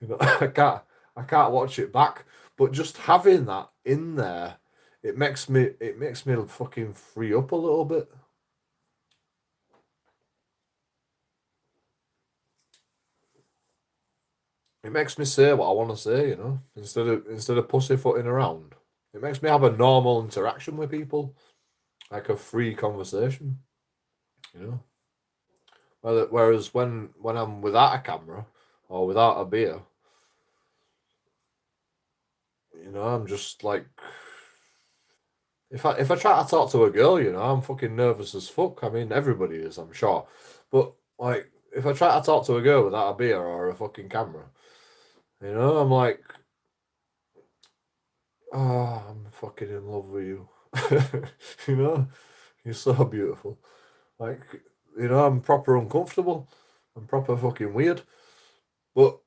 You know, I can't watch it back. But just having that in there, it makes me fucking free up a little bit. It makes me say what I want to say, you know, instead of pussyfooting around. It makes me have a normal interaction with people, like a free conversation, you know. Whereas when I'm without a camera or without a beer, you know, I'm just like if I try to talk to a girl, you know, I'm fucking nervous as fuck. I mean, everybody is, I'm sure. But like, if I try to talk to a girl without a beer or a fucking camera, you know, I'm like, oh, I'm fucking in love with you. You know, you're so beautiful. Like, you know, I'm proper uncomfortable. I'm proper fucking weird. But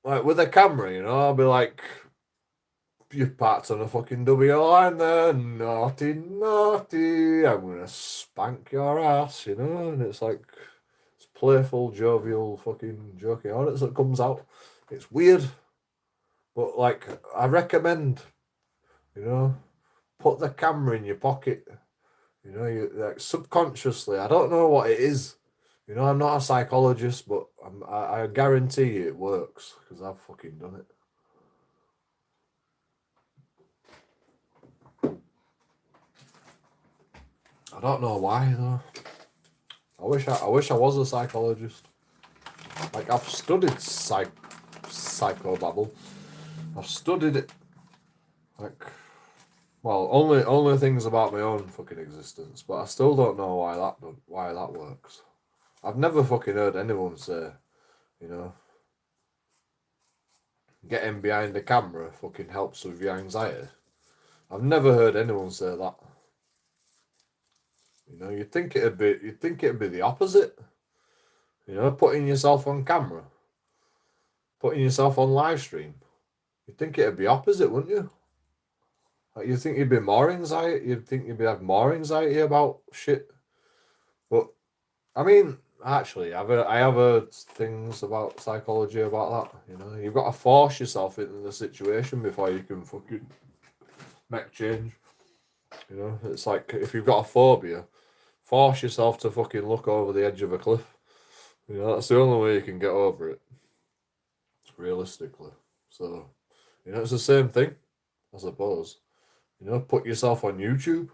like with a camera, you know, I'll be like, your parts on a fucking double line there, naughty, naughty. I'm gonna spank your ass, you know, and it's like it's playful, jovial, fucking jokey audits that comes out. It's weird, but like I recommend, you know, put the camera in your pocket. You know, you like subconsciously. I don't know what it is. You know, I'm not a psychologist, but I guarantee you it works because I've fucking done it. I don't know why though. I wish I was a psychologist. Like I've studied psychobabble. I've studied it. Like, well, only things about my own fucking existence, but I still don't know why that works. I've never fucking heard anyone say, you know, getting behind the camera fucking helps with your anxiety. I've never heard anyone say that. You know, you'd think it'd be the opposite. You know, putting yourself on camera, putting yourself on live stream. You'd think it'd be opposite, wouldn't you? Like you think you'd be more anxiety. You'd think you'd have more anxiety about shit. But I mean, actually, I have heard things about psychology about that. You know, you've got to force yourself into the situation before you can fucking make change. You know, it's like if you've got a phobia, force yourself to fucking look over the edge of a cliff. You know, that's the only way you can get over it, realistically. So, you know, it's the same thing, I suppose. You know, put yourself on YouTube,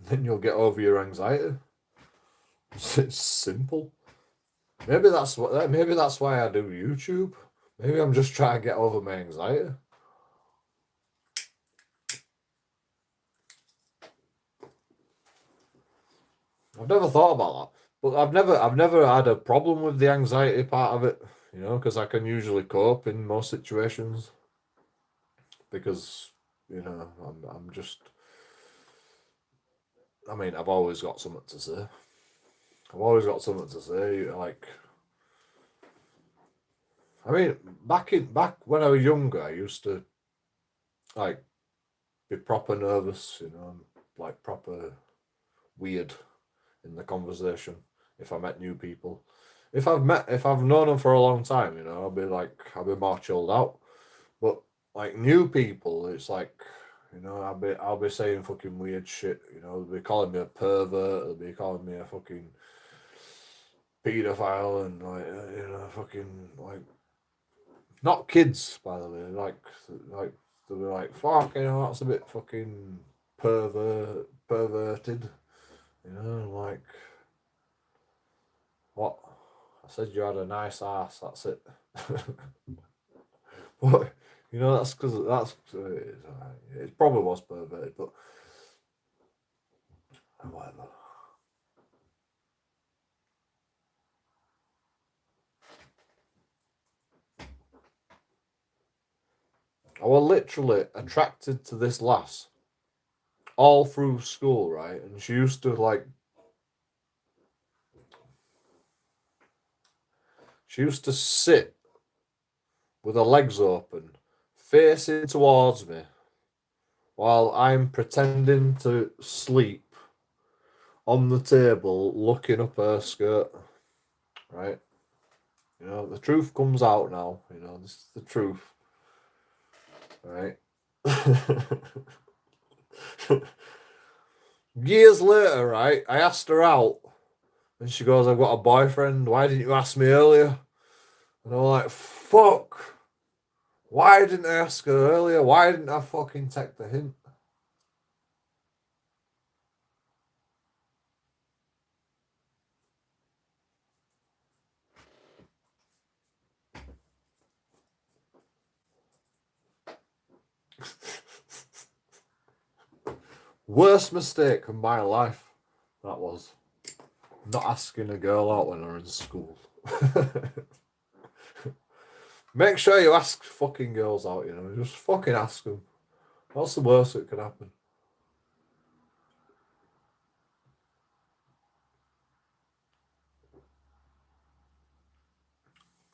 then you'll get over your anxiety. It's simple. Maybe that's why I do YouTube. Maybe I'm just trying to get over my anxiety. I've never thought about that, but I've never had a problem with the anxiety part of it, you know, because I can usually cope in most situations. Because, you know, I'm just. I mean, I've always got something to say. I've always got something to say. Like, I mean, back when I was younger, I used to like be proper nervous, you know, like proper weird in the conversation if I met new people. If I've known them for a long time, you know, I'll be more chilled out. But like new people, it's like, you know, I'll be saying fucking weird shit, you know, they'll be calling me a pervert, they'll be calling me a fucking pedophile and like you know, fucking like not kids, by the way, like they'll be like, fuck, you know, that's a bit fucking perverted, you know, like what? I said you had a nice ass. That's it. What? You know, that's because it probably was perverted, but whatever. I was literally attracted to this lass all through school, right? And she used to sit with her legs open, facing towards me, while I'm pretending to sleep on the table, looking up her skirt, right? You know, the truth comes out now. You know, this is the truth, right? Years later, right, I asked her out, and she goes, I've got a boyfriend. Why didn't you ask me earlier? And I'm like, fuck. Why didn't I ask her earlier? Why didn't I fucking take the hint? Worst mistake of my life, that was. Not asking a girl out when we're in school. Make sure you ask fucking girls out, you know. Just fucking ask them. What's the worst that could happen?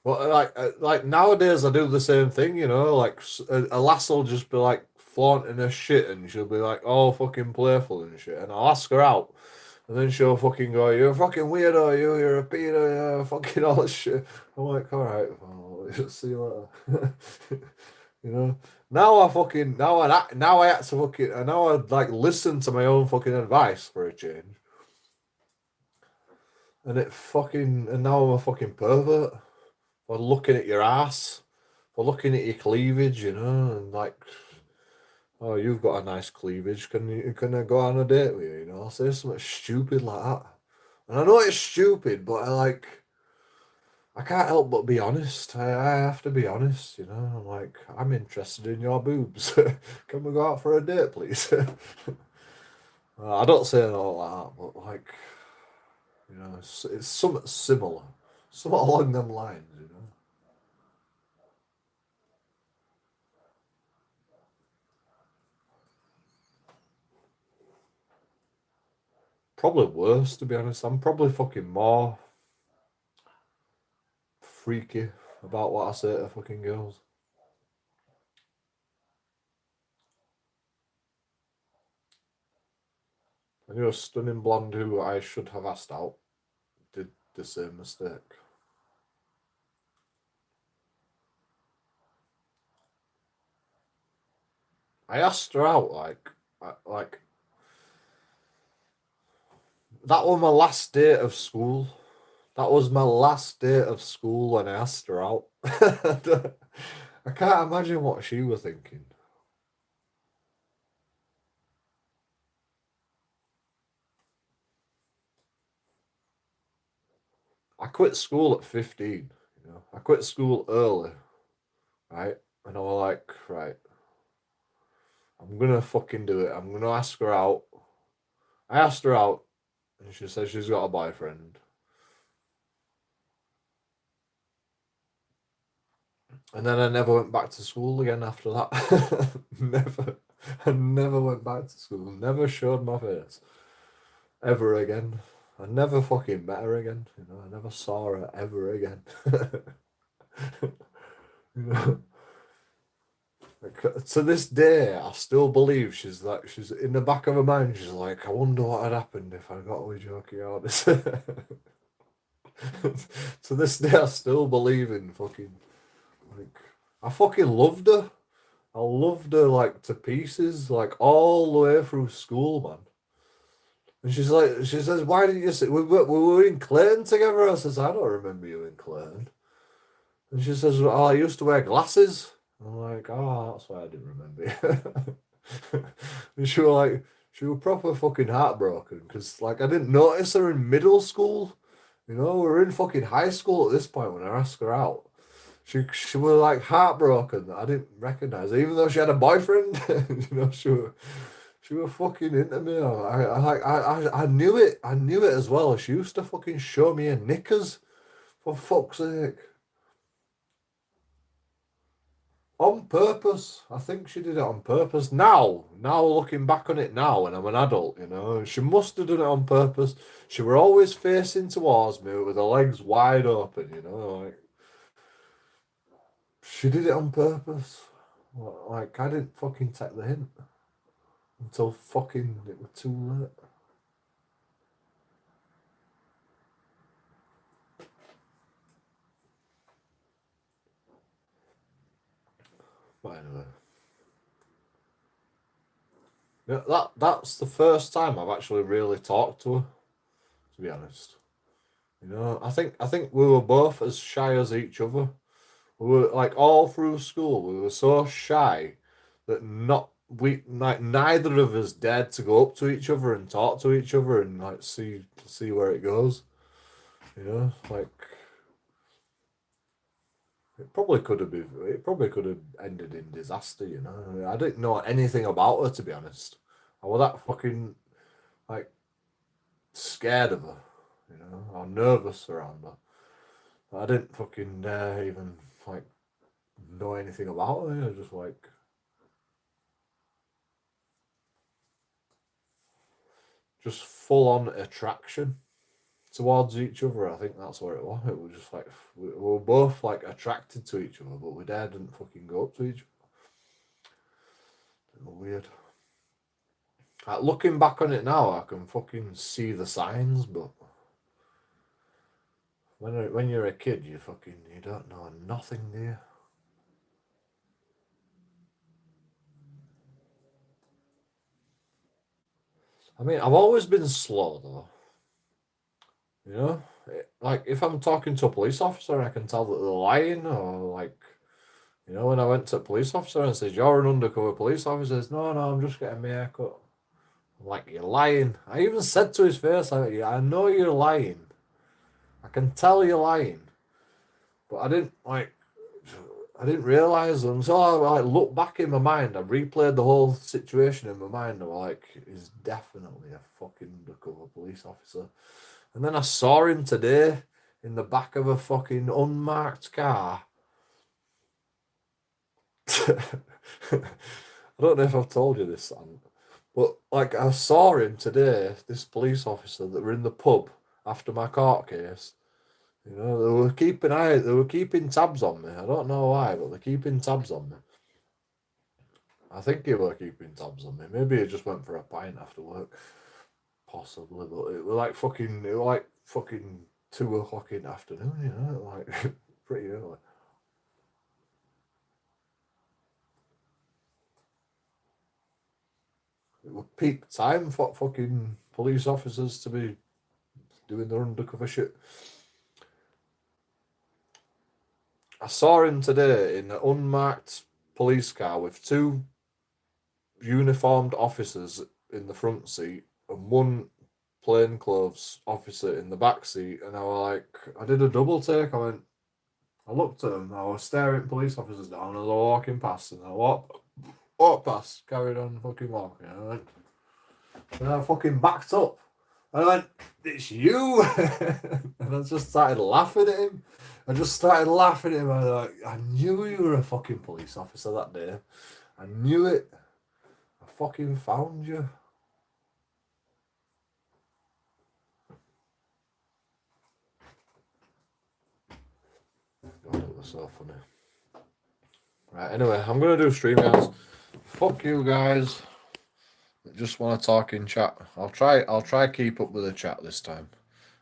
Well, like nowadays, I do the same thing, you know. Like a lass will just be like flaunting her shit, and she'll be like, "Oh, fucking playful and shit," and I'll ask her out, and then she'll fucking go, "You're a fucking weirdo, you're a pedo, you're fucking all this shit." I'm like, "All right, well, see you later." You know. Now I had to fucking now I like listen to my own fucking advice for a change, and now I'm a fucking pervert. For looking at your ass, for looking at your cleavage, you know, and like, oh, you've got a nice cleavage. Can I go on a date with you? You know, I'll say something stupid like that. And I know it's stupid, but I can't help but be honest. I have to be honest, you know. I'm like, I'm interested in your boobs. Can we go out for a date, please? I don't say it all like that, but like, you know, it's something similar, something along them lines, you know. Probably worse, to be honest. I'm probably fucking more freaky about what I say to fucking girls. I knew a stunning blonde who I should have asked out did the same mistake. I asked her out like that was my last day of school. That was my last day of school when I asked her out. I can't imagine what she was thinking. I quit school at 15, you know. I quit school early, right? And I was like, right, I'm gonna fucking do it. I'm gonna ask her out. I asked her out. And she says she's got a boyfriend. And then I never went back to school again after that. Never. I never went back to school. Never showed my face. Ever again. I never fucking met her again. You know, I never saw her ever again. You know? Like, to this day, I still believe she's in the back of her mind. She's like, I wonder what had happened if I got with JoeKingAudits. To this day, I still believe in fucking like. I fucking loved her. I loved her like to pieces, like all the way through school, man. And she says, why didn't you say we were in Clayton together? I says, I don't remember you in Clayton. And she says, oh, I used to wear glasses. I'm like, oh, that's why I didn't remember you. And she was proper fucking heartbroken because, like, I didn't notice her in middle school. You know, we were in fucking high school at this point when I asked her out. She was like heartbroken that I didn't recognize her, even though she had a boyfriend. You know, she was fucking into me. I knew it. I knew it as well. She used to fucking show me her knickers, for fuck's sake. On purpose. I think she did it on purpose. Now looking back on it now, when I'm an adult, you know, she must have done it on purpose. She were always facing towards me with her legs wide open, you know, like she did it on purpose. Like I didn't fucking take the hint until fucking it was too late. But anyway. Yeah, that's the first time I've actually really talked to her, to be honest. You know, I think we were both as shy as each other. We were like all through school, we were so shy that not we like neither of us dared to go up to each other and talk to each other and like see where it goes. You know, like it probably could have ended in disaster, you know. I didn't know anything about her, to be honest. I was that fucking like scared of her, you know, or nervous around her. I didn't fucking even like know anything about her. I was just like just full on attraction towards each other. I think that's what it was. It was just like we were both like attracted to each other, but we didn't fucking go up to each other. It was weird. Like, looking back on it now, I can fucking see the signs, but when you're a kid, you don't know nothing, do you? I mean, I've always been slow though. You know, like if I'm talking to a police officer, I can tell that they're lying, or like, you know, when I went to a police officer and says, "You're an undercover police officer," he says, "No, no, I'm just getting my haircut." I'm like, "You're lying." I even said to his face, I know you're lying. I can tell you're lying." But I didn't realize until I like looked back in my mind. I replayed the whole situation in my mind. I was like, he's definitely a fucking undercover police officer. And then I saw him today in the back of a fucking unmarked car. I don't know if I've told you this, Sam, but like I saw him today, this police officer that were in the pub after my court case. You know, they were keeping tabs on me. I don't know why, but they're keeping tabs on me. I think they were keeping tabs on me. Maybe he just went for a pint after work. Possibly, but it was like fucking 2 o'clock in the afternoon, you know, like pretty early. It was peak time for fucking police officers to be doing their undercover shit. I saw him today in an unmarked police car with two uniformed officers in the front seat and one plainclothes officer in the back seat, and I did a double take. I looked at them. I was staring police officers down as I was walking past, and I walked past, carried on fucking walking. And I fucking backed up And I went, it's you. And I just started laughing at him. I was like, I knew you were a fucking police officer that day. I knew it. I fucking found you. God, it was so funny. Right, anyway, I'm going to do StreamYards. Fuck you guys. I just want to talk in chat. I'll try keep up with the chat this time.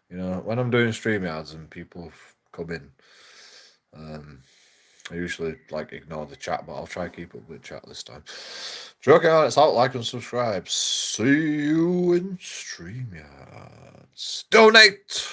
You know, when I'm doing StreamYards and people come in, I usually like ignore the chat, but I'll try keep up with the chat this time. JoeKingAudits out, like and subscribe. See you in StreamYards. Donate!